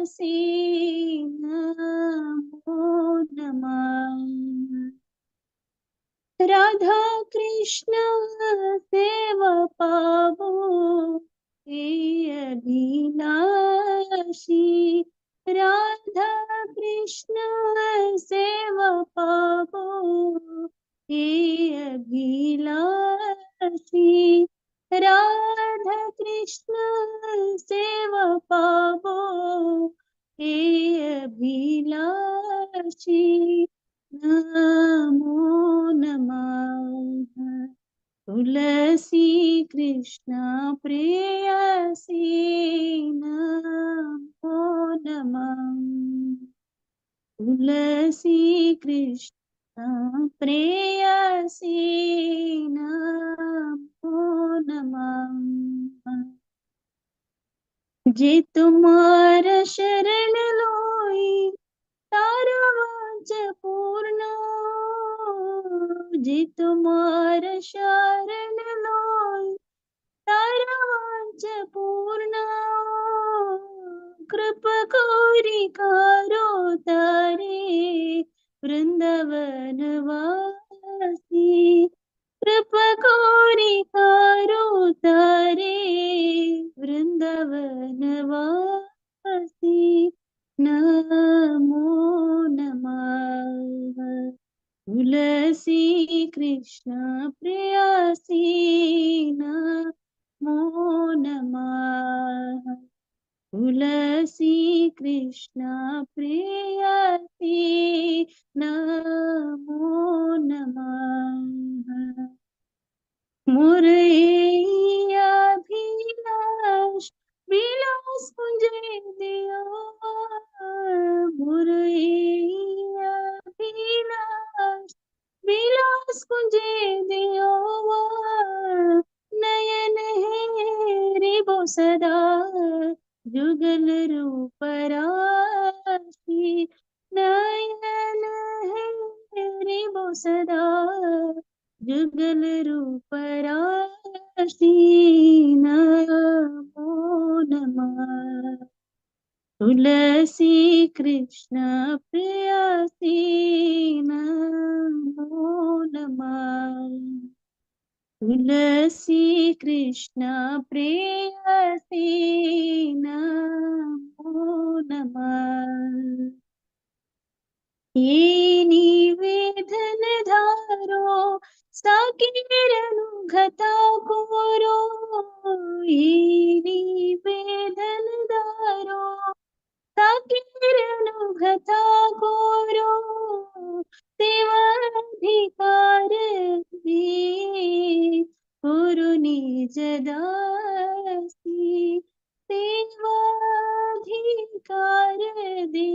प्रेयसी नमो नमः। राधा कृष्ण सेव पावो हे अभिलाषी। राधा कृष्ण सेव पावो हे अभिलाषी। राधा कृष्ण सेव पावो हे अभिलाषी। नमो नमः। तुलसी कृष्ण प्रेयसी नमो नमः। तुलसी कृष्ण प्रेयसी नमो नमः। जे तुम्हार शरण लोई तारा वांच पूर्ण। जे तुम्हार शरण लोई तारा वांच पूर्ण। कृप कोरी कारो तारे वृंदावन वासी। कृप कोरी कारो तारे वृंदावन वासी। नमो नमः। तुलसी कृष्ण प्रेयसी नमो नमः। तुलसी कृष्ण प्रेयसी नमो नमः। मुरैयाभिलाष विलास मुझे दियो। मुरैयाभिलाष विलास मुझे दियो। नयन है बो सदा जुगल रूप राशि। नयन है बो सदा जुगल रूप राशि। नमो नमः। तुलसी कृष्ण प्रेयसी नमो नमः। तुलसी कृष्ण प्रेयसी नमो नमः। ये निवेदन धारो साकेरनुघता कोरो। ये निवेदन धारो साकेरनुघता कोरो। सेवाधिकार दे गुरु निज दासी। सेवाधिकार दे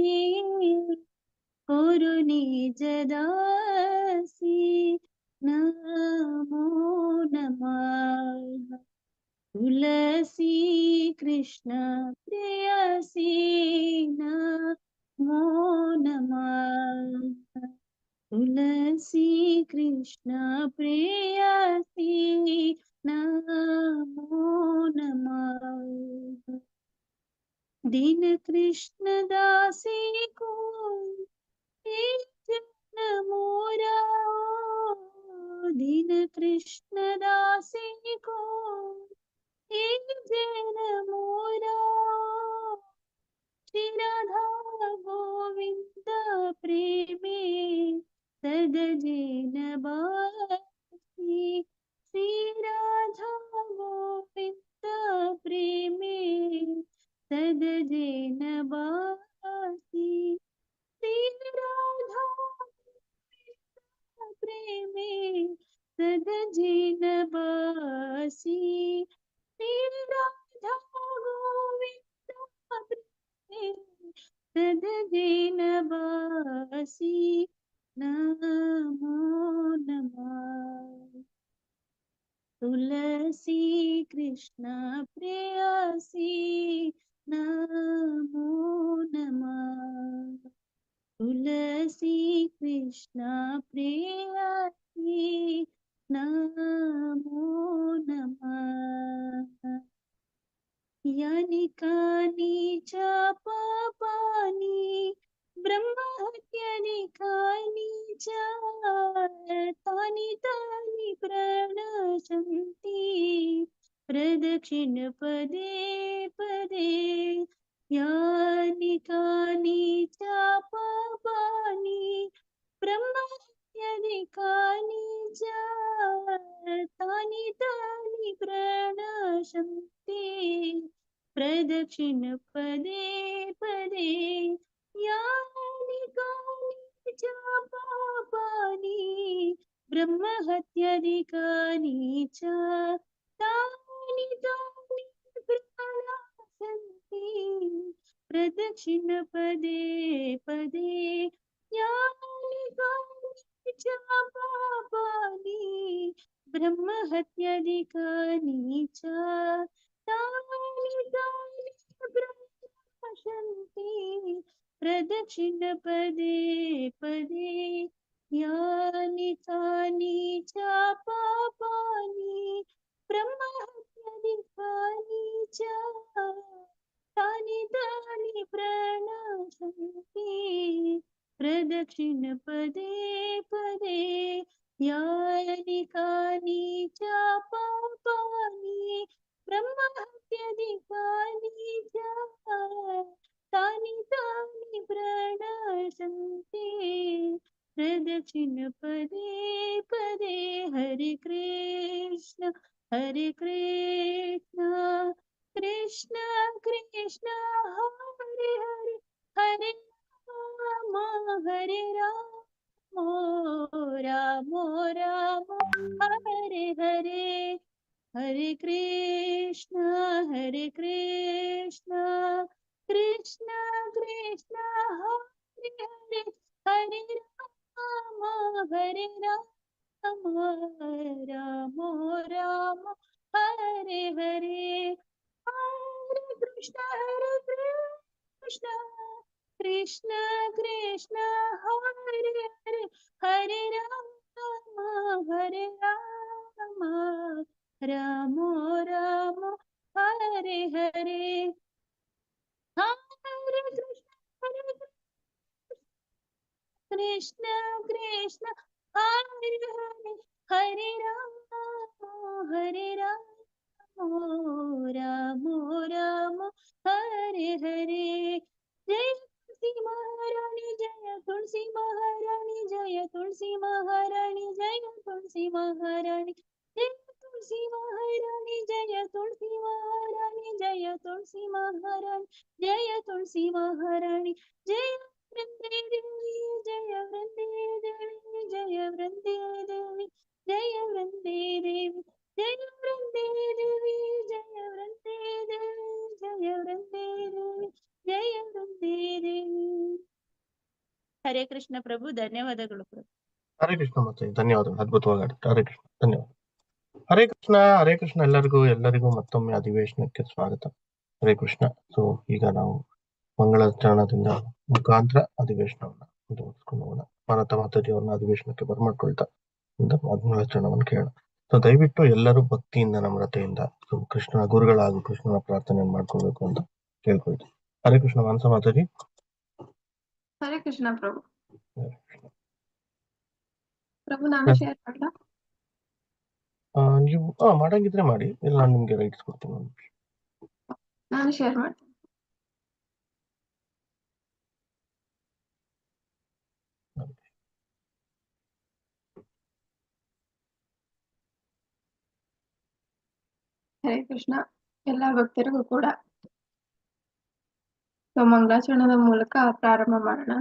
गुरु निज दासी। नमो नमः। तुलसी कृष्ण प्रेयसी नमो नमः। तुलसी कृष्ण प्रेयसी नमो नमः। दीन कृष्ण दासी को जन मोरा। दीन कृष्ण दासी को जन मोरा। श्री राधा गोविंद प्रेमे सदजेन बासी। श्री राधा गोविंद प्रेमे सदजेन बासी। श्री राधा प्रेमे सदजेन बासी। श्री राधा गोविंद प्रेमे सदजेन बासी। नमो नमः। तुलसी कृष्ण प्रेयसी नमो नमः। तुलसी कृष्ण प्रेयसी नमो नमः। यानि कानि च पापानि ब्रह्महत्याधिकानि च तानि तानि प्रणशन्ति प्रदक्षिणपदे पदे यानि कानि च पापानि ब्रह्महत्याधिकानि च तानि तानि प्रणशन्ति प्रदक्षिणपदे पदे यानि कानि च पापानि ब्रह्महत्याधिकानि च तानि तानि प्रणाशन्ति प्रदक्षिणपदे पदे यानि कानि च पापानि ब्रह्महत्याधिकानि च तानि तानि प्रणाशन्ति प्रदक्षिणपदे पदे यानि कानि च पापानि ब्रह्महत्याधिकानि च तानि तानि प्रणशन्ति प्रदक्षिणपदे पदे यानि कानि च पापानि ब्रह्महत्याधिकानि च तानि तानि प्रणशन्ति प्रदक्षिणपदे पदे हरे कृष्ण कृष्ण कृष्ण हरे हरे हरे राम राम राम हरे हरे हरे कृष्ण कृष्ण कृष्ण हरे हरे हरे राम राम राम हरे हरे हरे कृष्ण कृष्ण कृष्ण हरे हरे हरे राम राम राम हरे हरे हरे कृष्ण कृष्ण हरे हरे हरे राम राम राम हरे हरे जय तुलसी महारानी जय तुलसी महारानी जय तुलसी महारानी जय तुलसी महारानी जय तुलसी महारानी जय तुलसी महारानी जय तुलसी महारानी जय तुलसी महारानी जय वृंदे देवी जय वृंदे देवी जय वृंदे देवी जय वृंदे देवी जय वृंदे देवी जय वृंदे देवी जय वृंदे देवी जय वृंदे देवी हरे कृष्ण प्रभु ಧನ್ಯವಾದಗಳು ಪ್ರಭು ಹರೇ ಕೃಷ್ಣ ಮತ್ತೆ ಧನ್ಯವಾದಗಳು. ಅದ್ಭುತವಾಗಿ ಆಡಿದ್ರು. ಹರೇ ಕೃಷ್ಣ, ಧನ್ಯವಾದ. ಹರೇ ಕೃಷ್ಣ ಎಲ್ಲರಿಗೂ ಮತ್ತೊಮ್ಮೆ ಅಧಿವೇಶನಕ್ಕೆ ಸ್ವಾಗತ. ಹರೇ ಕೃಷ್ಣ. ಸೊ ಈಗ ನಾವು ಮಂಗಳಾಚರಣದಿಂದ ಮುಖಾಂತರ ಅಧಿವೇಶನವನ್ನ ಮುಂದುವರಿಸ್ಕೊಂಡು ಹೋಗೋಣ. ಮಾನತ ಮಾತಾಜಿಯವ್ರನ್ನ ಅಧಿವೇಶನಕ್ಕೆ ಬರ್ಮಾಡ್ಕೊಳ್ತಾ ಮಂಗಳಾಚರಣವನ್ನು ಕೇಳೋಣ. ಸೊ ದಯವಿಟ್ಟು ಎಲ್ಲರೂ ಭಕ್ತಿಯಿಂದ ನಮ್ರತೆಯಿಂದ ಕೃಷ್ಣನ ಗುರುಗಳ ಹಾಗೂ ಕೃಷ್ಣನ ಪ್ರಾರ್ಥನೆಯನ್ನು ಮಾಡ್ಕೊಳ್ಬೇಕು ಅಂತ ಕೇಳ್ಕೊಳ್ತೀವಿ. ಹರೇ ಕೃಷ್ಣ. ಮಾನಸ ಮಾತಾಜಿ. ಹರೇ ಕೃಷ್ಣ ಪ್ರಭು. ಪ್ರಭು ನಾನು ಶೇರ್ ಮಾಡ್ಲಾ? ನೀವು ಮಾಡಂಗಿದ್ರೆ ಮಾಡಿ, ಇಲ್ಲ ನಾನು ನಿಮ್ಗೆ ರೈಟ್ಸ್ ಕೊಡ್ತೀನಿ. ನಾನು ಶೇರ್ ಮಾಡ್ತೀನಿ. ಹರೇ ಕೃಷ್ಣ. ಎಲ್ಲ ಭಕ್ತರಿಗೂ ಕೂಡ ಮಂಗಳಾಚರಣದ ಮೂಲಕ ಪ್ರಾರಂಭ ಮಾಡೋಣ.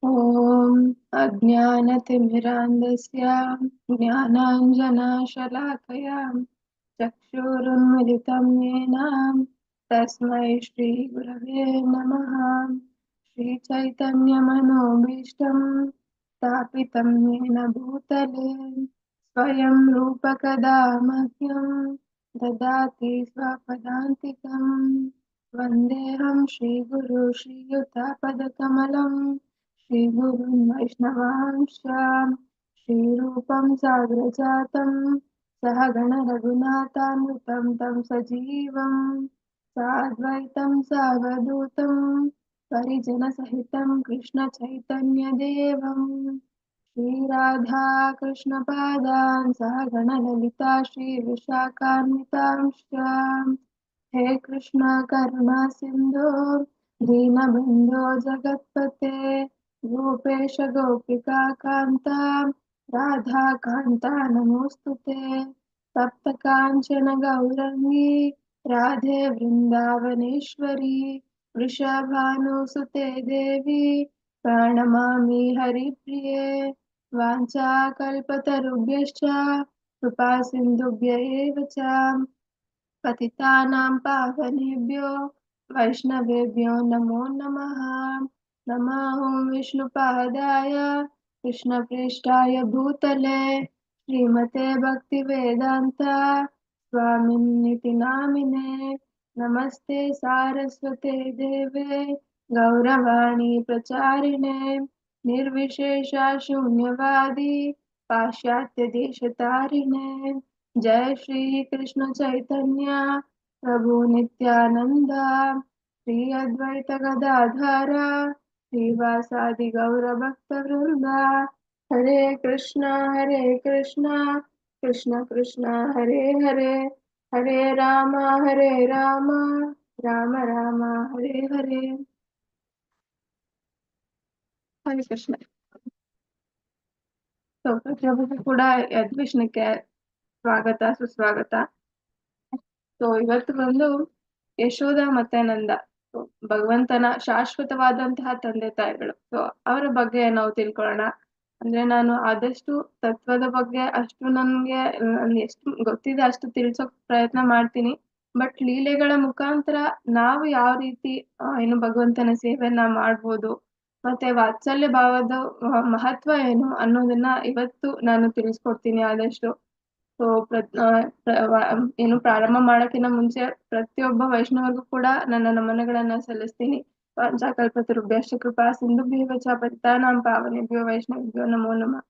ಓಂ ಅಜ್ಞಾನತಿಮಿರಾಂಧಸ್ಯ ಜ್ಞಾನಾಂಜನಶಲಾಕಯ ಚಕ್ಷುರುನ್ಮಿಲಿತಂ ಯೇನ ತಸ್ಮೈ ಶ್ರೀ ಗುರವೇ ನಮಃ. ಶ್ರೀ ಚೈತನ್ಯಮನೋಭೀಷ್ಟಂ ಸ್ಥಾಪಿತಂ ಯೇನ ಭೂತಲೆ ಸ್ವಯಂ ರೂಪಕದಾ ಮಹ್ಯಂ ದದಾತಿ ಸ್ವಪದಾಂತಿಕಂ. ವಂದೇಹಂ ಶ್ರೀಗುರು ಶ್ರೀಯುತಾಪದಕಮಲಂ ಶ್ರೀಗುರುನ್ ವೈಷ್ಣವಾಂಶ ಶ್ರೀರೂಪಂ ಸಾಗ್ರಜಾತಂ ಸಹಗಣ ರಘುನಾಥಾನ್ವಿತಂ ತಂ ಸಜೀವಂ साद्वैतं सावधूतं परिजनसहितं कृष्णचैतन्यदेवं श्रीराधा कृष्णपादान् सह गणललिता श्रीविशाखान्वितांश्च हे कृष्ण करुणा सिन्धो दीनबन्धो जगत्पते गोपेश गोपिका कान्ता राधा कान्ता नमोऽस्तुते तप्तकाञ्चन गौरङ्गी राधे वृन्दावनेश्वरी वृषभानुसुते देवी प्रणमामि हरिप्रिये वाञ्छाकल्पतरुभ्यश्च कृपा सिन्धुभ्य एव च पतितानां पावनेभ्यो वैष्णवेभ्यो नमो नमः नमः विष्णुपादाय कृष्णप्रेष्ठाय भूतले श्रीमते भक्तिवेदान्ता स्वामिन्निति नामिने नमस्ते सारस्वते देवे गौरवाणी प्रचारिणे निर्विशेषा शून्यवादी पाश्चात्यदेशतारिणे जय श्री कृष्ण चैतन्य प्रभु नित्यानंद श्री अद्वैत गदाधर श्रीवासादि गौर भक्त वृंद हरे कृष्ण कृष्ण कृष्ण हरे हरे हरे राम राम राम हरे हरे हरे कृष्ण तो ಪ್ರತಿಯೊಬ್ಬರಿಗೂ ಕೂಡ ಅದ್ವಿಷ್ಣಕ್ಕೆ ಸ್ವಾಗತ ಸುಸ್ವಾಗತ ಸೊ ಇವತ್ತು ಬಂದು ಯಶೋಧ ಮತ್ತೆ ನಂದ ಭಗವಂತನ ಶಾಶ್ವತವಾದಂತಹ ತಂದೆ ತಾಯಿಗಳು ಸೊ ಅವರ ಬಗ್ಗೆ ನಾವು ತಿಳ್ಕೊಳ್ಳೋಣ ಅಂದ್ರೆ ನಾನು ಆದಷ್ಟು ತತ್ವದ ಬಗ್ಗೆ ಅಷ್ಟು ನನ್ಗೆ ಎಷ್ಟು ಗೊತ್ತಿದೆ ಅಷ್ಟು ತಿಳ್ಸೋಕ್ ಪ್ರಯತ್ನ ಮಾಡ್ತೀನಿ ಬಟ್ ಲೀಲೆಗಳ ಮುಖಾಂತರ ನಾವು ಯಾವ ರೀತಿ ಏನು ಭಗವಂತನ ಸೇವೆಯನ್ನ ಮಾಡ್ಬೋದು ಮತ್ತೆ ವಾತ್ಸಲ್ಯ ಭಾವದ ಮಹತ್ವ ಏನು ಅನ್ನೋದನ್ನ ಇವತ್ತು ನಾನು ತಿಳಿಸ್ಕೊಡ್ತೀನಿ ಆದಷ್ಟು ಸೊ ಏನು ಪ್ರಾರಂಭ ಮಾಡಕ್ಕಿಂತ ಮುಂಚೆ ಪ್ರತಿಯೊಬ್ಬ ವೈಷ್ಣವರಿಗೂ ಕೂಡ ನನ್ನ ನಮನಗಳನ್ನ ಸಲ್ಲಿಸ್ತೀನಿ ಪಂಚಾಕಲ್ಪತರುಭ್ಯಶ್ಚ ಕೃಪಾ ಸಿಂಧುಭ್ಯೋ ಚ ಪತಿತಾನಾಂ ಪಾವನೇಭ್ಯೋ ವೈಷ್ಣವೇಭ್ಯೋ ನಮೋ ನಮಃ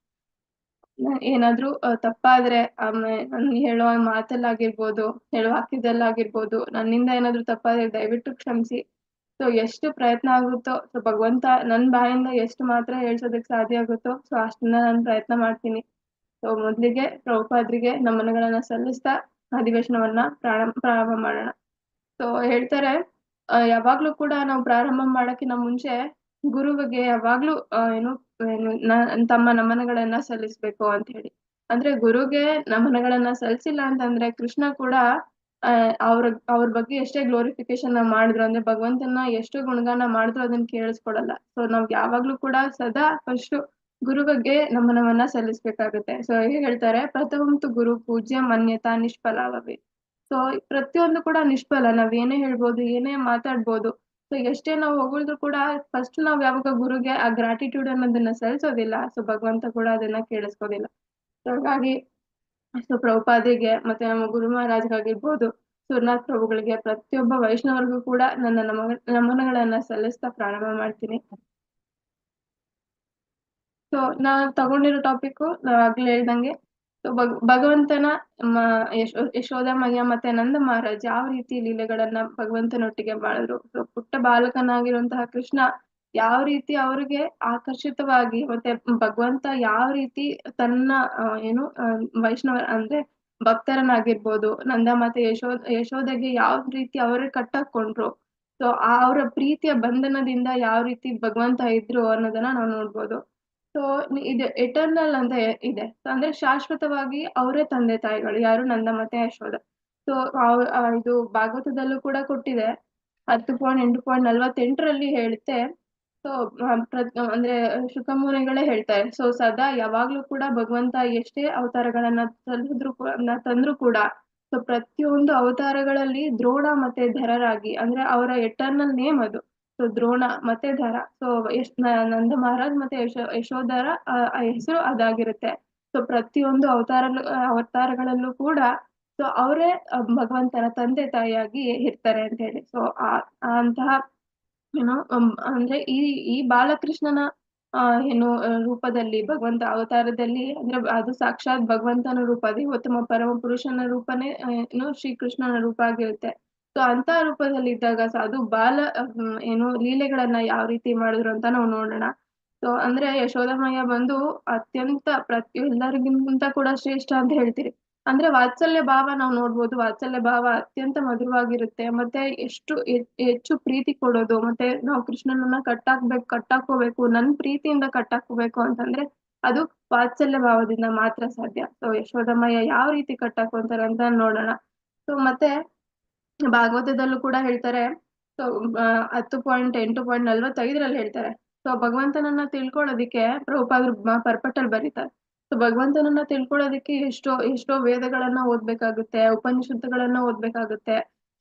ಏನಾದ್ರೂ ತಪ್ಪಾದ್ರೆ ಆಮೇಲೆ ನನ್ ಹೇಳೋ ಮಾತಲ್ಲಾಗಿರ್ಬೋದು ಹೇಳೋ ಹಾಕಿದ್ದಲ್ಲಾಗಿರ್ಬೋದು ನನ್ನಿಂದ ಏನಾದ್ರೂ ತಪ್ಪಾದ್ರೆ ದಯವಿಟ್ಟು ಕ್ಷಮಿಸಿ ಸೊ ಎಷ್ಟು ಪ್ರಯತ್ನ ಆಗುತ್ತೋ ಸೊ ಭಗವಂತ ನನ್ ಬಾಯಿಂದ ಎಷ್ಟು ಮಾತ್ರ ಹೇಳ್ಸೋದಕ್ಕೆ ಸಾಧ್ಯ ಆಗುತ್ತೋ ಸೊ ಅಷ್ಟನ್ನ ನಾನು ಪ್ರಯತ್ನ ಮಾಡ್ತೀನಿ ಸೊ ಮೊದಲಿಗೆ ಪ್ರಭುಪಾದ್ರಿಗೆ ನಮನಗಳನ್ನ ಸಲ್ಲಿಸ್ತಾ ಅಧಿವೇಶನವನ್ನ ಪ್ರಾರಂಭ ಮಾಡೋಣ ಸೊ ಹೇಳ್ತಾರೆ ಯಾವಾಗ್ಲೂ ಕೂಡ ನಾವು ಪ್ರಾರಂಭ ಮಾಡಕ್ಕಿಂತ ಮುಂಚೆ ಗುರುವಿಗೆ ಯಾವಾಗ್ಲೂ ಏನು ತಮ್ಮ ನಮನಗಳನ್ನ ಸಲ್ಲಿಸ್ಬೇಕು ಅಂತ ಹೇಳಿ ಅಂದ್ರೆ ಗುರುಗೆ ನಮನಗಳನ್ನ ಸಲ್ಲಿಸಿಲ್ಲ ಅಂತಂದ್ರೆ ಕೃಷ್ಣ ಕೂಡ ಅವ್ರ ಬಗ್ಗೆ ಎಷ್ಟೇ ಗ್ಲೋರಿಫಿಕೇಶನ್ ಮಾಡಿದ್ರು ಅಂದ್ರೆ ಭಗವಂತನ ಎಷ್ಟು ಗುಣಗಾನ ಮಾಡಿದ್ರು ಅದನ್ನ ಕೇಳಿಸ್ಕೊಡಲ್ಲ ಸೊ ನಾವ್ ಯಾವಾಗ್ಲೂ ಕೂಡ ಸದಾ ಫಸ್ಟ್ ಗುರು ಬಗ್ಗೆ ನಮನವನ್ನ ಸಲ್ಲಿಸ್ಬೇಕಾಗುತ್ತೆ ಸೊ ಹೇಳ್ತಾರೆ ಪ್ರಥಮಂತು ಗುರು ಪೂಜ್ಯ ಮನ್ಯತಾ ನಿಷ್ಫಲಾವೇ ಸೊ ಪ್ರತಿಯೊಂದು ಕೂಡ ನಿಷ್ಫಲ ನಾವ್ ಏನೇ ಹೇಳ್ಬೋದು ಏನೇ ಮಾತಾಡ್ಬೋದು ಸೊ ಎಷ್ಟೇ ನಾವು ಹೊಗಳಿದ್ರು ಕೂಡ ಫಸ್ಟ್ ನಾವ್ ಯಾವಾಗ ಗುರುಗೆ ಆ ಗ್ರಾಟಿಟ್ಯೂಡ್ ಅನ್ನೋದನ್ನ ಸಲ್ಲಿಸೋದಿಲ್ಲ ಸೊ ಭಗವಂತ ಕೂಡ ಅದನ್ನ ಕೇಳಿಸ್ಕೋದಿಲ್ಲ ಸೊ ಹಾಗಾಗಿ ಸೊ ಪ್ರಭುಪಾದಿಗೆ ಮತ್ತೆ ನಮ್ಮ ಗುರು ಮಹಾರಾಜ್ಗಾಗಿರ್ಬೋದು ಸುರ್ನಾಥ್ ಪ್ರಭುಗಳಿಗೆ ಪ್ರತಿಯೊಬ್ಬ ವೈಷ್ಣವರಿಗೂ ಕೂಡ ನನ್ನ ನಮನಗಳನ್ನ ಸಲ್ಲಿಸ್ತಾ ಪ್ರಾರಂಭ ಮಾಡ್ತೀನಿ ಸೊ ನಾನ್ ತಗೊಂಡಿರೋ ಟಾಪಿಕ್ ಆಗ್ಲೇ ಹೇಳ್ದಂಗೆ ಸೊ ಭಗವಂತನ ಯಶೋದಮಯ್ಯ ಮತ್ತೆ ನಂದ ಮಹಾರಾಜ್ ಯಾವ ರೀತಿ ಲೀಲೆಗಳನ್ನ ಭಗವಂತನೊಟ್ಟಿಗೆ ಮಾಡಿದ್ರು ಸೊ ಪುಟ್ಟ ಬಾಲಕನಾಗಿರುವಂತಹ ಕೃಷ್ಣ ಯಾವ ರೀತಿ ಅವ್ರಿಗೆ ಆಕರ್ಷಿತವಾಗಿ ಮತ್ತೆ ಭಗವಂತ ಯಾವ ರೀತಿ ತನ್ನ ಏನು ವೈಷ್ಣವ ಅಂದ್ರೆ ಭಕ್ತರನ್ನಾಗಿರ್ಬೋದು ನಂದ ಮತ್ತೆ ಯಶೋದೆಗೆ ಯಾವ ರೀತಿ ಅವರೇ ಕಟ್ಟಾಕೊಂಡ್ರು ಸೊ ಅವರ ಪ್ರೀತಿಯ ಬಂಧನದಿಂದ ಯಾವ ರೀತಿ ಭಗವಂತ ಇದ್ರು ಅನ್ನೋದನ್ನ ನಾವು ನೋಡ್ಬೋದು ಸೊ ಇದು ಎಟರ್ನಲ್ ಅಂತ ಇದೆ ಅಂದ್ರೆ ಶಾಶ್ವತವಾಗಿ ಅವರೇ ತಂದೆ ತಾಯಿಗಳು ಯಾರು ನಂದ ಮತ್ತೆ ಯಶೋದ ಸೊ ಇದು ಭಾಗವತದಲ್ಲೂ ಕೂಡ ಕೊಟ್ಟಿದೆ 10.8.48 ಹೇಳುತ್ತೆ ಸೊ ಅಂದ್ರೆ ಶುಕಮುನಿಗಳೇ ಹೇಳ್ತಾರೆ ಸೊ ಸದಾ ಯಾವಾಗ್ಲೂ ಕೂಡ ಭಗವಂತ ಎಷ್ಟೇ ಅವತಾರಗಳನ್ನ ತಂದ್ರು ಕೂಡ ಸೊ ಪ್ರತಿಯೊಂದು ಅವತಾರಗಳಲ್ಲಿ ದ್ರೋಣ ಮತ್ತೆ ಧರರಾಗಿ ಅಂದ್ರೆ ಅವರ ಎಟರ್ನಲ್ ನೇಮ್ ಅದು ಸೊ ದ್ರೋಣ ಮತ್ತೆ ಧರ ಸೊ ನಂದ ಮಹಾರಾಜ್ ಮತ್ತೆ ಯಶೋಧರ ಹೆಸರು ಅದಾಗಿರುತ್ತೆ ಸೊ ಪ್ರತಿಯೊಂದು ಅವತಾರಗಳಲ್ಲೂ ಕೂಡ ಸೊ ಅವರೇ ಭಗವಂತನ ತಂದೆ ತಾಯಿಯಾಗಿ ಇರ್ತಾರೆ ಅಂತ ಹೇಳಿ ಸೊ ಅಂತಹ ಏನು ಅಂದ್ರೆ ಈ ಬಾಲಕೃಷ್ಣನ ಏನು ರೂಪದಲ್ಲಿ ಭಗವಂತ ಅವತಾರದಲ್ಲಿ ಅಂದ್ರೆ ಅದು ಸಾಕ್ಷಾತ್ ಭಗವಂತನ ರೂಪ ದೇವೋತ್ತಮ ಪರಮ ಪುರುಷನ ರೂಪನೇ ಏನು ಶ್ರೀಕೃಷ್ಣನ ರೂಪ ಆಗಿರುತ್ತೆ ಸೊ ಅಂತ ರೂಪದಲ್ಲಿ ಇದ್ದಾಗ ಅದು ಬಾಲ ಏನು ಲೀಲೆಗಳನ್ನ ಯಾವ ರೀತಿ ಮಾಡಿದ್ರು ಅಂತ ನಾವು ನೋಡೋಣ. ಸೊ ಅಂದ್ರೆ ಯಶೋದಮಯ್ಯ ಬಂದು ಅತ್ಯಂತ ಎಲ್ಲರಿಗಿಂತ ಕೂಡ ಶ್ರೇಷ್ಠ ಅಂತ ಹೇಳ್ತೀರಿ. ಅಂದ್ರೆ ವಾತ್ಸಲ್ಯ ಭಾವ ನಾವು ನೋಡ್ಬೋದು. ವಾತ್ಸಲ್ಯ ಭಾವ ಅತ್ಯಂತ ಮಧುರವಾಗಿರುತ್ತೆ. ಮತ್ತೆ ಎಷ್ಟು ಹೆಚ್ಚು ಪ್ರೀತಿ ಕೊಡೋದು, ಮತ್ತೆ ನಾವು ಕೃಷ್ಣನನ್ನ ಕಟ್ಟಾಕೋಬೇಕು, ನನ್ ಪ್ರೀತಿಯಿಂದ ಕಟ್ಟಾಕೋಬೇಕು ಅಂತಂದ್ರೆ ಅದು ವಾತ್ಸಲ್ಯ ಭಾವದಿಂದ ಮಾತ್ರ ಸಾಧ್ಯ. ಸೊ ಯಶೋದಮಯ್ಯ ಯಾವ ರೀತಿ ಕಟ್ಟಾಕೊಂತಾರೆ ಅಂತ ನೋಡೋಣ. ಸೊ ಮತ್ತೆ ಭಾಗವತದಲ್ಲೂ ಕೂಡ ಹೇಳ್ತಾರೆ. ಸೊ 10.8.45 ಹೇಳ್ತಾರೆ. ಸೊ ಭಗವಂತನನ್ನ ತಿಳ್ಕೊಳ್ಳೋದಿಕ್ಕೆ ಪ್ರಭುಪಾದರು ಪರ್ಪಟ್ಟಲ್ಲಿ ಬರೀತಾರೆ. ಸೊ ಭಗವಂತನನ್ನ ತಿಳ್ಕೊಳ್ಳೋದಿಕ್ಕೆ ಎಷ್ಟೋ ವೇದಗಳನ್ನ ಓದ್ಬೇಕಾಗುತ್ತೆ, ಉಪನಿಷತ್ತುಗಳನ್ನ ಓದ್ಬೇಕಾಗುತ್ತೆ,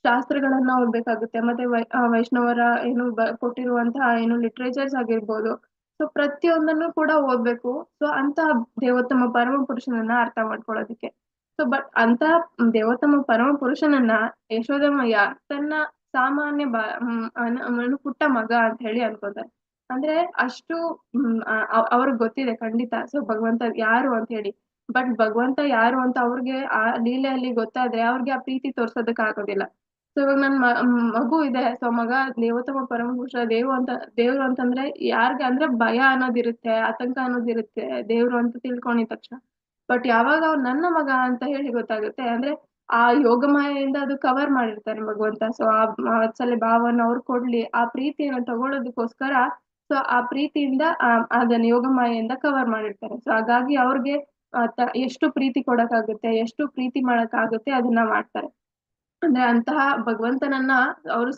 ಶಾಸ್ತ್ರಗಳನ್ನ ಓದ್ಬೇಕಾಗುತ್ತೆ, ಮತ್ತೆ ವೈಷ್ಣವರ ಏನು ಕೊಟ್ಟಿರುವಂತಹ ಏನು ಲಿಟ್ರೇಚರ್ಸ್ ಆಗಿರ್ಬೋದು. ಸೊ ಪ್ರತಿಯೊಂದನ್ನು ಕೂಡ ಓದ್ಬೇಕು. ಸೊ ಅಂತಹ ದೇವೋತ್ತಮ ಪರಮ ಪುರುಷನನ್ನ ಅರ್ಥ ಮಾಡ್ಕೊಳ್ಳೋದಿಕ್ಕೆ. ಸೊ ಬಟ್ ಅಂತ ದೇವೋತ್ತಮ ಪರಮ ಪುರುಷನನ್ನ ಯಶೋದಮಯ್ಯ ತನ್ನ ಸಾಮಾನ್ಯ ಪುಟ್ಟ ಮಗ ಅಂತ ಹೇಳಿ ಅನ್ಕೋತಾರೆ. ಅಂದ್ರೆ ಅಷ್ಟು ಅವ್ರಿಗೆ ಗೊತ್ತಿದೆ ಖಂಡಿತ ಸೊ ಭಗವಂತ ಯಾರು ಅಂತ ಹೇಳಿ. ಬಟ್ ಭಗವಂತ ಯಾರು ಅಂತ ಅವ್ರಿಗೆ ಆ ಲೀಲೆಯಲ್ಲಿ ಗೊತ್ತಾದ್ರೆ ಅವ್ರಿಗೆ ಆ ಪ್ರೀತಿ ತೋರ್ಸೋದಕ್ ಆಗೋದಿಲ್ಲ. ಸೊ ಇವಾಗ ನನ್ ಮಗು ಇದೆ. ಸೊ ಮಗ ದೇವೋತ್ತಮ ಪರಮ ಪುರುಷ ದೇವ್ರು ಅಂತಂದ್ರೆ ಯಾರ್ಗೆ ಅಂದ್ರೆ ಭಯ ಅನ್ನೋದಿರುತ್ತೆ, ಆತಂಕ ಅನ್ನೋದಿರುತ್ತೆ ದೇವ್ರು ಅಂತ ತಿಳ್ಕೊಂಡಿದ ತಕ್ಷಣ. ಬಟ್ ಯಾವಾಗ ಅವ್ರು ನನ್ನ ಮಗ ಅಂತ ಹೇಳಿ ಗೊತ್ತಾಗುತ್ತೆ ಅಂದ್ರೆ ಆ ಯೋಗಮಾಯೆಯಿಂದ ಅದು ಕವರ್ ಮಾಡಿರ್ತಾರೆ ಭಗವಂತ. ಸೊ ಆ ವಾತ್ಸಲ್ಯ ಭಾವನ ಅವ್ರು ಕೊಡ್ಲಿ, ಆ ಪ್ರೀತಿಯನ್ನು ತಗೊಳ್ಳೋದಕ್ಕೋಸ್ಕರ ಸೊ ಆ ಪ್ರೀತಿಯಿಂದ ಅದನ್ನ ಯೋಗಮಾಯೆಯಿಂದ ಕವರ್ ಮಾಡಿರ್ತಾರೆ. ಸೊ ಹಾಗಾಗಿ ಅವ್ರಿಗೆ ಎಷ್ಟು ಪ್ರೀತಿ ಕೊಡಕ್ಕಾಗುತ್ತೆ, ಎಷ್ಟು ಪ್ರೀತಿ ಮಾಡಕ್ಕಾಗುತ್ತೆ ಅದನ್ನ ಮಾಡ್ತಾರೆ. ಅಂದ್ರೆ ಅಂತಹ ಭಗವಂತನನ್ನ ಅವರು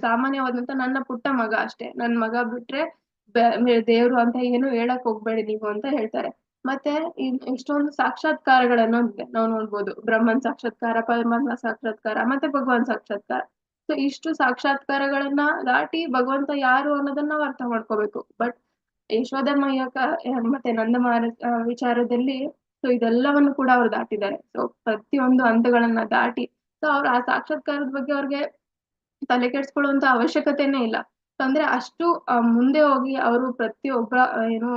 ಸಾಮಾನ್ಯವಾದಂತ ನನ್ನ ಪುಟ್ಟ ಮಗ ಅಷ್ಟೇ, ನನ್ ಮಗ ಬಿಟ್ರೆ ದೇವ್ರು ಅಂತ ಏನು ಹೇಳಕ್ ಹೋಗ್ಬೇಡಿ ನೀವು ಅಂತ ಹೇಳ್ತಾರೆ. ಮತ್ತೆ ಇಷ್ಟೊಂದು ಸಾಕ್ಷಾತ್ಕಾರಗಳನ್ನು ನಾವು ನೋಡ್ಬೋದು. ಬ್ರಹ್ಮನ್ ಸಾಕ್ಷಾತ್ಕಾರ, ಪರಮಾತ್ಮ ಸಾಕ್ಷಾತ್ಕಾರ, ಮತ್ತೆ ಭಗವಾನ್ ಸಾಕ್ಷಾತ್ಕಾರ. ಸೊ ಇಷ್ಟು ಸಾಕ್ಷಾತ್ಕಾರಗಳನ್ನ ದಾಟಿ ಭಗವಂತ ಯಾರು ಅನ್ನೋದನ್ನ ನಾವು ಅರ್ಥ ಮಾಡ್ಕೋಬೇಕು. ಬಟ್ ಯಶೋದಮಯ್ಯ ಮತ್ತೆ ನಂದ ಮಹಾರಾಜ್ ವಿಚಾರದಲ್ಲಿ ಸೊ ಇದೆಲ್ಲವನ್ನು ಕೂಡ ಅವ್ರು ದಾಟಿದ್ದಾರೆ. ಸೊ ಪ್ರತಿಯೊಂದು ಹಂತಗಳನ್ನ ದಾಟಿ ಸೊ ಅವ್ರ ಆ ಸಾಕ್ಷಾತ್ಕಾರದ ಬಗ್ಗೆ ಅವ್ರಿಗೆ ತಲೆ ಕೆಡ್ಸ್ಕೊಳ್ಳುವಂತ ಅವಶ್ಯಕತೆನೇ ಇಲ್ಲ. ಅಂದ್ರೆ ಅಷ್ಟು ಮುಂದೆ ಹೋಗಿ ಅವರು ಪ್ರತಿಯೊಬ್ಬ ಏನು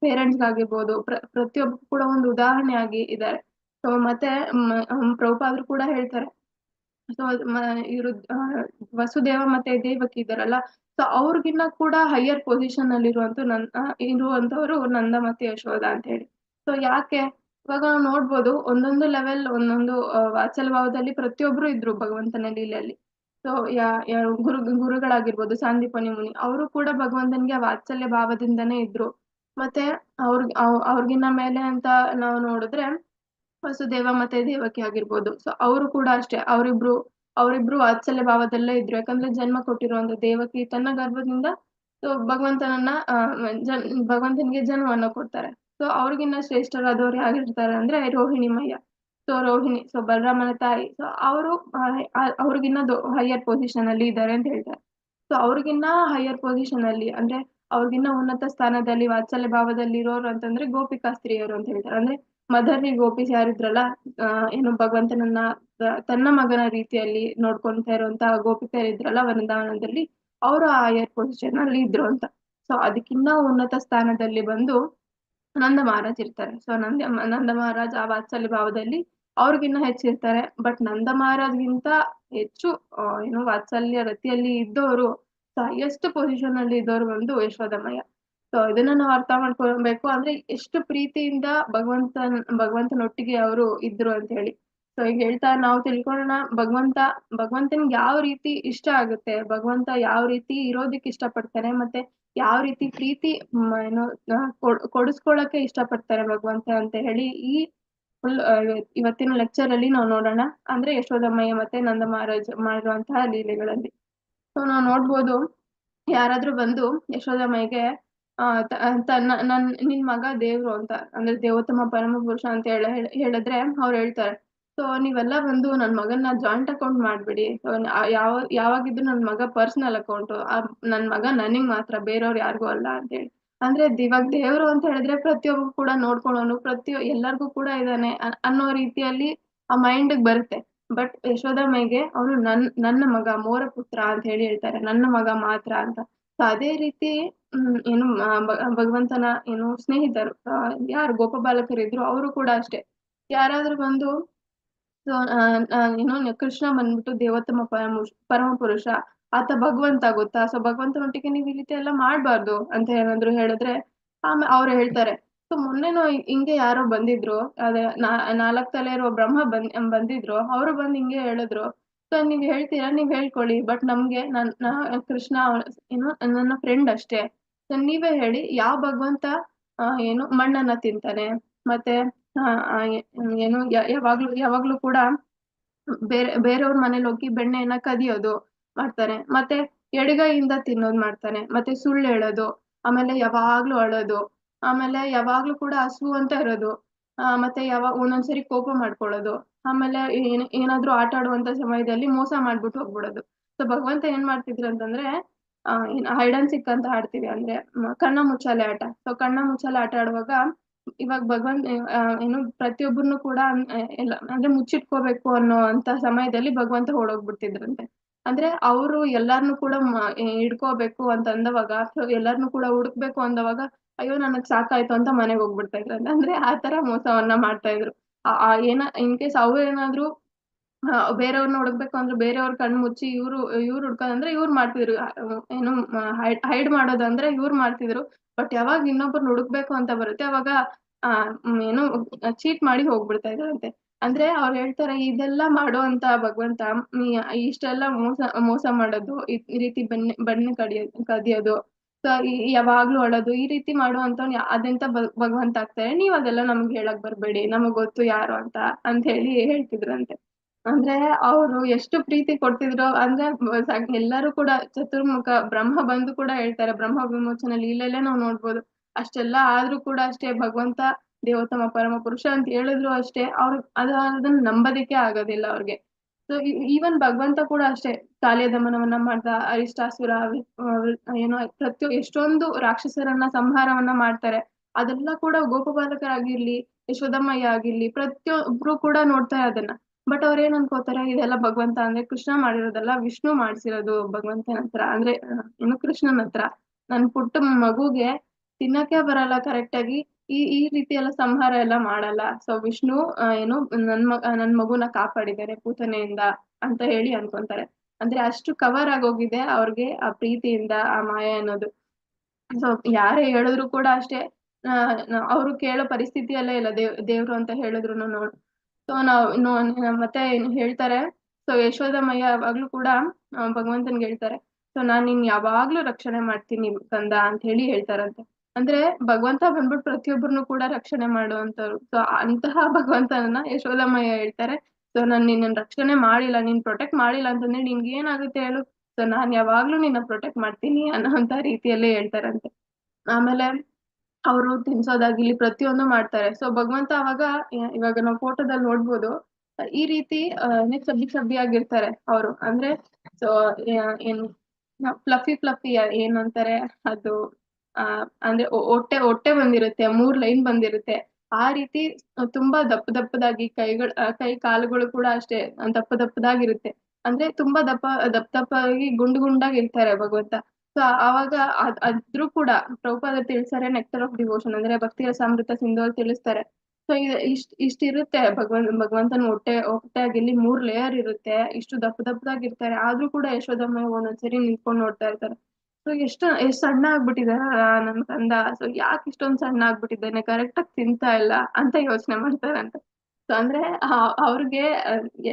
ಪೇರೆಂಟ್ಸ್ ಆಗಿರ್ಬೋದು, ಪ್ರತಿಯೊಬ್ಬ ಕೂಡ ಒಂದು ಉದಾಹರಣೆ ಆಗಿ ಇದ್ದಾರೆ. ಸೊ ಮತ್ತೆ ಪ್ರಭುಪಾದರು ಕೂಡ ಹೇಳ್ತಾರೆ. ಸೊ ಇವರು ವಸುದೇವ ಮತ್ತೆ ದೇವಕಿ ಇದಾರಲ್ಲ, ಸೊ ಅವ್ರಿಗಿನ್ನ ಕೂಡ ಹೈಯರ್ ಪೊಸಿಷನ್ ಅಲ್ಲಿ ಇರುವಂತವ್ರು ನಂದ ಮತ್ತೆ ಯಶೋದ ಅಂತ ಹೇಳಿ. ಸೊ ಯಾಕೆ ಇವಾಗ ನಾವು ನೋಡ್ಬೋದು ಒಂದೊಂದು ಲೆವೆಲ್ ಒಂದೊಂದು ವಾತ್ಸಲ್ಯ ಭಾವದಲ್ಲಿ ಪ್ರತಿಯೊಬ್ರು ಇದ್ರು ಭಗವಂತನ ಲೀಲೆಯಲ್ಲಿ. ಸೊ ಗುರುಗಳಾಗಿರ್ಬೋದು ಸಾಂದೀಪನಿ ಮುನಿ, ಅವರು ಕೂಡ ಭಗವಂತನಿಗೆ ವಾತ್ಸಲ್ಯ ಭಾವದಿಂದನೇ ಇದ್ರು. ಮತ್ತೆ ಅವ್ರಿಗಿನ್ನ ಮೇಲೆ ಅಂತ ನಾವು ನೋಡಿದ್ರೆ ವಸುದೇವ ಮತ್ತೆ ದೇವಕಿ ಆಗಿರ್ಬೋದು. ಸೊ ಅವರು ಕೂಡ ಅಷ್ಟೇ, ಅವರಿಬ್ರು ವಾತ್ಸಲ್ಯ ಭಾವದಲ್ಲೇ ಇದ್ರು. ಯಾಕಂದ್ರೆ ಜನ್ಮ ಕೊಟ್ಟಿರುವಂತ ದೇವಕಿ ತನ್ನ ಗರ್ಭದಿಂದ ಸೊ ಭಗವಂತನಿಗೆ ಜನ್ಮವನ್ನ ಕೊಡ್ತಾರೆ. ಸೊ ಅವ್ರಿಗಿನ್ನ ಶ್ರೇಷ್ಠರಾದವ್ರು ಯಾರಿರ್ತಾರೆ ಅಂದ್ರೆ ರೋಹಿಣಿ ಮಯ್ಯ. ಸೊ ರೋಹಿಣಿ ಸೊ ಬಲರಾಮನ ತಾಯಿ. ಸೊ ಅವರು ಅವ್ರಿಗಿನ್ನ ಹೈಯರ್ ಪೊಸಿಷನ್ ಅಲ್ಲಿ ಇದ್ದಾರೆ ಅಂತ ಹೇಳ್ತಾರೆ. ಸೊ ಅವ್ರಿಗಿನ್ನ ಹೈಯರ್ ಪೊಸಿಷನ್ ಅಲ್ಲಿ ಅಂದ್ರೆ ಅವ್ರಿಗಿನ್ನ ಉನ್ನತ ಸ್ಥಾನದಲ್ಲಿ ವಾತ್ಸಲ್ಯ ಭಾವದಲ್ಲಿ ಇರೋರು ಅಂತಂದ್ರೆ ಗೋಪಿಕಾ ಸ್ತ್ರೀಯರು ಅಂತ ಹೇಳ್ತಾರೆ. ಅಂದ್ರೆ ಮದರ್ನಿ ಗೋಪಿಸ್ ಯಾರಿದ್ರಲ್ಲ, ಏನು ಭಗವಂತನನ್ನ ತನ್ನ ಮಗನ ರೀತಿಯಲ್ಲಿ ನೋಡ್ಕೊಂತ ಇರುವಂತಹ ಗೋಪಿಕರಿದ್ರಲ್ಲ ವೃಂದಾವನದಲ್ಲಿ, ಅವರು ಆ ಹೈಯರ್ ಪೊಸಿಷನ್ ಅಲ್ಲಿ ಇದ್ರು ಅಂತ. ಸೊ ಅದಕ್ಕಿಂತ ಉನ್ನತ ಸ್ಥಾನದಲ್ಲಿ ಬಂದು ನಂದ ಮಹಾರಾಜ್ ಇರ್ತಾರೆ. ಸೊ ನಂದ ಮಹಾರಾಜ್ ಆ ವಾತ್ಸಲ್ಯ ಭಾವದಲ್ಲಿ ಅವ್ರಿಗಿನ್ನ ಹೆಚ್ಚಿರ್ತಾರೆ. ಬಟ್ ನಂದ ಮಹಾರಾಜ್ಗಿಂತ ಹೆಚ್ಚು ಏನು ವಾತ್ಸಲ್ಯ ರತಿಯಲ್ಲಿ ಇದ್ದವರು ಹೈಯೆಸ್ಟ್ ಪೊಸಿಷನ್ ಅಲ್ಲಿ ಇದ್ದವರು ಬಂದು ಯಶೋದಮಯ್ಯ. ಸೊ ಇದನ್ನ ನಾವು ಅರ್ಥ ಮಾಡ್ಕೊಳ್ಬೇಕು. ಅಂದ್ರೆ ಎಷ್ಟು ಪ್ರೀತಿಯಿಂದ ಭಗವಂತನೊಟ್ಟಿಗೆ ಅವರು ಇದ್ರು ಅಂತ ಹೇಳಿ. ಸೊ ಈಗ ಹೇಳ್ತಾ ನಾವು ತಿಳ್ಕೊಳ್ಳೋಣ, ಭಗವಂತನಿಗೆ ಯಾವ ರೀತಿ ಇಷ್ಟ ಆಗುತ್ತೆ, ಭಗವಂತ ಯಾವ ರೀತಿ ಇರೋದಿಕ್ಕೆ ಇಷ್ಟಪಡ್ತಾನೆ, ಮತ್ತೆ ಯಾವ ರೀತಿ ಪ್ರೀತಿ ಏನು ಕೊಡಿಸ್ಕೊಳಕ್ಕೆ ಇಷ್ಟಪಡ್ತಾರೆ ಭಗವಂತ ಅಂತ ಹೇಳಿ ಈ ಫುಲ್ ಇವತ್ತಿನ ಲೆಕ್ಚರ್ ಅಲ್ಲಿ ನಾವು ನೋಡೋಣ. ಅಂದ್ರೆ ಯಶೋದಮಯ್ಯ ಮತ್ತೆ ನಂದ ಮಹಾರಾಜ್ ಮಾಡಿರುವಂತಹ ಲೀಲೆಗಳಲ್ಲಿ. ಸೊ ನಾವು ನೋಡ್ಬೋದು, ಯಾರಾದ್ರೂ ಬಂದು ಯಶೋದಮಯ್ಯಗೆ ನಿನ್ ಮಗ ದೇವ್ರು ಅಂತ ಅಂದ್ರೆ ದೇವೋತ್ತಮ ಪರಮ ಪುರುಷ ಅಂತ ಹೇಳಿದ್ರೆ ಅವ್ರು ಹೇಳ್ತಾರೆ, ಸೊ ನೀವೆಲ್ಲ ಬಂದು ನನ್ ಮಗನ್ನ ಜಾಯಿಂಟ್ ಅಕೌಂಟ್ ಮಾಡ್ಬಿಡಿ. ಯಾವಾಗಿದ್ರು ನನ್ ಮಗ ಪರ್ಸನಲ್ ಅಕೌಂಟ್, ನನ್ ಮಗ ನನಗ್ ಮಾತ್ರ, ಬೇರೆಯವ್ರು ಯಾರಿಗೂ ಅಲ್ಲ ಅಂತ ಹೇಳಿ. ಅಂದ್ರೆ ಇವಾಗ ದೇವ್ರು ಅಂತ ಹೇಳಿದ್ರೆ ಪ್ರತಿಯೊಬ್ಬ ಕೂಡ ನೋಡ್ಕೊಳ್ಳೋನು, ಎಲ್ಲರಿಗೂ ಕೂಡ ಇದಾನೆ ಅನ್ನೋ ರೀತಿಯಲ್ಲಿ ಆ ಮೈಂಡ್ ಬರುತ್ತೆ. ಬಟ್ ಯಶೋದಮಯ್ಯಗೆ ಅವನು ನನ್ನ ಮಗ ಮೋರ ಪುತ್ರ ಅಂತ ಹೇಳಿ ಹೇಳ್ತಾರೆ, ನನ್ನ ಮಗ ಮಾತ್ರ ಅಂತ. ಸೊ ಅದೇ ರೀತಿ ಏನು ಭಗವಂತನ ಏನು ಸ್ನೇಹಿತರು ಯಾರು ಗೋಪ ಬಾಲಕರಿದ್ರು ಅವರು ಕೂಡ ಅಷ್ಟೇ. ಯಾರಾದ್ರೂ ಬಂದು ಸೊ ಏನು ಕೃಷ್ಣ ಬಂದ್ಬಿಟ್ಟು ದೇವೋತ್ತಮ ಪರಮ ಪುರುಷ, ಆತ ಭಗವಂತ ಗೊತ್ತಾ, ಸೊ ಭಗವಂತನೊಟ್ಟಿಗೆ ನೀವು ಈ ರೀತಿ ಎಲ್ಲ ಮಾಡ್ಬಾರ್ದು ಅಂತ ಏನಾದ್ರು ಹೇಳಿದ್ರೆ ಆಮೇಲೆ ಅವ್ರು ಹೇಳ್ತಾರೆ. ಸೊ ಮೊನ್ನೆನೂ ಹಿಂಗೆ ಯಾರೋ ಬಂದಿದ್ರು, ಅದೇ 4 ತಲೆ ಇರೋ ಬ್ರಹ್ಮ ಬಂದಿದ್ರು, ಅವರು ಬಂದು ಹಿಂಗೆ ಹೇಳಿದ್ರು. ಸೊ ನೀವ್ ಹೇಳ್ತೀರಾ, ನೀವ್ ಹೇಳ್ಕೊಳ್ಳಿ, ಬಟ್ ನಮ್ಗೆ ಕೃಷ್ಣ ಏನು ನನ್ನ ಫ್ರೆಂಡ್ ಅಷ್ಟೇ. ಸೊ ನೀವೇ ಹೇಳಿ, ಯಾವ ಭಗವಂತ ಏನು ಮಣ್ಣನ್ನ ತಿಂತಾನೆ, ಮತ್ತೆ ಏನು ಯಾವಾಗ್ಲೂ ಕೂಡ ಬೇರೆಯವ್ರ ಮನೇಲಿ ಹೋಗಿ ಬೆಣ್ಣೆಯನ್ನ ಕದಿಯೋದು ಮಾಡ್ತಾನೆ, ಮತ್ತೆ ಎಡಗೈಯಿಂದ ತಿನ್ನೋದು ಮಾಡ್ತಾನೆ, ಮತ್ತೆ ಸುಳ್ಳು ಹೇಳೋದು, ಆಮೇಲೆ ಯಾವಾಗ್ಲೂ ಅಳೋದು, ಆಮೇಲೆ ಯಾವಾಗ್ಲೂ ಕೂಡ ಹಸು ಅಂತ ಇರೋದು, ಮತ್ತೆ ಒಂದೊಂದ್ಸರಿ ಕೋಪ ಮಾಡ್ಕೊಳ್ಳೋದು, ಆಮೇಲೆ ಏನಾದ್ರೂ ಆಟ ಆಡುವಂತ ಸಮಯದಲ್ಲಿ ಮೋಸ ಮಾಡ್ಬಿಟ್ಟು ಹೋಗ್ಬಿಡೋದು. ಸೊ ಭಗವಂತ ಏನ್ ಮಾಡ್ತಿದ್ರು ಅಂತಂದ್ರೆ ಹೈಡ್ ಅಂಡ್ ಸಿಕ್ ಅಂತ ಆಡ್ತೀವಿ, ಅಂದ್ರೆ ಕಣ್ಣ ಮುಚ್ಚಾಲೆ ಆಟ. ಸೊ ಕಣ್ಣ ಮುಚ್ಚಾಲೆ ಆಟ ಆಡುವಾಗ ಇವಾಗ ಏನು ಪ್ರತಿಯೊಬ್ಬರನ್ನು ಕೂಡ ಎಲ್ಲ ಅಂದ್ರೆ ಮುಚ್ಚಿಟ್ಕೋಬೇಕು ಅನ್ನೋ ಅಂತ ಸಮಯದಲ್ಲಿ ಭಗವಂತ ಓಡೋಗ್ಬಿಡ್ತಿದ್ರಂತೆ. ಅಂದ್ರೆ ಅವರು ಎಲ್ಲಾರ್ನು ಕೂಡ ಹಿಡ್ಕೋಬೇಕು ಅಂತ ಅಂದವಾಗ, ಎಲ್ಲಾರ್ನು ಕೂಡ ಹುಡುಕ್ಬೇಕು ಅಂದವಾಗ ಅಯ್ಯೋ ನನಗ್ ಸಾಕಾಯ್ತು ಅಂತ ಮನೆಗೆ ಹೋಗ್ಬಿಡ್ತಾ ಇದ್ರಂತೆ. ಅಂದ್ರೆ ಆ ತರ ಮೋಸವನ್ನ ಮಾಡ್ತಾ ಇದ್ರು. ಇನ್ ಕೇಸ್ ಅವ್ರು ಏನಾದ್ರು ಬೇರೆಯವ್ರನ್ನ ಹುಡುಕ್ಬೇಕು ಅಂದ್ರೆ ಬೇರೆಯವ್ರ ಕಣ್ಣು ಮುಚ್ಚಿ ಇವ್ರು ಹುಡ್ಕೋದಂದ್ರೆ ಇವ್ರು ಮಾಡ್ತಿದ್ರು, ಏನು ಹೈಡ್ ಮಾಡೋದಂದ್ರೆ ಇವ್ರು ಮಾಡ್ತಿದ್ರು. ಬಟ್ ಯಾವಾಗ ಇನ್ನೊಬ್ಬರನ್ನ ಹುಡುಕ್ಬೇಕು ಅಂತ ಬರುತ್ತೆ ಅವಾಗ ಏನು ಚೀಟ್ ಮಾಡಿ ಹೋಗ್ಬಿಡ್ತಾ ಇದ್ರಂತೆ. ಅಂದ್ರೆ ಅವ್ರು ಹೇಳ್ತಾರೆ, ಇದೆಲ್ಲ ಮಾಡುವಂತ ಭಗವಂತ ಇಷ್ಟೆಲ್ಲ ಮೋಸ ಮಾಡೋದು, ಈ ರೀತಿ ಬನ್ನಿ ಕದಿಯೋದು, ಸೊ ಯಾವಾಗ್ಲೂ ಅಳೋದು, ಈ ರೀತಿ ಮಾಡುವಂತವ್ನು ಅದೆಂತ ಭಗವಂತ ಆಗ್ತಾರೆ, ನೀವ್ ಅದೆಲ್ಲ ನಮ್ಗೆ ಹೇಳಕ್ ಬರ್ಬೇಡಿ, ನಮಗ್ ಗೊತ್ತು ಯಾರು ಅಂತ ಹೇಳಿ ಹೇಳ್ತಿದ್ರಂತೆ. ಅಂದ್ರೆ ಅವ್ರು ಎಷ್ಟು ಪ್ರೀತಿ ಕೊಡ್ತಿದ್ರು ಅಂದ್ರೆ ಎಲ್ಲರೂ ಕೂಡ ಚತುರ್ಮುಖ ಬ್ರಹ್ಮ ಬಂದು ಕೂಡ ಹೇಳ್ತಾರೆ, ಬ್ರಹ್ಮ ವಿಮೋಚನ ಲೀಲೆಲ್ಲೇ ನಾವು ನೋಡ್ಬೋದು. ಅಷ್ಟೆಲ್ಲ ಆದ್ರೂ ಕೂಡ ಅಷ್ಟೇ ಭಗವಂತ ದೇವೋತ್ತಮ ಪರಮ ಪುರುಷ ಅಂತ ಹೇಳಿದ್ರು ಅಷ್ಟೇ ಅದನ್ನ ನಂಬೋದಿಕ್ಕೆ ಆಗೋದಿಲ್ಲ ಅವ್ರಿಗೆ. ಸೊ ಈವನ್ ಭಗವಂತ ಕೂಡ ಅಷ್ಟೇ ಕಾಲಿಯ ದಮನವನ್ನ ಮಾಡ್ದ, ಅರಿಷ್ಟಾಸುರ ಏನೋ ಎಷ್ಟೊಂದು ರಾಕ್ಷಸರನ್ನ ಸಂಹಾರವನ್ನ ಮಾಡ್ತಾರೆ. ಅದೆಲ್ಲ ಕೂಡ ಗೋಪಬಾಲಕರಾಗಿರ್ಲಿ, ಯಶೋದಮ್ಮಯ್ಯ ಆಗಿರ್ಲಿ, ಪ್ರತಿಯೊಬ್ರು ಕೂಡ ನೋಡ್ತಾರೆ ಅದನ್ನ. ಬಟ್ ಅವ್ರ ಏನ್ ಅನ್ಕೋತಾರೆ, ಇದೆಲ್ಲ ಭಗವಂತ ಅಂದ್ರೆ ಕೃಷ್ಣ ಮಾಡಿರೋದಲ್ಲ, ವಿಷ್ಣು ಮಾಡ್ಸಿರೋದು ಭಗವಂತನ ಹತ್ರ, ಅಂದ್ರೆ ಏನು ಕೃಷ್ಣನ ಹತ್ರ. ನನ್ ಪುಟ್ಟ ಮಗುಗೆ ತಿನ್ನಕ್ಕೆ ಬರಲ್ಲ ಕರೆಕ್ಟ್ ಆಗಿ, ಈ ರೀತಿ ಎಲ್ಲ ಸಂಹಾರ ಎಲ್ಲ ಮಾಡಲ್ಲ. ಸೊ ವಿಷ್ಣು ಏನು ನನ್ ಮಗುನ ಕಾಪಾಡಿದ್ದಾರೆ ಪೂತನೆಯಿಂದ ಅಂತ ಹೇಳಿ ಅನ್ಕೊಂತಾರೆ. ಅಂದ್ರೆ ಅಷ್ಟು ಕವರ್ ಆಗೋಗಿದೆ ಅವ್ರಿಗೆ ಆ ಪ್ರೀತಿಯಿಂದ ಆ ಮಾಯ ಅನ್ನೋದು. ಸೊ ಯಾರೇ ಹೇಳಿದ್ರು ಕೂಡ ಅಷ್ಟೇ ಅವ್ರು ಕೇಳೋ ಪರಿಸ್ಥಿತಿಯಲ್ಲೇ ಇಲ್ಲ, ದೇವ್ರು ಅಂತ ಹೇಳಿದ್ರು ನೋಡು. ಸೊ ಮತ್ತೆ ಹೇಳ್ತಾರೆ, ಸೊ ಯಶೋದಮಯ್ಯ ಯಾವಾಗ್ಲೂ ಕೂಡ ಭಗವಂತನ್ಗೆ ಹೇಳ್ತಾರೆ, ಸೊ ನಾನ್ ನಿನ್ ಯಾವಾಗ್ಲೂ ರಕ್ಷಣೆ ಮಾಡ್ತೀನಿ ಕಂದ ಅಂತ ಹೇಳಿ ಹೇಳ್ತಾರಂತೆ. ಅಂದ್ರೆ ಭಗವಂತ ಬಂದ್ಬಿಟ್ಟು ಪ್ರತಿಯೊಬ್ಬರನ್ನು ಕೂಡ ರಕ್ಷಣೆ ಮಾಡುವಂತವ್ರು. ಸೊ ಅಂತಹ ಭಗವಂತನನ್ನ ಯಶೋದಮಯ್ಯ ಹೇಳ್ತಾರೆ, ಸೊ ನಾನ್ ನಿನ್ನ ರಕ್ಷಣೆ ಮಾಡಿಲ್ಲ, ನೀನ್ ಪ್ರೊಟೆಕ್ಟ್ ಮಾಡಿಲ್ಲ ಅಂತಂದ್ರೆ ನಿನ್ಗೆ ಏನಾಗುತ್ತೆ ಹೇಳು, ಸೊ ನಾನ್ ಯಾವಾಗ್ಲೂ ನಿನ್ನ ಪ್ರೊಟೆಕ್ಟ್ ಮಾಡ್ತೀನಿ ಅನ್ನೋಂತ ರೀತಿಯಲ್ಲೇ ಹೇಳ್ತಾರಂತೆ. ಆಮೇಲೆ ಅವರು ತಿನ್ಸೋದಾಗಿರ್ಲಿ ಪ್ರತಿಯೊಂದು ಮಾಡ್ತಾರೆ. ಸೊ ಭಗವಂತ ಅವಾಗ ಇವಾಗ ನಾವು ಫೋಟೋದಲ್ಲಿ ನೋಡ್ಬೋದು, ಈ ರೀತಿ ಚಬ್ಬಿಯಾಗಿರ್ತಾರೆ ಅವರು. ಅಂದ್ರೆ ಸೊ ಏನ್ ಫ್ಲಫಿ ಏನಂತಾರೆ ಅದು, ಅಂದ್ರೆ ಹೊಟ್ಟೆ ಬಂದಿರುತ್ತೆ, 3 ಲೈನ್ ಬಂದಿರುತ್ತೆ. ಆ ರೀತಿ ತುಂಬಾ ದಪ್ಪದಾಗಿ ಕೈ ಕಾಲುಗಳು ಕೂಡ ಅಷ್ಟೇ ದಪ್ಪದಾಗಿರುತ್ತೆ. ಅಂದ್ರೆ ತುಂಬಾ ದಪ್ಪದಾಗಿ ಗುಂಡಾಗಿ ಇರ್ತಾರೆ ಭಗವಂತ. ಸೊ ಅವಾಗ ಅದ್ರೂ ಕೂಡ ಪ್ರಭುಪಾದ ತಿಳಿಸ್ತಾರೆ, ನೆಕ್ಟರ್ ಆಫ್ ಡಿವೋಷನ್ ಅಂದ್ರೆ ಭಕ್ತಿ ರಸಾಮೃತ ಸಿಂಧು ತಿಳಿಸ್ತಾರೆ. ಸೊ ಇಷ್ಟಿರುತ್ತೆ ಭಗವಂತನ ಹೊಟ್ಟೆ ಆಗಿರ್ಲಿ 3 ಲೇಯರ್ ಇರುತ್ತೆ, ಇಷ್ಟು ದಪ್ಪದಾಗಿರ್ತಾರೆ. ಆದ್ರೂ ಕೂಡ ಯಶೋದಮ್ಮ ಒಂದೊಂದ್ಸರಿ ನಿಂತ್ಕೊಂಡು ನೋಡ್ತಾ ಇರ್ತಾರೆ. ಸೊ ಎಷ್ಟ್ ಸಣ್ಣ ಆಗ್ಬಿಟ್ಟಿದಾರ ನನ್ ಕಂದ, ಸೊ ಯಾಕೆ ಇಷ್ಟೊಂದ್ ಸಣ್ಣ ಆಗ್ಬಿಟ್ಟಿದ್ದಾನೆ, ಕರೆಕ್ಟ್ ಆಗಿ ತಿಂತಾ ಇಲ್ಲ ಅಂತ ಯೋಚನೆ ಮಾಡ್ತಾರಂತೆ. ಸೊ ಅಂದ್ರೆ ಅವ್ರಿಗೆ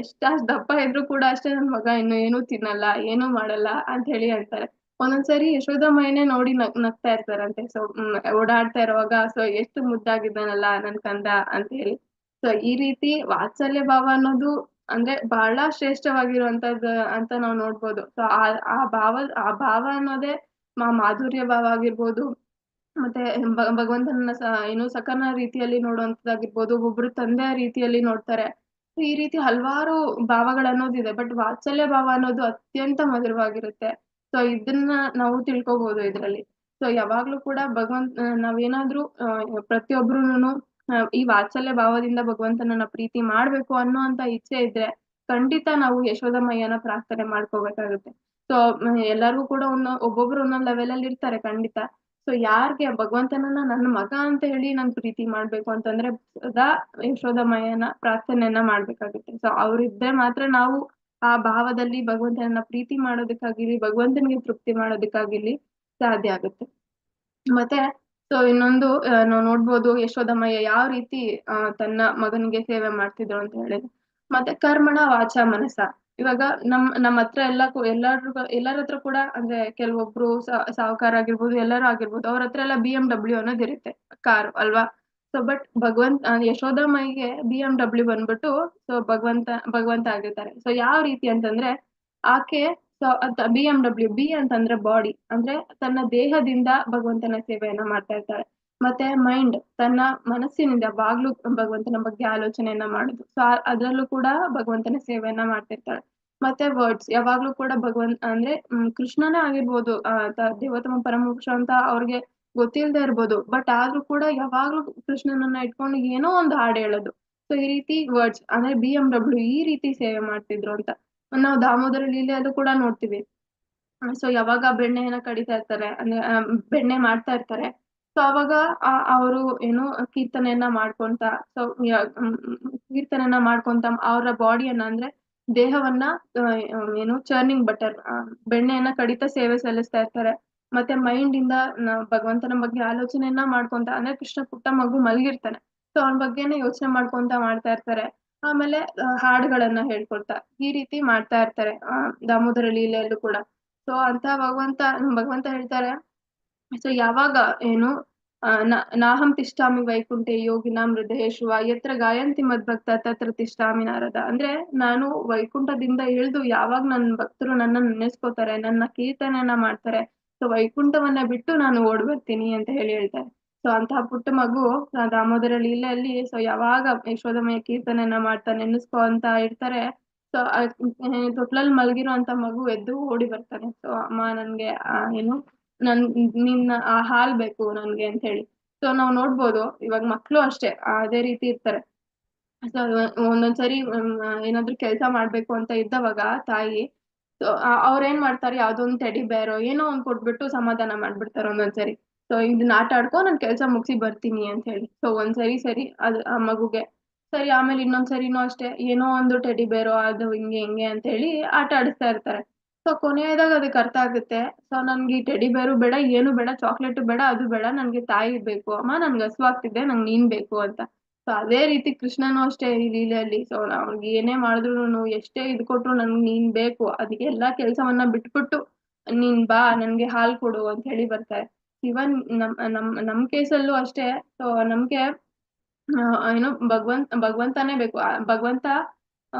ಎಷ್ಟ್ ದಪ್ಪ ಇದ್ರು ಕೂಡ ಅಷ್ಟೇ, ನನ್ ಮಗ ಇನ್ನು ಏನೂ ತಿನ್ನಲ್ಲ, ಏನೂ ಮಾಡಲ್ಲ ಅಂತ ಹೇಳಿ ಹೇಳ್ತಾರೆ. ಒಂದೊಂದ್ಸರಿ ಯಶೋದಮ್ಮಯ್ಯನೇ ನೋಡಿ ನಗ್ತಾ ಇರ್ತಾರಂತೆ. ಸೊ ಓಡಾಡ್ತಾ ಇರುವಾಗ, ಸೊ ಎಷ್ಟು ಮುದ್ದಾಗಿದ್ದಾನಲ್ಲ ನನ್ ಕಂದ ಅಂತ ಹೇಳಿ. ಸೊ ಈ ರೀತಿ ವಾತ್ಸಲ್ಯ ಭಾವ ಅನ್ನೋದು ಅಂದ್ರೆ ಬಹಳ ಶ್ರೇಷ್ಠವಾಗಿರುವಂತದ್ದು ಅಂತ ನಾವು ನೋಡ್ಬೋದು. ಸೊ ಆ ಭಾವ ಅನ್ನೋದೇ ಮಾಧುರ್ಯ ಭಾವ ಆಗಿರ್ಬೋದು, ಮತ್ತೆ ಭಗವಂತನ ಏನು ಸಖನ ರೀತಿಯಲ್ಲಿ ನೋಡುವಂತದ್ದಾಗಿರ್ಬೋದು, ಒಬ್ಬೊಬ್ರು ತಂದೆಯ ರೀತಿಯಲ್ಲಿ ನೋಡ್ತಾರೆ. ಈ ರೀತಿ ಹಲವಾರು ಭಾವಗಳನ್ನೋದಿದೆ, ಬಟ್ ವಾತ್ಸಲ್ಯ ಭಾವ ಅನ್ನೋದು ಅತ್ಯಂತ ಮಧುರವಾಗಿರುತ್ತೆ. ಸೊ ಇದನ್ನ ನಾವು ತಿಳ್ಕೊಬಹುದು ಇದ್ರಲ್ಲಿ. ಸೊ ಯಾವಾಗ್ಲೂ ಕೂಡ ನಾವೇನಾದ್ರೂ ಪ್ರತಿಯೊಬ್ರುನು ಈ ವಾತ್ಸಲ್ಯ ಭಾವದಿಂದ ಭಗವಂತನನ್ನ ಪ್ರೀತಿ ಮಾಡ್ಬೇಕು ಅನ್ನೋಂತ ಇಚ್ಛೆ ಇದ್ರೆ ಖಂಡಿತ ನಾವು ಯಶೋದಮಯ್ಯನ ಪ್ರಾರ್ಥನೆ ಮಾಡ್ಕೋಬೇಕಾಗುತ್ತೆ. ಸೊ ಎಲ್ಲರಿಗೂ ಕೂಡ ಒಬ್ಬೊಬ್ರು ಒಂದೊಂದ್ ಲೆವೆಲ್ ಅಲ್ಲಿ ಇರ್ತಾರೆ ಖಂಡಿತ. ಸೊ ಯಾರ್ಗೆ ಭಗವಂತನನ್ನ ನನ್ನ ಮಗ ಅಂತ ಹೇಳಿ ನಾನು ಪ್ರೀತಿ ಮಾಡ್ಬೇಕು ಅಂತಂದ್ರೆ ಸದಾ ಯಶೋದಮಯ್ಯನ ಪ್ರಾರ್ಥನೆಯನ್ನ ಮಾಡ್ಬೇಕಾಗುತ್ತೆ. ಸೊ ಅವ್ರಿದ್ರೆ ಮಾತ್ರ ನಾವು ಆ ಭಾವದಲ್ಲಿ ಭಗವಂತನನ್ನ ಪ್ರೀತಿ ಮಾಡೋದಕ್ಕಾಗಿರ್ಲಿ, ಭಗವಂತನಿಗೆ ತೃಪ್ತಿ ಮಾಡೋದಕ್ಕಾಗಿರ್ಲಿ ಸಾಧ್ಯ ಆಗುತ್ತೆ. ಮತ್ತೆ ಸೊ ಇನ್ನೊಂದು ನಾವು ನೋಡ್ಬೋದು ಯಶೋದಮಯ್ಯ ಯಾವ ರೀತಿ ತನ್ನ ಮಗನಿಗೆ ಸೇವೆ ಮಾಡ್ತಿದ್ರು ಅಂತ ಹೇಳಿದ್ರೆ, ಮತ್ತೆ ಕರ್ಮಣ ವಾಚ ಮನಸ. ಇವಾಗ ನಮ್ಮ ಹತ್ರ ಎಲ್ಲರ ಹತ್ರ ಕೂಡ ಅಂದ್ರೆ ಕೆಲವೊಬ್ರು ಸಾಹುಕಾರ ಆಗಿರ್ಬೋದು, ಎಲ್ಲರೂ ಆಗಿರ್ಬೋದು, ಅವ್ರ ಹತ್ರ ಎಲ್ಲ BMW ಅನ್ನೋದು ಇರುತ್ತೆ, ಕಾರ್ ಅಲ್ವಾ. ಸೊ ಬಟ್ ಯಶೋದಮ್ಮಯ್ಯಗೆ BMW ಬಂದ್ಬಿಟ್ಟು ಸೊ ಭಗವಂತ ಆಗಿರ್ತಾರೆ. ಸೊ ಯಾವ ರೀತಿ ಅಂತಂದ್ರೆ ಆಕೆ ಸೊ BMW ಬಿ ಅಂತಂದ್ರೆ ಬಾಡಿ, ಅಂದ್ರೆ ತನ್ನ ದೇಹದಿಂದ ಭಗವಂತನ ಸೇವೆಯನ್ನ ಮಾಡ್ತಾ ಇರ್ತಾಳೆ. ಮತ್ತೆ ಮೈಂಡ್, ತನ್ನ ಮನಸ್ಸಿನಿಂದ ಯಾವಾಗ್ಲೂ ಭಗವಂತನ ಬಗ್ಗೆ ಆಲೋಚನೆಯನ್ನ ಮಾಡುದು. ಸೊ ಅದ್ರಲ್ಲೂ ಕೂಡ ಭಗವಂತನ ಸೇವೆಯನ್ನ ಮಾಡ್ತಿರ್ತಾಳೆ. ಮತ್ತೆ ವರ್ಡ್ಸ್, ಯಾವಾಗ್ಲೂ ಕೂಡ ಅಂದ್ರೆ ಕೃಷ್ಣನೇ ಆಗಿರ್ಬೋದು, ದೇವೋತ್ತಮ ಪರಮಪುರುಷ ಅಂತ ಅವ್ರಿಗೆ ಗೊತ್ತಿಲ್ಲದೆ ಇರ್ಬೋದು, ಬಟ್ ಆದ್ರೂ ಕೂಡ ಯಾವಾಗ್ಲೂ ಕೃಷ್ಣನನ್ನ ಇಟ್ಕೊಂಡು ಏನೋ ಒಂದು ಹಾಡು ಹೇಳೋದು. ಸೊ ಈ ರೀತಿ ವರ್ಡ್ಸ್ ಅಂದ್ರೆ BMW ಈ ರೀತಿ ಸೇವೆ ಮಾಡ್ತಿದ್ರು ಅಂತ ನಾವು ದಾಮೋದರ ಲೀಲೆಯಲ್ಲೂ ಕೂಡ ನೋಡ್ತೀವಿ. ಸೊ ಯಾವಾಗ ಬೆಣ್ಣೆಯನ್ನ ಕಡಿತಾ ಇರ್ತಾರೆ, ಅಂದ್ರೆ ಬೆಣ್ಣೆ ಮಾಡ್ತಾ ಇರ್ತಾರೆ. ಸೊ ಅವಾಗ ಅವರು ಏನು ಕೀರ್ತನೆಯನ್ನ ಮಾಡ್ಕೊಂತ, ಸೊ ಕೀರ್ತನೆಯನ್ನ ಮಾಡ್ಕೊಂತ ಅವರ ಬಾಡಿಯನ್ನ ಅಂದ್ರೆ ದೇಹವನ್ನ ಏನು ಚರ್ನಿಂಗ್ ಬಟರ್, ಬೆಣ್ಣೆಯನ್ನ ಕಡಿತಾ ಸೇವೆ ಸಲ್ಲಿಸ್ತಾ ಇರ್ತಾರೆ. ಮತ್ತೆ ಮೈಂಡ್ ಇಂದ ಭಗವಂತನ ಬಗ್ಗೆ ಆಲೋಚನೆಯನ್ನ ಮಾಡ್ಕೊಂತ, ಅಂದ್ರೆ ಕೃಷ್ಣ ಪುಟ್ಟ ಮಗು ಮಲಗಿರ್ತಾನೆ, ಸೊ ಅವನ ಬಗ್ಗೆನೇ ಯೋಚನೆ ಮಾಡ್ಕೊಂತ ಮಾಡ್ತಾ ಇರ್ತಾರೆ. ಆಮೇಲೆ ಹಾಡುಗಳನ್ನ ಹೇಳ್ಕೊಳ್ತಾ ಈ ರೀತಿ ಮಾಡ್ತಾ ಇರ್ತಾರೆ ದಾಮೋದರ ಲೀಲೆಯಲ್ಲೂ ಕೂಡ. ಸೊ ಅಂತ ಭಗವಂತ ಹೇಳ್ತಾರೆ, ಸೊ ಯಾವಾಗ ಏನು ನಾಹಂ ತಿಷ್ಠಾಮಿ ವೈಕುಂಠೆ ಯೋಗಿನಾಂ ಹೃದಯೇಶು ಯತ್ರ ಗಾಯಂತಿ ಮದ್ಭಕ್ತ ತತ್ರ ತಿಷ್ಠಾಮಿ ನಾರದ. ಅಂದ್ರೆ ನಾನು ವೈಕುಂಠದಿಂದ ಇಳಿದು ಯಾವಾಗ ನನ್ನ ಭಕ್ತರು ನನ್ನನ್ನು ನೆನೆಸ್ಕೋತಾರೆ, ನನ್ನ ಕೀರ್ತನೆಯನ್ನ ಮಾಡ್ತಾರೆ, ಸೊ ವೈಕುಂಠವನ್ನ ಬಿಟ್ಟು ನಾನು ಓಡ್ ಬರ್ತೀನಿ ಅಂತ ಹೇಳ್ತಾರೆ. ಸೊ ಅಂತಹ ಪುಟ್ಟ ಮಗು ದಾಮೋದರ ಲೀಲೆಯಲ್ಲಿ ಸೊ ಯಾವಾಗ ಯಶೋದಮಯ ಕೀರ್ತನೆಯನ್ನ ಮಾಡ್ತಾ ನೆನೆಸ್ಕೊ ಅಂತ ಇರ್ತಾರೆ. ಸೊ ತೊಟ್ಲಲ್ಲಿ ಮಲಗಿರುವಂತ ಮಗು ಎದ್ದು ಓಡಿ ಬರ್ತಾನೆ. ಸೊ ಅಮ್ಮ ನನ್ಗೆ ಏನು ನಿನ್ನ ಆ ಹಾಲ್ ಬೇಕು ನನ್ಗೆ ಅಂತ ಹೇಳಿ. ಸೊ ನಾವ್ ನೋಡ್ಬೋದು ಇವಾಗ ಮಕ್ಳು ಅಷ್ಟೇ ಅದೇ ರೀತಿ ಇರ್ತಾರೆ. ಸೊ ಒಂದೊಂದ್ಸರಿ ಏನಾದ್ರು ಕೆಲ್ಸ ಮಾಡ್ಬೇಕು ಅಂತ ಇದ್ದವಾಗ ತಾಯಿ ಸೊ ಅವ್ರೇನ್ ಮಾಡ್ತಾರೆ, ಯಾವ್ದೊಂದ್ ಟೆಡಿ ಬೇರೋ ಏನೋ ಒಂದ್ ಕೊಟ್ಬಿಟ್ಟು ಸಮಾಧಾನ ಮಾಡ್ಬಿಡ್ತಾರೆ ಒಂದೊಂದ್ಸರಿ. ಸೊ ಇದನ್ನ ಆಟ ಆಡ್ಕೊ, ನಾನ್ ಕೆಲ್ಸ ಮುಗಿಸಿ ಬರ್ತೀನಿ ಅಂತ ಹೇಳಿ. ಸೊ ಸರಿ ಅದು ಆ ಮಗುಗೆ ಸರಿ, ಆಮೇಲೆ ಇನ್ನೊಂದ್ಸರಿನೂ ಅಷ್ಟೇ ಏನೋ ಒಂದು ಟೆಡಿ ಬೇರೋ ಅದು ಹಿಂಗೆ ಅಂತ ಹೇಳಿ ಆಟ ಆಡಿಸ್ತಾ ಇರ್ತಾರೆ. ಸೊ ಕೊನೆಯದಾಗ ಅದಕ್ಕೆ ಅರ್ಥ ಆಗುತ್ತೆ, ಸೊ ನನ್ಗೆ ಈ ಟೆಡಿ ಬೇರು ಬೇಡ, ಏನು ಬೇಡ, ಚಾಕ್ಲೇಟ್ ಬೇಡ, ಅದು ಬೇಡ, ನನ್ಗೆ ತಾಯಿ ಬೇಕು ಅಮ್ಮ, ನನ್ಗೆ ಹಸುವಾಗ್ತಿದೆ, ನಂಗೆ ನೀನ್ ಬೇಕು ಅಂತ. ಸೊ ಅದೇ ರೀತಿ ಕೃಷ್ಣನು ಅಷ್ಟೇ ಈ ಲೀಲೆಯಲ್ಲಿ. ಸೊ ಅವ್ನಿಗೆ ಏನೇ ಮಾಡಿದ್ರು ಎಷ್ಟೇ ಇದ್ ಕೊಟ್ರು ನನ್ಗೆ ನೀನ್ ಬೇಕು, ಅದಕ್ಕೆ ಎಲ್ಲಾ ಕೆಲ್ಸವನ್ನ ಬಿಟ್ಬಿಟ್ಟು ನೀನ್ ಬಾ ನನ್ಗೆ ಹಾಲ್ ಕೊಡು ಅಂತ ಹೇಳಿ ಬರ್ತಾರೆ. ಇವನ್ ನಮ್ ಕೇಸಲ್ಲೂ ಅಷ್ಟೇ. ಸೊ ನಮ್ಗೆ ಏನು ಭಗವಂತನೇ ಬೇಕು. ಭಗವಂತ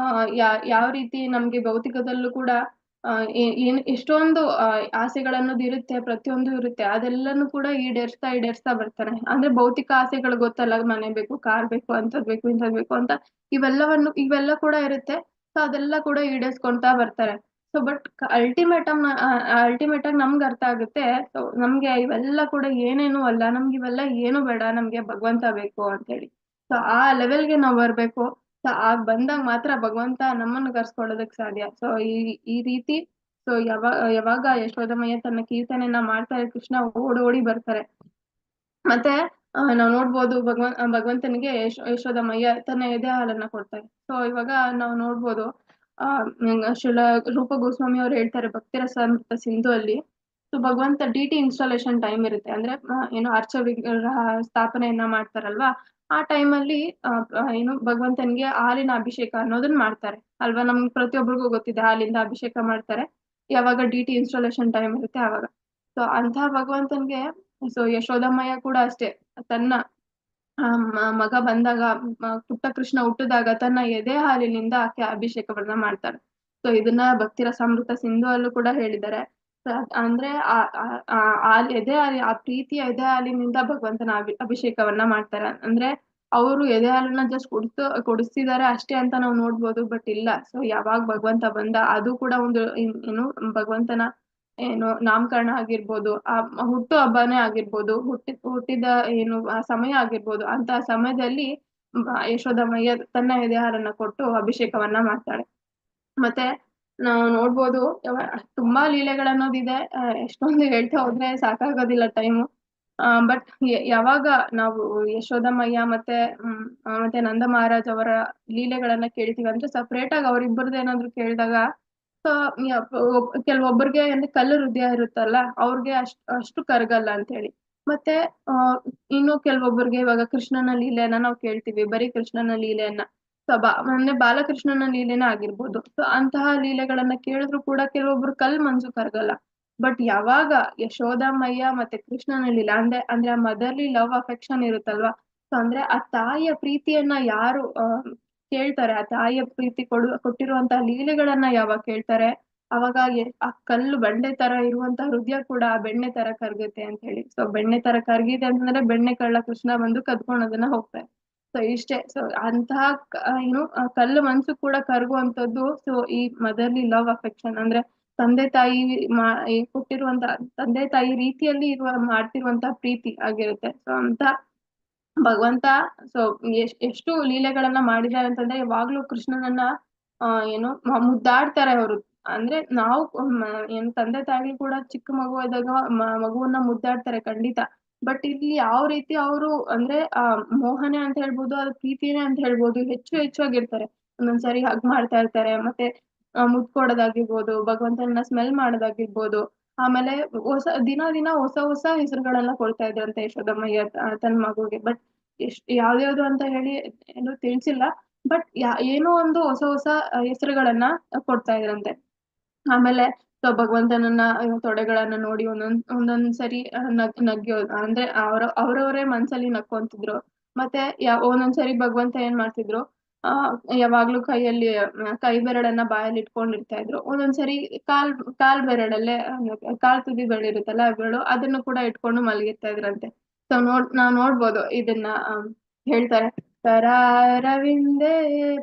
ಯಾವ ರೀತಿ ನಮ್ಗೆ ಭೌತಿಕದಲ್ಲೂ ಕೂಡ ಎಷ್ಟೊಂದು ಆಸೆಗಳನ್ನೋದು ಇರುತ್ತೆ, ಪ್ರತಿಯೊಂದು ಇರುತ್ತೆ, ಅದೆಲ್ಲನೂ ಕೂಡ ಈಡೇರಿಸ್ತಾ ಬರ್ತಾನೆ. ಅಂದ್ರೆ ಭೌತಿಕ ಆಸೆಗಳು ಗೊತ್ತಲ್ಲ, ಮನೆ ಬೇಕು, ಕಾರ್ ಬೇಕು, ಅಂತದ್ ಬೇಕು, ಇಂಥದ್ ಬೇಕು ಅಂತ ಇವೆಲ್ಲ ಕೂಡ ಇರುತ್ತೆ. ಸೊ ಅದೆಲ್ಲ ಕೂಡ ಈಡೇರಿಸ್ಕೊಂತಾ ಬರ್ತಾರೆ. ಸೊ ಬಟ್ ಅಲ್ಟಿಮೇಟ್ ಆಗಿ ನಮ್ಗೆ ಅರ್ಥ ಆಗುತ್ತೆ, ಸೊ ನಮ್ಗೆ ಇವೆಲ್ಲ ಕೂಡ ಏನೇನು ಅಲ್ಲ, ನಮ್ಗೆ ಇವೆಲ್ಲ ಏನು ಬೇಡ, ನಮ್ಗೆ ಭಗವಂತ ಬೇಕು ಅಂತ ಹೇಳಿ. ಸೊ ಆ ಲೆವೆಲ್ಗೆ ನಾವ್ ಬರ್ಬೇಕು. ಸೊ ಆಗ ಬಂದಾಗ ಮಾತ್ರ ಭಗವಂತ ನಮ್ಮನ್ನು ಕರ್ಸ್ಕೊಳ್ಳೋದಕ್ ಸಾಧ್ಯ. ಸೊ ಈ ರೀತಿ ಸೊ ಯಾವಾಗ ಯಶೋದಮಯ್ಯ ತನ್ನ ಕೀರ್ತನೆಯನ್ನ ಮಾಡ್ತಾರೆ, ಕೃಷ್ಣ ಓಡಿ ಬರ್ತಾರೆ. ಮತ್ತೆ ನಾವ್ ನೋಡ್ಬೋದು ಭಗವಂತನಿಗೆ ಯಶೋದಮಯ್ಯ ತನ್ನ ಎದೆ ಹಾಲನ್ನ ಕೊಡ್ತಾರೆ. ಸೊ ಇವಾಗ ನಾವ್ ನೋಡ್ಬೋದು ರೂಪ ಗೋಸ್ವಾಮಿ ಅವ್ರು ಹೇಳ್ತಾರೆ ಭಕ್ತಿರಸಾಮೃತ ಸಿಂಧು ಅಲ್ಲಿ. ಸೊ ಭಗವಂತ DT ಇನ್ಸ್ಟಾಲೇಷನ್ ಟೈಮ್ ಇರುತ್ತೆ, ಅಂದ್ರೆ ಏನು ಅರ್ಚ ವಿಗ್ರಹ ಸ್ಥಾಪನೆಯನ್ನ ಮಾಡ್ತಾರಲ್ವಾ, ಆ ಟೈಮಲ್ಲಿ ಏನು ಭಗವಂತನಿಗೆ ಹಾಲಿನ ಅಭಿಷೇಕ ಅನ್ನೋದನ್ನ ಮಾಡ್ತಾರೆ ಅಲ್ವಾ. ನಮ್ಗೆ ಪ್ರತಿಯೊಬ್ಬರಿಗೂ ಗೊತ್ತಿದೆ ಹಾಲಿಂದ ಅಭಿಷೇಕ ಮಾಡ್ತಾರೆ ಯಾವಾಗ DT ಇನ್ಸ್ಟಾಲೇಷನ್ ಟೈಮ್ ಇರುತ್ತೆ ಆವಾಗ. ಸೊ ಅಂತಹ ಭಗವಂತನ್ಗೆ ಸೊ ಯಶೋದಮ್ಮಯ್ಯ ಕೂಡ ಅಷ್ಟೇ, ತನ್ನ ಮಗ ಬಂದಾಗ ಪುಟ್ಟ ಕೃಷ್ಣ ಹುಟ್ಟಿದಾಗ ತನ್ನ ಎದೆ ಹಾಲಿನಿಂದ ಆಕೆ ಅಭಿಷೇಕವನ್ನ ಮಾಡ್ತಾರೆ. ಸೊ ಇದನ್ನ ಭಕ್ತಿರಸಾಮೃತ ಸಿಂಧು ಅಲ್ಲೂ ಕೂಡ ಹೇಳಿದ್ದಾರೆ. ಅಂದ್ರೆ ಆ ಪ್ರೀತಿಯ ಎದೆ ಹಾಲಿನಿಂದ ಭಗವಂತನ ಅಭಿಷೇಕವನ್ನ ಮಾಡ್ತಾರೆ. ಅಂದ್ರೆ ಅವರು ಎದೆ ಹಾಲನ್ನ ಜಸ್ಟ್ ಕುಡಿಸ್ತಿದ್ದಾರೆ ಅಷ್ಟೇ ಅಂತ ನಾವು ನೋಡ್ಬೋದು, ಬಟ್ ಇಲ್ಲ. ಸೊ ಯಾವಾಗ ಭಗವಂತ ಬಂದ, ಅದು ಕೂಡ ಒಂದು ಏನು ಭಗವಂತನ ಏನು ನಾಮಕರಣ ಆಗಿರ್ಬೋದು, ಆ ಹುಟ್ಟು ಹಬ್ಬನೇ ಆಗಿರ್ಬೋದು, ಹುಟ್ಟಿದ ಏನು ಆ ಸಮಯ ಆಗಿರ್ಬೋದು, ಅಂತ ಸಮಯದಲ್ಲಿ ಯಶೋದಮಯ್ಯ ತನ್ನ ಎದೆ ಹಾಲನ್ನ ಕೊಟ್ಟು ಅಭಿಷೇಕವನ್ನ ಮಾಡ್ತಾಳೆ. ಮತ್ತೆ ನಾವು ನೋಡ್ಬೋದು ತುಂಬಾ ಲೀಲೆಗಳನ್ನೋದಿದೆ, ಎಷ್ಟೊಂದು ಹೇಳ್ತಾ ಹೋದ್ರೆ ಸಾಕಾಗೋದಿಲ್ಲ ಟೈಮು. ಬಟ್ ಯಾವಾಗ ನಾವು ಯಶೋದಮಯ್ಯ ಮತ್ತೆ ನಂದ ಮಹಾರಾಜ್ ಅವರ ಲೀಲೆಗಳನ್ನ ಕೇಳ್ತೀವಿ ಅಂದ್ರೆ ಸಪ್ರೇಟ್ ಆಗಿ ಅವ್ರಿಬ್ಬರದ್ದು ಏನಾದ್ರು ಕೇಳಿದಾಗ ಕೆಲವೊಬ್ಬರಿಗೆ ಅಂದ್ರೆ ಕಲ್ಲು ಹೃದಯ ಇರುತ್ತಲ್ಲ ಅವ್ರಿಗೆ ಅಷ್ಟು ಕರಗಲ್ಲ ಅಂತ ಹೇಳಿ. ಮತ್ತೆ ಇನ್ನು ಕೆಲವೊಬ್ಬರಿಗೆ ಇವಾಗ ಕೃಷ್ಣನ ಲೀಲೆಯನ್ನ ನಾವು ಕೇಳ್ತೀವಿ, ಬರೀ ಕೃಷ್ಣನ ಲೀಲೆಯನ್ನ ಮೊನ್ನೆ ಬಾಲಕೃಷ್ಣನ ಲೀಲೆನ ಆಗಿರ್ಬೋದು. ಸೊ ಅಂತಹ ಲೀಲೆಗಳನ್ನ ಕೇಳಿದ್ರು ಕೂಡ ಕೆಲವೊಬ್ರು ಮನ್ಸು ಕರಗಲ್ಲ. ಬಟ್ ಯಾವಾಗ ಯಶೋದಮಯ್ಯ ಮತ್ತೆ ಕೃಷ್ಣನ ಲೀಲೆ ಅಂದ್ರೆ ಆ ಮದರ್ಲಿ ಲವ್ ಅಫೆಕ್ಷನ್ ಇರುತ್ತಲ್ವಾ, ಸೊ ಅಂದ್ರೆ ಆ ತಾಯಿಯ ಪ್ರೀತಿಯನ್ನ ಯಾರು ಕೇಳ್ತಾರೆ, ಆ ತಾಯಿಯ ಪ್ರೀತಿ ಕೊಟ್ಟಿರುವಂತಹ ಲೀಲೆಗಳನ್ನ ಯಾವಾಗ ಕೇಳ್ತಾರೆ ಅವಾಗ ಆ ಕಲ್ಲು ಬಂಡೆ ತರ ಇರುವಂತಹ ಹೃದಯ ಕೂಡ ಆ ಬೆಣ್ಣೆ ತರ ಕರಗುತ್ತೆ ಅಂತ ಹೇಳಿ. ಸೊ ಬೆಣ್ಣೆ ತರ ಕರಗಿದೆ ಅಂತಂದ್ರೆ ಬೆಣ್ಣೆ ಕಳ್ಳ ಕೃಷ್ಣ ಬಂದು ಕದ್ಕೊಂಡೋದನ್ನ ಹೋಗ್ತಾರೆ. ಸೊ ಇಷ್ಟೇ. ಸೊ ಅಂತಹ ಕಲ್ಲು ಮನ್ಸು ಕೂಡ ಕರಗುವಂತದ್ದು ಸೊ ಈ ಮದರ್ಲಿ ಲವ್ ಅಫೆಕ್ಷನ್ ಅಂದ್ರೆ ತಂದೆ ತಾಯಿ ಕೊಟ್ಟಿರುವಂತ ತಂದೆ ತಾಯಿ ರೀತಿಯಲ್ಲಿ ಮಾಡ್ತಿರುವಂತಹ ಪ್ರೀತಿ ಆಗಿರುತ್ತೆ. ಸೊ ಅಂತ ಭಗವಂತ ಸೊ ಎಷ್ಟು ಲೀಲೆಗಳನ್ನ ಮಾಡಿದ್ದಾರೆ ಅಂತಂದ್ರೆ ಯಾವಾಗ್ಲೂ ಕೃಷ್ಣನನ್ನ ಮುದ್ದಾಡ್ತಾರೆ ಅವರು. ಅಂದ್ರೆ ನಾವು ಏನು ತಂದೆ ತಾಯಿ ಕೂಡ ಚಿಕ್ಕ ಮಗು ಇದ್ದಾಗ ಮಗುವನ್ನ ಮುದ್ದಾಡ್ತಾರೆ ಖಂಡಿತ. ಬಟ್ ಇಲ್ಲಿ ಯಾವ ರೀತಿ ಅವರು ಅಂದ್ರೆ ಮೋಹನೆ ಅಂತ ಹೇಳ್ಬೋದು, ಅದು ಪ್ರೀತಿನೇ ಅಂತ ಹೇಳ್ಬೋದು, ಹೆಚ್ಚಾಗಿರ್ತಾರೆ. ಒಂದೊಂದ್ಸರಿ ಹಗ್ ಮಾಡ್ತಾ ಇರ್ತಾರೆ, ಮತ್ತೆ ಮುದ್ ಕೊಡೋದಾಗಿರ್ಬೋದು, ಭಗವಂತನ ಸ್ಮೆಲ್ ಮಾಡೋದಾಗಿರ್ಬೋದು. ಆಮೇಲೆ ದಿನ ಹೊಸ ಹೆಸರುಗಳೆಲ್ಲ ಕೊಡ್ತಾ ಇದ್ರಂತೆ ಯಶೋದಮ್ಮಯ್ಯ ತನ್ನ ಮಗುಗೆ. ಬಟ್ ಯಾವ್ದ್ಯಾವ್ದು ಅಂತ ಹೇಳಿ ಏನು ತಿಳಿಸಿಲ್ಲ. ಬಟ್ ಏನೋ ಒಂದು ಹೊಸ ಹೆಸರುಗಳನ್ನ ಕೊಡ್ತಾ ಇದ್ರಂತೆ. ಆಮೇಲೆ ಭಗವಂತನನ್ನ ತೊಡೆಗಳನ್ನ ನೋಡಿ ಒಂದೊಂದ್ಸರಿ ನಗ್ಯೋದು ಅಂದ್ರೆ ಅವ್ರವರೇ ಮನ್ಸಲ್ಲಿ ನಕ್ಕೊಂತಿದ್ರು. ಮತ್ತೆ ಒಂದೊಂದ್ಸರಿ ಭಗವಂತ ಏನ್ ಮಾಡ್ತಿದ್ರು, ಯಾವಾಗ್ಲೂ ಕೈ ಬೆರಳನ್ನ ಬಾಯಲ್ಲಿ ಇಟ್ಕೊಂಡಿರ್ತಾ ಇದ್ರು. ಒಂದೊಂದ್ಸರಿ ಕಾಲ್ ಬೆರಳಲ್ಲೇ ಕಾಲ್ ತುದಿ ಬೆರಳಿರುತ್ತಲ್ಲ ಬೆರಳು, ಅದನ್ನು ಕೂಡ ಇಟ್ಕೊಂಡು ಮಲಗಿರ್ತಾ ಇದ್ರಂತೆ. ಸೊ ನಾವ್ ನೋಡ್ಬೋದು ಇದನ್ನ ಹೇಳ್ತಾರೆ, ಕರಾರವಿಂದೇ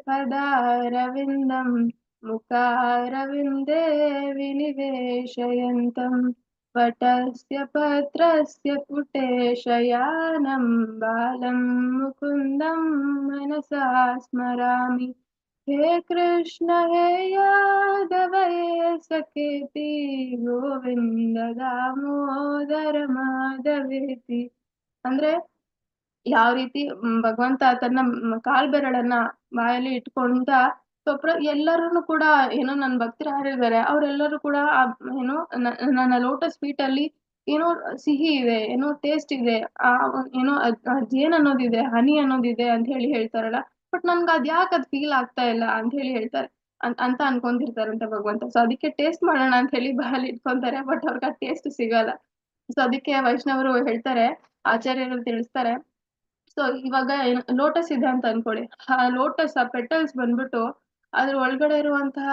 ಪದಾರವಿಂದಂ ಮುಖಾರವಿಂದೇ ವಿನಿವೇಶಯಂತಂ ವಟಸ್ಯ ಪತ್ರಸ್ಯ ಪುಟೇ ಶಯಾನಂ ಬಾಲಂ ಮುಕುಂದಂ ಮನಸಾ ಸ್ಮರಾಮಿ. ಹೇ ಕೃಷ್ಣ ಹೇ ಯಾದವ ಸಖೇತಿ ಗೋವಿಂದ ದಾಮೋದರ ಮಾಧವೇತಿ. ಅಂದ್ರೆ ಯಾವ ರೀತಿ ಭಗವಂತ ತನ್ನ ಕಾಲ್ ಬೆರಳನ್ನ ಬಾಯಲ್ಲಿ ಇಟ್ಕೊಂಡ ಎಲ್ಲರೂ ಕೂಡ ಏನೋ ನನ್ನ ಭಕ್ತರು ಯಾರಿದ್ದಾರೆ ಅವರೆಲ್ಲರೂ ಕೂಡ ನನ್ನ ಲೋಟಸ್ ಫೀಟ್ ಅಲ್ಲಿ ಏನೋ ಸಿಹಿ ಇದೆ, ಏನೋ ಟೇಸ್ಟ್ ಇದೆ, ಏನೋ ಜೇನ್ ಅನ್ನೋದಿದೆ, ಹನಿ ಅನ್ನೋದಿದೆ ಅಂತ ಹೇಳಿ ಹೇಳ್ತಾರಲ್ಲ. ಬಟ್ ನನ್ಗೆ ಅದ್ ಫೀಲ್ ಆಗ್ತಾ ಇಲ್ಲ ಅಂತ ಹೇಳಿ ಹೇಳ್ತಾರೆ ಅಂತ ಅನ್ಕೊಂತಿರ್ತಾರಂತೆ ಭಗವಂತ. ಸೊ ಅದಕ್ಕೆ ಟೇಸ್ಟ್ ಮಾಡೋಣ ಅಂತ ಹೇಳಿ ಬಾಯಲ್ಲಿ ಇಟ್ಕೊಂತಾರೆ, ಬಟ್ ಅವ್ರಿಗೆ ಆ ಟೇಸ್ಟ್ ಸಿಗಲ್ಲ. ಸೊ ಅದಕ್ಕೆ ವೈಷ್ಣವರು ಹೇಳ್ತಾರೆ, ಆಚಾರ್ಯರು ತಿಳಿಸ್ತಾರೆ. ಸೊ ಇವಾಗ ಲೋಟಸ್ ಇದೆ ಅಂತ ಅನ್ಕೊಳ್ಳಿ, ಆ ಲೋಟಸ್ ಆ ಪೆಟಲ್ಸ್ ಬಂದ್ಬಿಟ್ಟು ಅದ್ರ ಒಳಗಡೆ ಇರುವಂತಹ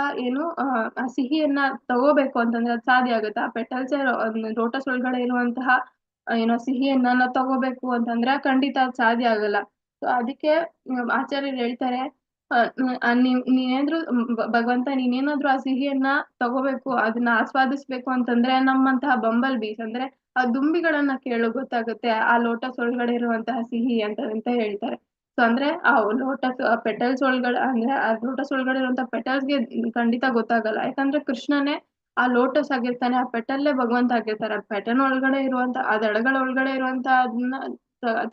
ಆ ಸಿಹಿಯನ್ನ ತಗೋಬೇಕು ಅಂತಂದ್ರೆ ಅದು ಸಾಧ್ಯ ಆಗುತ್ತೆ. ಆ ಪೆಟಲ್ಸ್ ಲೋಟಸ್ ಒಳಗಡೆ ಇರುವಂತಹ ಸಿಹಿಯನ್ನ ನಾವು ತಗೋಬೇಕು ಅಂತಂದ್ರೆ ಖಂಡಿತ ಅದು ಸಾಧ್ಯ ಆಗಲ್ಲ. ಸೊ ಅದಕ್ಕೆ ಆಚಾರ್ಯರು ಹೇಳ್ತಾರೆ, ನೀನೇನಾದ್ರೂ ಭಗವಂತ ನೀನೇನಾದ್ರೂ ಆ ಸಿಹಿಯನ್ನ ತಗೋಬೇಕು, ಅದನ್ನ ಆಸ್ವಾದಿಸ್ಬೇಕು ಅಂತಂದ್ರೆ ನಮ್ಮಂತಹ ಬಂಬಲ್ ಬೀಸ್ ಅಂದ್ರೆ ಆ ದುಂಬಿಗಳನ್ನ ಕೇಳು, ಗೊತ್ತಾಗುತ್ತೆ ಆ ಲೋಟಸ್ ಒಳಗಡೆ ಇರುವಂತಹ ಸಿಹಿ ಅಂತ ಹೇಳ್ತಾರೆ. ಸೊ ಅಂದ್ರೆ ಆ ಲೋಟಸ್ ಪೆಟಲ್ಸ್ ಒಳಗಡೆ ಅಂದ್ರೆ ಆ ಲೋಟಸ್ ಒಳಗಡೆ ಇರುವಂತಹ ಪೆಟಲ್ಸ್ಗೆ ಖಂಡಿತ ಗೊತ್ತಾಗಲ್ಲ. ಯಾಕಂದ್ರೆ ಕೃಷ್ಣನೇ ಆ ಲೋಟಸ್ ಆಗಿರ್ತಾನೆ, ಆ ಪೆಟಲ್ಲೇ ಭಗವಂತ ಆಗಿರ್ತಾರೆ. ಆ ಪೆಟಲ್ ಒಳಗಡೆ ಇರುವಂತ ಆ ದಡಗಳ ಒಳಗಡೆ ಇರುವಂತ ಅದನ್ನ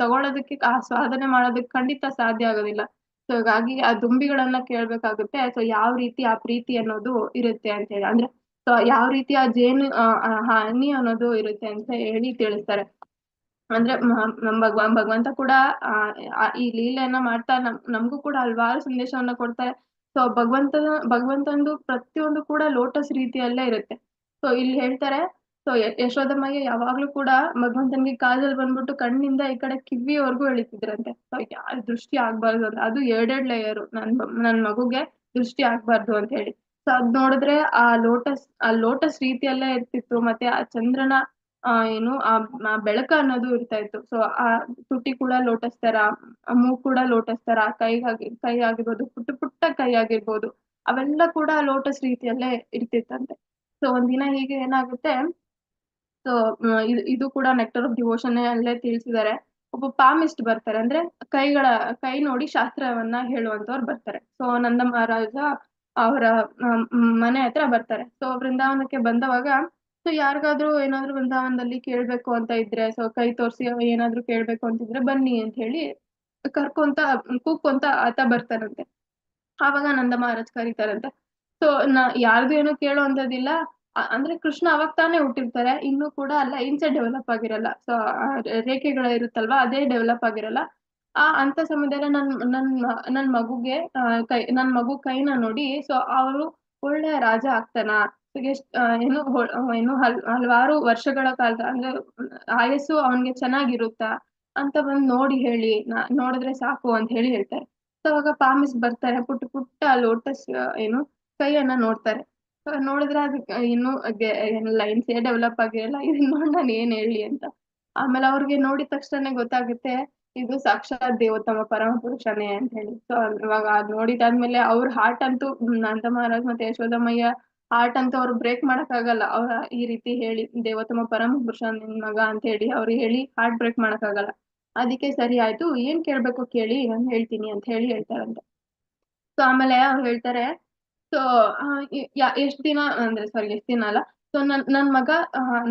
ತಗೊಳೋದಕ್ಕೆ ಆ ಸಾಧನೆ ಮಾಡೋದಕ್ಕೆ ಖಂಡಿತ ಸಾಧ್ಯ ಆಗೋದಿಲ್ಲ. ಸೊ ಹಾಗಾಗಿ ಆ ದುಂಬಿಗಳನ್ನ ಕೇಳ್ಬೇಕಾಗುತ್ತೆ. ಸೊ ಯಾವ ರೀತಿ ಆ ಪ್ರೀತಿ ಅನ್ನೋದು ಇರುತ್ತೆ ಅಂತ ಹೇಳಿ, ಅಂದ್ರೆ ಯಾವ ರೀತಿ ಆ ಜೇನು ಹನಿ ಅನ್ನೋದು ಇರುತ್ತೆ ಅಂತ ಹೇಳಿ ತಿಳಿಸ್ತಾರೆ. ಅಂದ್ರೆ ಭಗವಂತ ಕೂಡ ಈ ಲೀಲೆಯನ್ನ ಮಾಡ್ತಾ ನಮ್ಗೂ ಕೂಡ ಹಲ್ವಾರು ಸಂದೇಶವನ್ನ ಕೊಡ್ತಾರೆ. ಸೊ ಭಗವಂತಂದು ಪ್ರತಿಯೊಂದು ಕೂಡ ಲೋಟಸ್ ರೀತಿಯಲ್ಲೇ ಇರುತ್ತೆ. ಸೊ ಇಲ್ಲಿ ಹೇಳ್ತಾರೆ, ಸೊ ಯಶೋದಮ್ಮಯ್ಯ ಯಾವಾಗ್ಲೂ ಕೂಡ ಭಗವಂತನಿಗೆ ಕಾಲದಲ್ಲಿ ಬಂದ್ಬಿಟ್ಟು ಕಣ್ಣಿಂದ ಈ ಕಡೆ ಕಿವಿಯವರೆಗೂ ಎಳಿತಿದ್ರಂತೆ. ಸೊ ದೃಷ್ಟಿ ಆಗ್ಬಾರ್ದು ಅಂತ, ಅದು 2 ಲೇಯರು, ನನ್ ಮಗುಗೆ ದೃಷ್ಟಿ ಆಗ್ಬಾರ್ದು ಅಂತ ಹೇಳಿ. ಸೊ ಅದ್ ನೋಡಿದ್ರೆ ಆ ಲೋಟಸ್ ರೀತಿಯಲ್ಲೇ ಇರ್ತಿತ್ತು. ಮತ್ತೆ ಆ ಚಂದ್ರನ ಆ ಬೆಳಕ ಅನ್ನೋದು ಇರ್ತಾ ಇತ್ತು. ಸೊ ಆ ತುಟಿ ಕೂಡ ಲೋಟಸ್ ತರ, ಮೂಗು ಕೂಡ ಲೋಟಸ್ ತರ, ಕೈ ಆಗಿರ್ಬೋದು, ಪುಟ್ಟ ಕೈ ಆಗಿರ್ಬೋದು, ಅವೆಲ್ಲ ಕೂಡ ಲೋಟಸ್ ರೀತಿಯಲ್ಲೇ ಇರ್ತಿತ್ತಂತೆ. ಸೊ ಒಂದಿನ ಹೀಗೆ ಏನಾಗುತ್ತೆ, ಸೊ ಇದು ಕೂಡ ನೆಕ್ಟರ್ ಆಫ್ ಡಿವೋಷನ್ ಅಲ್ಲೇ ತಿಳಿಸಿದ್ದಾರೆ. ಒಬ್ಬ ಪಾಮಿಸ್ಟ್ ಬರ್ತಾರೆ, ಅಂದ್ರೆ ಕೈ ನೋಡಿ ಶಾಸ್ತ್ರವನ್ನ ಹೇಳುವಂತವ್ರು ಬರ್ತಾರೆ. ಸೊ ನಂದ ಮಹಾರಾಜ ಅವರ ಮನೆ ಹತ್ರ ಬರ್ತಾರೆ. ಸೊ ವೃಂದಾವನಕ್ಕೆ ಬಂದವಾಗ ಸೊ ಯಾರಿಗಾದ್ರೂ ಏನಾದ್ರು ವೃಂದಾವನದಲ್ಲಿ ಕೇಳ್ಬೇಕು ಅಂತ ಇದ್ರೆ, ಸೊ ಕೈ ತೋರಿಸಿ ಏನಾದ್ರು ಕೇಳ್ಬೇಕು ಅಂತಿದ್ರೆ ಬನ್ನಿ ಅಂತ ಹೇಳಿ ಕರ್ಕೊಂತ ಕೂಗ್ಕೊಂತ ಆತ ಬರ್ತಾರಂತೆ. ಆವಾಗ ನಂದ ಮಹಾರಾಜ್ ಕರೀತಾರಂತೆ. ಸೊ ಯಾರ್ದು ಏನೋ ಕೇಳೋ ಅಂತದಿಲ್ಲ. ಅಂದ್ರೆ ಕೃಷ್ಣ ಅವಾಗ ತಾನೇ ಹುಟ್ಟಿರ್ತಾರೆ, ಇನ್ನೂ ಕೂಡ ಲೈನ್ಸೇ ಡೆವಲಪ್ ಆಗಿರಲ್ಲ. ಸೊ ರೇಖೆಗಳು ಇರುತ್ತಲ್ವಾ, ಅದೇ ಡೆವಲಪ್ ಆಗಿರಲ್ಲ. ಅಂತ ಸಮಯದಲ್ಲಿ ನನ್ ಮಗುಗೆ ನನ್ ಮಗು ಕೈನ ನೋಡಿ ಸೊ ಅವರು ಒಳ್ಳೆ ರಾಜ ಆಗ್ತಾನ, ಏನು ಹಲವಾರು ವರ್ಷಗಳ ಕಾಲದ ಅಂದ್ರೆ ಆಯಸ್ಸು ಅವನ್ಗೆ ಚೆನ್ನಾಗಿರುತ್ತಾ ಅಂತ ಬಂದ್ ನೋಡಿ ಹೇಳಿ, ನೋಡಿದ್ರೆ ಸಾಕು ಅಂತ ಹೇಳಿ ಹೇಳ್ತಾರೆ. ಸೊ ಅವಾಗ ಪಾಮಿಸ್ ಬರ್ತಾರೆ, ಪುಟ್ಟ ಪುಟ್ಟ ಲೋಟಸ್ ಏನು ಕೈಯನ್ನ ನೋಡ್ತಾರೆ. ನೋಡಿದ್ರೆ ಅದಕ್ಕೆ ಇನ್ನು ಲೈನ್ಸೇ ಡೆವಲಪ್ ಆಗಿರಲ್ಲ, ಇದನ್ನ ನೋಡಿ ನಾನು ಏನ್ ಹೇಳಿ ಅಂತ. ಆಮೇಲೆ ಅವ್ರಿಗೆ ನೋಡಿದ ತಕ್ಷಣ ಗೊತ್ತಾಗುತ್ತೆ ಇದು ಸಾಕ್ಷಾತ್ ದೇವೋತ್ತಮ ಪರಮ ಪುರುಷನೇ ಅಂತ ಹೇಳಿ. ಸೊ ಇವಾಗ ಅದ್ ನೋಡಿದಾದ್ಮೇಲೆ ಅವ್ರ ಹಾರ್ಟ್ ಅಂತೂ ನಂದ ಮಹಾರಾಜ್ ಮತ್ತೆ ಯಶೋದಮ್ಮಯ್ಯ ಹಾರ್ಟ್ ಅಂತೂ ಅವ್ರು ಬ್ರೇಕ್ ಮಾಡಕ್ ಆಗಲ್ಲ. ಅವ್ರ ಈ ರೀತಿ ಹೇಳಿ ದೇವೋತ್ತಮ ಪರಮ ಪುರುಷ ನಿನ್ ಮಗ ಅಂತ ಹೇಳಿ ಅವ್ರಿಗೆ ಹೇಳಿ ಹಾರ್ಟ್ ಬ್ರೇಕ್ ಮಾಡಕ್ ಆಗಲ್ಲ. ಅದಕ್ಕೆ ಸರಿ ಆಯ್ತು, ಏನ್ ಕೇಳ್ಬೇಕು ಕೇಳಿ ನಾನು ಹೇಳ್ತೀನಿ ಅಂತ ಹೇಳಿ ಹೇಳ್ತಾರಂತೆ. ಸೊ ಆಮೇಲೆ ಅವ್ರು ಹೇಳ್ತಾರೆ, ಸೊ ಎಷ್ಟ್ ದಿನ ಅಂದ್ರೆ ಸಾರಿ ಎಷ್ಟ್ ದಿನ ಅಲ್ಲ, ಸೊ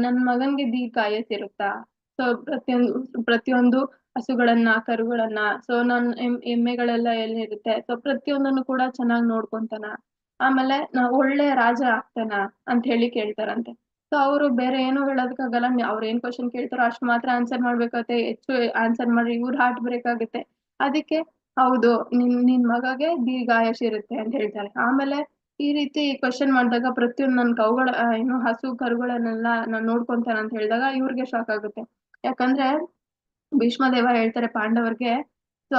ನನ್ ಮಗನ್ಗೆ ದೀರ್ಘಾಯಸ್ಸಿರುತ್ತಾ, ಸೊ ಪ್ರತಿಯೊಂದು ಹಸುಗಳನ್ನ ಕರುಗಳನ್ನ, ಸೊ ಎಮ್ಮೆಗಳೆಲ್ಲ ಎಲ್ಲಿರುತ್ತೆ, ಸೊ ಪ್ರತಿಯೊಂದನ್ನು ಕೂಡ ಚೆನ್ನಾಗಿ ನೋಡ್ಕೊಂತಾನ, ಆಮೇಲೆ ಒಳ್ಳೆ ರಾಜ ಆಗ್ತಾನ ಅಂತ ಹೇಳಿ ಕೇಳ್ತಾರಂತೆ. ಸೊ ಅವರು ಬೇರೆ ಏನು ಹೇಳೋದಕ್ಕಾಗಲ್ಲ, ಅವ್ರ ಏನ್ ಕ್ವಶನ್ ಕೇಳ್ತಾರೋ ಅಷ್ಟ್ ಮಾತ್ರ ಆನ್ಸರ್ ಮಾಡ್ಬೇಕಾಗತ್ತೆ. ಹೆಚ್ಚು ಆನ್ಸರ್ ಮಾಡ್ರಿ ಇವ್ರ ಹಾರ್ಟ್ ಬ್ರೇಕ್ ಆಗುತ್ತೆ. ಅದಕ್ಕೆ ಹೌದು ನಿನ್ ಮಗಗೆ ದೀರ್ಘಾಯಸ್ ಇರುತ್ತೆ ಅಂತ ಹೇಳ್ತಾರೆ. ಆಮೇಲೆ ಈ ರೀತಿ ಕ್ವಶನ್ ಮಾಡಿದಾಗ ಪ್ರತಿಯೊಂದು ನನ್ ಕೌಗಳ ಏನು ಹಸು ಕರುಗಳನ್ನೆಲ್ಲ ನಾನ್ ನೋಡ್ಕೊಂತಾನ ಅಂತ ಹೇಳಿದಾಗ ಇವ್ರಿಗೆ ಶಾಕ್ ಆಗುತ್ತೆ. ಯಾಕಂದ್ರೆ ಭೀಷ್ಮದೇವ ಹೇಳ್ತಾರೆ ಪಾಂಡವರ್ಗೆ, ಸೊ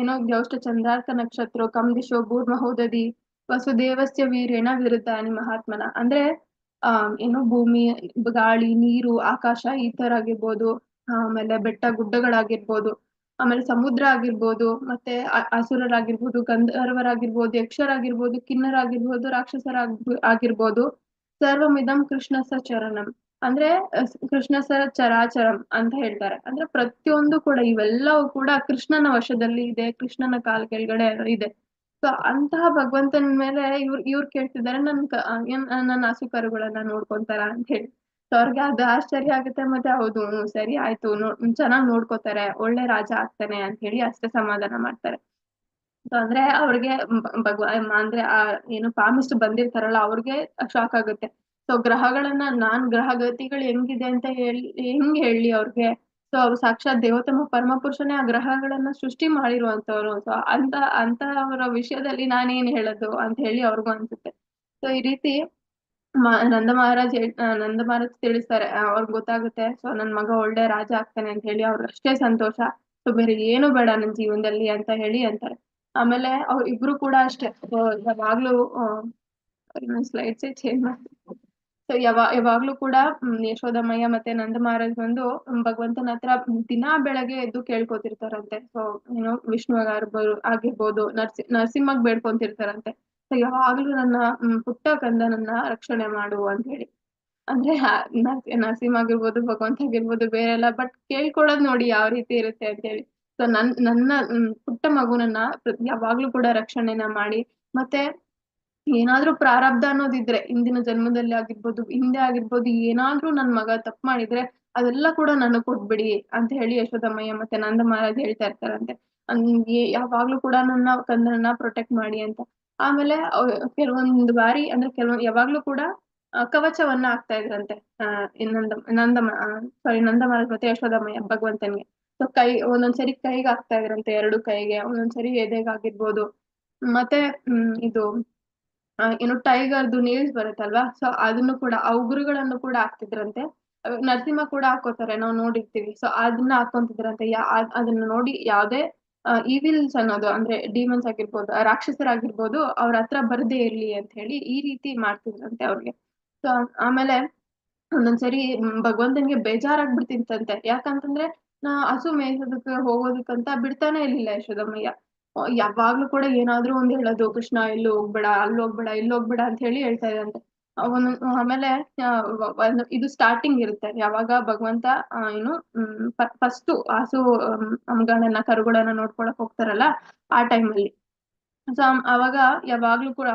ಏನೋ ಜ್ಯೌಷ್ಠ ಚಂದ್ರಾರ್ಕ ನಕ್ಷತ್ರ ಕಂ ದಿಶೋ ಭೂರ್ಮಹೋದದಿ ವಸುದೇವಸ್ಯ ವೀರೇಣ ವಿರುದ್ಧಾನಿ ಮಹಾತ್ಮನ. ಅಂದ್ರೆ ಏನು ಭೂಮಿ, ಗಾಳಿ, ನೀರು, ಆಕಾಶ ಈ ತರ ಆಗಿರ್ಬೋದು, ಆಮೇಲೆ ಬೆಟ್ಟ ಗುಡ್ಡಗಳಾಗಿರ್ಬೋದು, ಆಮೇಲೆ ಸಮುದ್ರ ಆಗಿರ್ಬೋದು, ಮತ್ತೆ ಅಸುರರಾಗಿರ್ಬೋದು, ಗಂಧರ್ವರಾಗಿರ್ಬೋದು, ಯಕ್ಷರಾಗಿರ್ಬೋದು, ಕಿನ್ನರಾಗಿರ್ಬೋದು, ಆಗಿರ್ಬೋದು, ಸರ್ವಮಿದಂ ಕೃಷ್ಣ ಸಚರಣಂ. ಅಂದ್ರೆ ಕೃಷ್ಣ ಸರ ಚರಾಚರಂ ಅಂತ ಹೇಳ್ತಾರೆ. ಅಂದ್ರೆ ಪ್ರತಿಯೊಂದು ಕೂಡ ಇವೆಲ್ಲವೂ ಕೂಡ ಕೃಷ್ಣನ ವಶದಲ್ಲಿ ಇದೆ, ಕೃಷ್ಣನ ಕಾಲ್ ಕೆಳಗಡೆ ಇದೆ. ಸೊ ಅಂತಹ ಭಗವಂತನ ಮೇಲೆ ಇವ್ರು ಕೇಳ್ತಿದ್ದಾರೆ ನನ್ನ ಹಸು ಕರುಗಳನ್ನ ನೋಡ್ಕೊಂತಾರ ಅಂತ ಹೇಳಿ. ಸೊ ಅವ್ರಿಗೆ ಅದು ಆಶ್ಚರ್ಯ ಆಗುತ್ತೆ. ಮತ್ತೆ ಹೌದು ಸರಿ ಆಯ್ತು, ಚೆನ್ನಾಗ್ ನೋಡ್ಕೋತಾರೆ, ಒಳ್ಳೆ ರಾಜ ಆಗ್ತಾನೆ ಅಂತ ಹೇಳಿ ಅಷ್ಟೇ ಸಮಾಧಾನ ಮಾಡ್ತಾರೆ. ಸೊ ಅಂದ್ರೆ ಅವ್ರಿಗೆ ಅಂದ್ರೆ ಏನು ಪಾಮಿಸ್ಟ್ ಬಂದಿರ್ತಾರಲ್ಲ ಅವ್ರಿಗೆ ಶಾಕ್ ಆಗುತ್ತೆ. ಸೊ ಗ್ರಹಗಳನ್ನ ಗ್ರಹಗತಿಗಳು ಹೆಂಗಿದೆ ಅಂತ ಹೆಂಗ್ ಹೇಳಿ ಅವ್ರಿಗೆ. ಸೊ ಅವ್ರು ಸಾಕ್ಷಾತ್ ದೇವೋತ್ತಮ ಪರಮಪುರುಷನೇ ಆ ಗ್ರಹಗಳನ್ನ ಸೃಷ್ಟಿ ಮಾಡಿರುವಂತವ್ರು. ಸೊ ಅಂತವರ ವಿಷಯದಲ್ಲಿ ನಾನೇನ್ ಹೇಳೋದು ಅಂತ ಹೇಳಿ ಅವ್ರಿಗೂ ಅನ್ಸುತ್ತೆ. ಸೊ ಈ ರೀತಿ ನಂದ ಮಹಾರಾಜ್ ತಿಳಿಸ್ತಾರೆ, ಅವ್ರಿಗೆ ಗೊತ್ತಾಗುತ್ತೆ. ಸೊ ನನ್ ಮಗ ಒಳ್ಳೆ ರಾಜ ಆಗ್ತಾನೆ ಅಂತ ಹೇಳಿ ಅವ್ರಿಗೆ ಅಷ್ಟೇ ಸಂತೋಷ. ಸೊ ಬೇರೆ ಏನು ಬೇಡ ನನ್ ಜೀವನದಲ್ಲಿ ಅಂತ ಹೇಳಿ ಅಂತಾರೆ. ಆಮೇಲೆ ಅವ್ರ ಇಬ್ರು ಕೂಡ ಅಷ್ಟೇ ಯಾವಾಗ್ಲೂ ಸ್ಲೈಡ್ಸೇ ಚೇಂಜ್ ಮಾಡ್ತಾರೆ. ಸೊ ಯಾವಾಗ್ಲೂ ಕೂಡ ಯಶೋದಮ್ಮಯ್ಯ ಮತ್ತೆ ನಂದ ಮಹಾರಾಜ್ ಬಂದು ಭಗವಂತನ ಹತ್ರ ದಿನಾ ಬೆಳಗ್ಗೆ ಎದ್ದು ಕೇಳ್ಕೊತಿರ್ತಾರಂತೆ. ಸೊ ಏನೋ ವಿಷ್ಣು ಆಗಿರ್ಬೋದು, ನರಸಿಂಹಗ್ ಬೇಡ್ಕೊಂತಿರ್ತಾರಂತೆ. ಸೊ ಯಾವಾಗ್ಲೂ ನನ್ನ ಪುಟ್ಟ ಕಂದನನ್ನ ರಕ್ಷಣೆ ಮಾಡು ಅಂತ ಹೇಳಿ. ಅಂದ್ರೆ ನರಸಿಂಹ ಆಗಿರ್ಬೋದು, ಭಗವಂತ ಆಗಿರ್ಬೋದು ಬೇರೆ ಎಲ್ಲ, ಬಟ್ ಕೇಳ್ಕೊಳ್ಳೋದ್ ನೋಡಿ ಯಾವ ರೀತಿ ಇರುತ್ತೆ ಅಂತ ಹೇಳಿ. ಸೊ ನನ್ನ ಪುಟ್ಟ ಮಗುನನ್ನ ಯಾವಾಗ್ಲೂ ಕೂಡ ರಕ್ಷಣೆನ ಮಾಡಿ, ಮತ್ತೆ ಏನಾದ್ರೂ ಪ್ರಾರಬ್ಧ ಅನ್ನೋದಿದ್ರೆ ಹಿಂದಿನ ಜನ್ಮದಲ್ಲಿ ಆಗಿರ್ಬೋದು, ಹಿಂದೆ ಆಗಿರ್ಬೋದು, ಏನಾದ್ರೂ ನನ್ ಮಗ ತಪ್ಪು ಮಾಡಿದ್ರೆ ಅದೆಲ್ಲ ಕೂಡ ನನಗ್ ಕೊಟ್ಬಿಡಿ ಅಂತ ಹೇಳಿ ಯಶೋದಮ್ಮಯ್ಯ ಮತ್ತೆ ನಂದ ಮಹಾರಾಜ್ ಹೇಳ್ತಾ ಇರ್ತಾರಂತೆ. ಯಾವಾಗ್ಲೂ ಕೂಡ ನನ್ನ ಕಂದನನ್ನ ಪ್ರೊಟೆಕ್ಟ್ ಮಾಡಿ ಅಂತ. ಆಮೇಲೆ ಕೆಲವೊಂದು ಬಾರಿ ಅಂದ್ರೆ ಯಾವಾಗ್ಲೂ ಕೂಡ ಕವಚವನ್ನ ಹಾಕ್ತಾ ಇದ್ರಂತೆ ನಂದ ಮಹಾರಾಜ್ ಮತ್ತೆ ಯಶೋದಮ್ಮಯ್ಯ ಭಗವಂತನ್ಗೆ. ಸೊ ಒಂದೊಂದ್ಸರಿ ಕೈಗೆ ಹಾಕ್ತಾ ಇದ್ರಂತೆ, ಎರಡು ಕೈಗೆ, ಒಂದೊಂದ್ಸರಿ ಎದೆಗಾಗಿರ್ಬೋದು, ಮತ್ತೆ ಇದು ಏನು ಟೈಗರ್ದು ನೇಲ್ಸ್ ಬರುತ್ತಲ್ವಾ, ಸೊ ಅದನ್ನು ಕೂಡ ಆ ಉಗುರುಗಳನ್ನು ಕೂಡ ಹಾಕ್ತಿದ್ರಂತೆ. ನರಸಿಂಹ ಕೂಡ ಹಾಕೋತಾರೆ, ನಾವು ನೋಡಿರ್ತೀವಿ. ಸೊ ಅದನ್ನ ಹಾಕೊಂತಿದ್ರಂತೆ. ಅದನ್ನ ನೋಡಿ ಯಾವ್ದೇ ಈವಿಲ್ಸ್ ಅನ್ನೋದು ಅಂದ್ರೆ ಡಿಮನ್ಸ್ ಆಗಿರ್ಬೋದು, ರಾಕ್ಷಸರಾಗಿರ್ಬೋದು ಅವ್ರ ಹತ್ರ ಬರ್ದೇ ಇರ್ಲಿ ಅಂತ ಹೇಳಿ ಈ ರೀತಿ ಮಾಡ್ತಿದ್ರಂತೆ ಅವ್ರಿಗೆ. ಸೊ ಆಮೇಲೆ ಒಂದೊಂದ್ಸರಿ ಭಗವಂತನ್ಗೆ ಬೇಜಾರಾಗ್ಬಿಡ್ತಿತ್ತಂತೆ. ಯಾಕಂತಂದ್ರೆ ಹಸು ಮೇಯ್ಸೋದಕ್ಕೆ ಹೋಗೋದಕ್ಕಂತ ಬಿಡ್ತಾನೆ ಇರ್ಲಿಲ್ಲ ಯಶೋದಮ್ಮಯ್ಯ. ಯಾವಾಗ್ಲೂ ಕೂಡ ಏನಾದ್ರೂ ಒಂದ್ ಹೇಳೋದು, ಕೃಷ್ಣ ಎಲ್ಲೂ ಹೋಗ್ಬೇಡ, ಅಲ್ಲಿ ಹೋಗ್ಬೇಡ, ಇಲ್ಲಿ ಹೋಗ್ಬೇಡ ಅಂತ ಹೇಳಿ ಹೇಳ್ತಾ ಇದ್ದಂತೆ. ಆಮೇಲೆ ಇದು ಸ್ಟಾರ್ಟಿಂಗ್ ಇರುತ್ತೆ ಯಾವಾಗ ಭಗವಂತ ಏನು ಫಸ್ಟ್ ಹಸು ಅಮ್ಗಳನ್ನ ಕರುಗಳನ್ನ ನೋಡ್ಕೊಳಕ್ ಹೋಗ್ತಾರಲ್ಲ ಆ ಟೈಮಲ್ಲಿ. ಸೊ ಅವಾಗ ಯಾವಾಗ್ಲೂ ಕೂಡ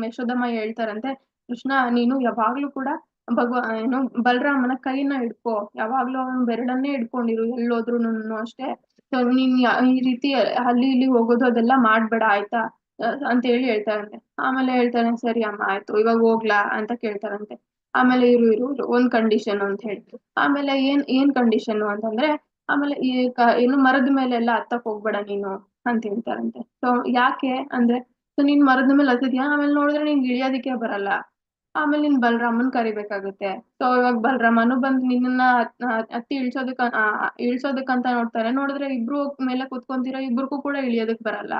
ಯಶೋದಮ್ಮ ಹೇಳ್ತಾರಂತೆ, ಕೃಷ್ಣ ನೀನು ಯಾವಾಗ್ಲೂ ಕೂಡ ಏನು ಬಲರಾಮನ ಕೈನ ಹಿಡ್ಕೋ, ಯಾವಾಗ್ಲೂ ಅವನ ಬೆರಳನ್ನೇ ಹಿಡ್ಕೊಂಡಿರು ಎಲ್ಲೋದ್ರುನು ಅಷ್ಟೇ. ಸೊ ನೀನ್ ಈ ರೀತಿ ಅಲ್ಲಿ ಇಲ್ಲಿ ಹೋಗೋದು ಅದೆಲ್ಲ ಮಾಡ್ಬೇಡ ಆಯ್ತಾ ಅಂತ ಹೇಳಿ ಹೇಳ್ತಾರಂತೆ. ಆಮೇಲೆ ಹೇಳ್ತಾನೆ ಸರಿ ಅಮ್ಮ ಆಯ್ತು, ಇವಾಗ ಹೋಗ್ಲಾ ಅಂತ ಕೇಳ್ತಾರಂತೆ. ಆಮೇಲೆ ಇರು ಇರು ಇರು ಒಂದ್ ಕಂಡೀಷನ್ ಅಂತ ಹೇಳ್ತು. ಆಮೇಲೆ ಏನ್ ಕಂಡೀಷನ್ ಅಂತಂದ್ರೆ, ಆಮೇಲೆ ಏನು ಮರದ ಮೇಲೆ ಎಲ್ಲ ಹತ್ತಕ್ ಹೋಗ್ಬೇಡ ನೀನು ಅಂತ ಹೇಳ್ತಾರಂತೆ. ಸೊ ಯಾಕೆ ಅಂದ್ರೆ, ಸೊ ನೀನ್ ಮರದ ಮೇಲೆ ಹತ್ತಿದ್ಯಾ, ಆಮೇಲೆ ನೋಡಿದ್ರೆ ನಿನ್ಗೆ ಇಳಿಯೋದಿಕ್ಕೆ ಬರಲ್ಲ, ಆಮೇಲೆ ನೀನ್ ಬಲರಾಮನ್ ಕರಿಬೇಕಾಗುತ್ತೆ. ಸೊ ಇವಾಗ ಬಲರಾಮನು ಬಂದು ನಿನ್ನನ್ನ ಹತ್ತಿ ಇಳ್ಸೋದಕ್ಕಂತ ನೋಡಿದ್ರೆ ಇಬ್ರು ಮೇಲೆ ಕುತ್ಕೊಂತೀರ, ಇಬ್ರಿಗೂ ಕೂಡ ಇಳಿಯೋದಕ್ ಬರಲ್ಲ.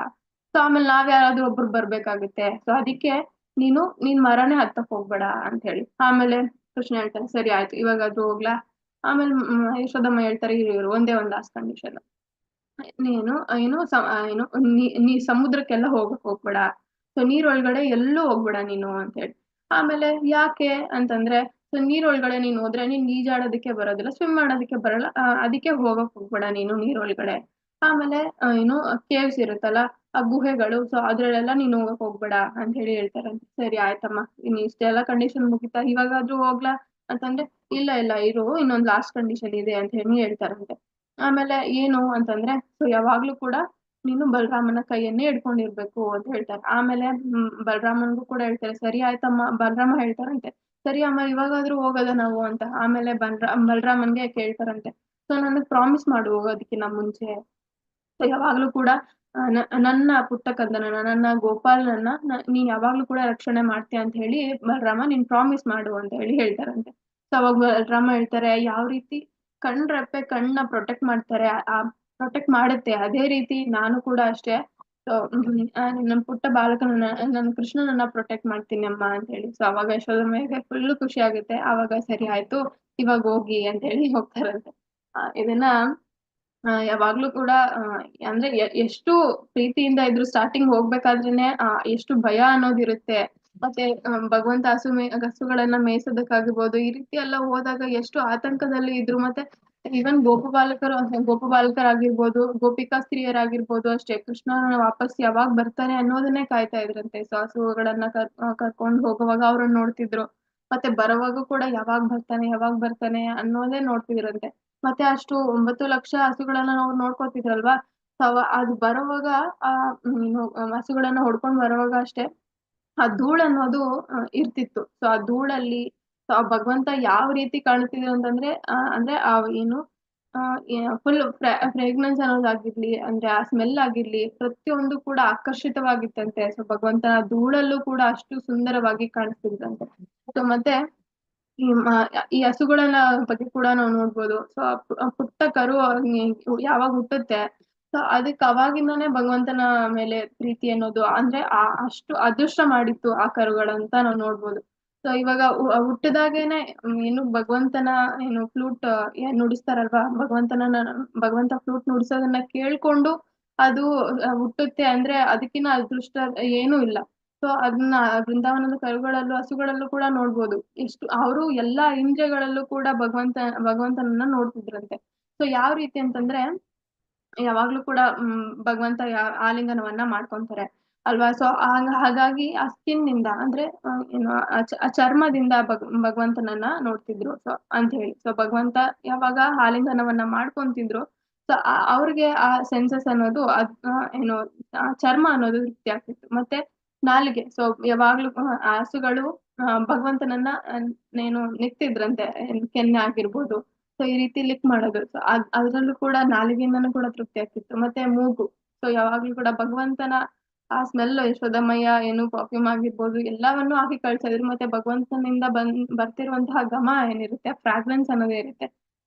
ಸೊ ಆಮೇಲೆ ನಾವ್ ಯಾರಾದ್ರೂ ಒಬ್ರು ಬರ್ಬೇಕಾಗುತ್ತೆ. ಸೊ ಅದಕ್ಕೆ ನೀನ್ ಮರನೇ ಹತ್ತಕ್ ಹೋಗ್ಬೇಡ ಅಂತ ಹೇಳಿ. ಆಮೇಲೆ ಕೃಷ್ಣ ಹೇಳ್ತಾನೆ ಸರಿ ಆಯ್ತು ಇವಾಗಾದ್ರೂ ಹೋಗ್ಲಾ. ಆಮೇಲೆ ಯಶೋದಮ್ಮ ಹೇಳ್ತಾರೆ ಇವ್ರು ಒಂದೇ ಒಂದ್ ಲಾಸ್ಟ್ ಕಂಡೀಷನ್, ನೀನು ಏನು ನೀ ಸಮುದ್ರಕ್ಕೆಲ್ಲ ಹೋಗ್ಬೇಡ, ಸೊ ನೀರೊಳಗಡೆ ಎಲ್ಲೂ ಹೋಗ್ಬೇಡ ನೀನು ಅಂತ ಹೇಳಿ. ಆಮೇಲೆ ಯಾಕೆ ಅಂತಂದ್ರೆ, ಸೊ ನೀರೊಳಗಡೆ ನೀನ್ ಹೋದ್ರೆ ನೀನ್ ಈಜಾಡೋದಕ್ಕೆ ಬರೋದಿಲ್ಲ, ಸ್ವಿಮ್ ಮಾಡೋದಕ್ಕೆ ಬರಲ್ಲ, ಅದಕ್ಕೆ ಹೋಗ್ಬೇಡ ನೀನು ನೀರೊಳಗಡೆ. ಆಮೇಲೆ ಏನು ಕೇವ್ಸ್ ಇರುತ್ತಲ್ಲ, ಆ ಗುಹೆಗಳು, ಸೊ ಅದ್ರಲ್ಲೆಲ್ಲ ನೀನು ಹೋಗ್ಬೇಡ ಅಂತ ಹೇಳಿ ಹೇಳ್ತಾರಂತೆ. ಸರಿ ಆಯ್ತಮ್ಮ, ಇನ್ ಇಷ್ಟೆಲ್ಲ ಕಂಡೀಷನ್ ಮುಗಿತಾ, ಇವಾಗಾದ್ರೂ ಹೋಗ್ಲಾ ಅಂತಂದ್ರೆ, ಇಲ್ಲ ಇಲ್ಲ ಇರು ಇನ್ನೊಂದ್ ಲಾಸ್ಟ್ ಕಂಡೀಷನ್ ಇದೆ ಅಂತ ಹೇಳಿ ಹೇಳ್ತಾರಂತೆ. ಆಮೇಲೆ ಏನು ಅಂತಂದ್ರೆ, ಸೊ ಯಾವಾಗ್ಲೂ ಕೂಡ ನೀನು ಬಲರಾಮನ ಕೈಯನ್ನೇ ಹಿಡ್ಕೊಂಡಿರ್ಬೇಕು ಅಂತ ಹೇಳ್ತಾರೆ. ಆಮೇಲೆ ಬಲರಾಮನ್ಗೂ ಕೂಡ ಹೇಳ್ತಾರೆ ಸರಿ ಆಯ್ತಮ್ಮ. ಬಲರಾಮ ಹೇಳ್ತಾರಂತೆ ಸರಿ ಅಮ್ಮ ಇವಾಗಾದ್ರೂ ಹೋಗೋದ ನಾವು ಅಂತ. ಆಮೇಲೆ ಬಲರಾಮನ್ಗೆ ಕೇಳ್ತಾರಂತೆ, ಸೊ ನನಗ್ ಪ್ರಾಮಿಸ್ ಮಾಡು ಹೋಗೋದಕ್ಕಿಂತ ಮುಂಚೆ, ಸೊ ಯಾವಾಗ್ಲೂ ಕೂಡ ನನ್ನ ಪುಟ್ಟ ಕಂದನನ್ನ, ನನ್ನ ಗೋಪಾಲನನ್ನ ನೀನ್ ಯಾವಾಗ್ಲೂ ಕೂಡ ರಕ್ಷಣೆ ಮಾಡ್ತೀಯ ಅಂತ ಹೇಳಿ ಬಲರಾಮ ನೀನ್ ಪ್ರಾಮಿಸ್ ಮಾಡು ಅಂತ ಹೇಳಿ ಹೇಳ್ತಾರಂತೆ. ಸೊ ಅವಾಗ ಬಲರಾಮ ಹೇಳ್ತಾರೆ, ಯಾವ ರೀತಿ ಕಣ್ರೆಪ್ಪೆ ಕಣ್ಣ ಪ್ರೊಟೆಕ್ಟ್ ಮಾಡ್ತಾರೆ, ಪ್ರೊಟೆಕ್ಟ್ ಮಾಡುತ್ತೆ, ಅದೇ ರೀತಿ ನಾನು ಕೂಡ ಅಷ್ಟೇ. ಸೊ ನನ್ ಪುಟ್ಟ ಬಾಲಕನನ್ನ, ನನ್ನ ಕೃಷ್ಣನನ್ನ ಪ್ರೊಟೆಕ್ಟ್ ಮಾಡ್ತೀನಿ ಅಮ್ಮ ಅಂತ ಹೇಳಿ. ಸೊ ಅವಾಗ ಯಶೋದಮ್ಮಗೆ ಫುಲ್ ಖುಷಿ ಆಗುತ್ತೆ. ಅವಾಗ ಸರಿ ಆಯ್ತು ಇವಾಗ ಹೋಗಿ ಅಂತ ಹೇಳಿ ಹೋಗ್ತಾರಂತೆ. ಇದನ್ನ ಯಾವಾಗ್ಲೂ ಕೂಡ ಅಂದ್ರೆ ಎಷ್ಟು ಪ್ರೀತಿಯಿಂದ ಇದ್ರು ಸ್ಟಾರ್ಟಿಂಗ್ ಹೋಗ್ಬೇಕಾದ್ರೇನೆ ಎಷ್ಟು ಭಯ ಅನ್ನೋದಿರುತ್ತೆ. ಮತ್ತೆ ಭಗವಂತ ಹಸುಗಳನ್ನ ಮೇಯ್ಸೋದಕ್ಕಾಗಿರ್ಬೋದು, ಈ ರೀತಿ ಎಲ್ಲ ಹೋದಾಗ ಎಷ್ಟು ಆತಂಕದಲ್ಲಿ ಇದ್ರು. ಮತ್ತೆ ಈವನ್ ಗೋಪಬಾಲಕರಾಗಿರ್ಬೋದು, ಗೋಪಿಕಾ ಸ್ತ್ರೀಯರಾಗಿರ್ಬೋದು ಅಷ್ಟೇ, ಕೃಷ್ಣ ವಾಪಸ್ ಯಾವಾಗ ಬರ್ತಾನೆ ಅನ್ನೋದನ್ನೇ ಕಾಯ್ತಾ ಇದ್ರಂತೆ. ಸೊ ಹಸುಗಳನ್ನ ಕರ್ಕೊಂಡು ಹೋಗುವಾಗ ಅವ್ರನ್ನ ನೋಡ್ತಿದ್ರು, ಮತ್ತೆ ಬರುವಾಗ ಕೂಡ ಯಾವಾಗ ಬರ್ತಾನೆ ಅನ್ನೋದೇ ನೋಡ್ತಿದ್ರಂತೆ. ಮತ್ತೆ ಅಷ್ಟು 9 ಲಕ್ಷ ಹಸುಗಳನ್ನ ನಾವು ನೋಡ್ಕೊತಿದ್ರಲ್ವಾ. ಅದು ಬರುವಾಗ ಆ ಹಸುಗಳನ್ನ ಹೊಡ್ಕೊಂಡ್ ಬರುವಾಗ ಅಷ್ಟೇ, ಆ ಧೂಳ್ ಅನ್ನೋದು ಇರ್ತಿತ್ತು. ಸೊ ಆ ಧೂಳಲ್ಲಿ ಆ ಭಗವಂತ ಯಾವ ರೀತಿ ಕಾಣ್ತಿದ್ರು ಅಂತಂದ್ರೆ, ಅಂದ್ರೆ ಆ ಏನು ಫುಲ್ ಫ್ರೇಗ್ನೆನ್ಸ್ ಅನ್ನೋದಾಗಿರ್ಲಿ, ಅಂದ್ರೆ ಆ ಸ್ಮೆಲ್ ಆಗಿರ್ಲಿ, ಪ್ರತಿಯೊಂದು ಕೂಡ ಆಕರ್ಷಿತವಾಗಿತ್ತಂತೆ. ಸೊ ಭಗವಂತನ ಧೂಳಲ್ಲೂ ಕೂಡ ಅಷ್ಟು ಸುಂದರವಾಗಿ ಕಾಣಿಸ್ತಿದ್ರಂತೆ. ಸೊ ಮತ್ತೆ ಈ ಹಸುಗಳನ್ನ ಬಗ್ಗೆ ಕೂಡ ನಾವು ನೋಡ್ಬೋದು. ಸೊ ಪುಟ್ಟ ಕರು ಯಾವಾಗ ಹುಟ್ಟುತ್ತೆ, ಸೊ ಅದಕ್ಕೆ ಅವಾಗಿಂದಾನೇ ಭಗವಂತನ ಮೇಲೆ ಪ್ರೀತಿ ಅನ್ನೋದು, ಅಂದ್ರೆ ಅಷ್ಟು ಅದೃಷ್ಟ ಮಾಡಿತ್ತು ಆ ಕರುಗಳಂತ ನಾವು ನೋಡ್ಬೋದು. ಸೊ ಇವಾಗ ಹುಟ್ಟಿದಾಗೇನೆ ಏನು ಭಗವಂತನ ಏನು ಫ್ಲೂಟ್ ನುಡಿಸ್ತಾರಲ್ವಾ, ಭಗವಂತ ಫ್ಲೂಟ್ ನುಡಿಸೋದನ್ನ ಕೇಳ್ಕೊಂಡು ಅದು ಹುಟ್ಟುತ್ತೆ ಅಂದ್ರೆ ಅದಕ್ಕಿಂತ ಅದೃಷ್ಟ ಏನೂ ಇಲ್ಲ. ಸೊ ಅದನ್ನ ಬೃಂದಾವನದ ಕರುಗಳಲ್ಲೂ ಹಸುಗಳಲ್ಲೂ ಕೂಡ ನೋಡ್ಬೋದು, ಎಷ್ಟು ಅವರು ಎಲ್ಲಾ ಇಂದ್ರಿಯಗಳಲ್ಲೂ ಕೂಡ ಭಗವಂತನನ್ನ ನೋಡ್ತಿದ್ರಂತೆ. ಸೊ ಯಾವ ರೀತಿ ಅಂತಂದ್ರೆ, ಯಾವಾಗ್ಲೂ ಕೂಡ ಭಗವಂತ ಆಲಿಂಗನವನ್ನ ಮಾಡ್ಕೊಂತಾರೆ ಅಲ್ವಾ. ಸೊ ಹಾಗಾಗಿ ಆ ಸ್ಕಿನ್ ನಿಂದ, ಅಂದ್ರೆ ಏನು ಆ ಚರ್ಮದಿಂದ ಭಗವಂತನನ್ನ ನೋಡ್ತಿದ್ರು. ಸೊ ಅಂತ ಹೇಳಿ, ಸೊ ಭಗವಂತ ಯಾವಾಗ ಆಲಿಂಗನವನ್ನ ಮಾಡ್ಕೊಂತಿದ್ರು, ಸೊ ಅವ್ರಿಗೆ ಆ ಸೆನ್ಸಸ್ ಅನ್ನೋದು ಏನು ಆ ಚರ್ಮ ಅನ್ನೋದು ತೃಪ್ತಿ ಆಗ್ತಿತ್ತು. ಮತ್ತೆ ನಾಲಿಗೆ, ಸೊ ಯಾವಾಗ್ಲೂ ಆ ಹಸುಗಳು ಭಗವಂತನನ್ನ ಏನು ನಿಕ್ತಿದ್ರಂತೆ, ಕೆನ್ನೆ ಆಗಿರ್ಬೋದು, ಸೊ ಈ ರೀತಿ ಲಿಕ್ ಮಾಡೋದು. ಸೊ ಅದ್ರಲ್ಲೂ ಕೂಡ ನಾಲಿಗೆಯಿಂದನೂ ಕೂಡ ತೃಪ್ತಿ ಆಗ್ತಿತ್ತು. ಮತ್ತೆ ಮೂಗು, ಸೊ ಯಾವಾಗ್ಲೂ ಕೂಡ ಭಗವಂತನ ಆ ಸ್ಮೆಲ್, ಯಶೋದಮಯ್ಯ ಏನು ಪರ್ಫ್ಯೂಮ್ ಆಗಿರ್ಬೋದು ಎಲ್ಲವನ್ನೂ ಹಾಕಿ ಕಳ್ತಾ ಇದ್ರು. ಮತ್ತೆ ಭಗವಂತನಿಂದ ಬರ್ತಿರುವಂತಹ ಘಮ ಏನಿರುತ್ತೆ, ಫ್ರಾಗ್ರೆನ್ಸ್ ಅನ್ನೋದೇ ಇರುತ್ತೆ,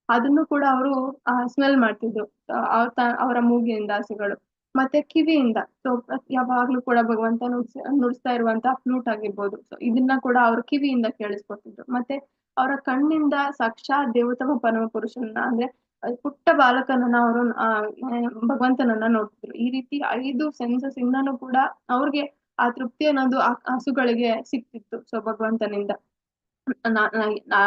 ಅದನ್ನು ಕೂಡ ಅವರು ಸ್ಮೆಲ್ ಮಾಡ್ತಿದ್ರು ಅವರ ಮೂಗಿನಿಂದ ಹಸುಗಳು. ಮತ್ತೆ ಕಿವಿಯಿಂದ, ಸೊ ಯಾವಾಗ್ಲೂ ಕೂಡ ಭಗವಂತ ನುಡಿಸ್ತಾ ಇರುವಂತಹ ಫ್ಲೂಟ್ ಆಗಿರ್ಬೋದು, ಸೊ ಇದನ್ನ ಕೂಡ ಅವ್ರ ಕಿವಿಯಿಂದ ಕೇಳಿಸ್ಕೊತಿದ್ರು. ಮತ್ತೆ ಅವರ ಕಣ್ಣಿಂದ ಸಾಕ್ಷಾತ್ ದೇವೋತ್ತಮ ಪರಮ ಪುರುಷನನ್ನ, ಅಂದ್ರೆ ಪುಟ್ಟ ಬಾಲಕನನ್ನ ಅವರು ಭಗವಂತನನ್ನ ನೋಡ್ತಿದ್ರು. ಈ ರೀತಿ 5 ಸೆನ್ಸಸ್ ಇಂದಾನು ಕೂಡ ಅವ್ರಿಗೆ ಆ ತೃಪ್ತಿ ಅನ್ನೋದು ಹಸುಗಳಿಗೆ ಸಿಕ್ತಿತ್ತು. ಸೊ ಭಗವಂತನಿಂದ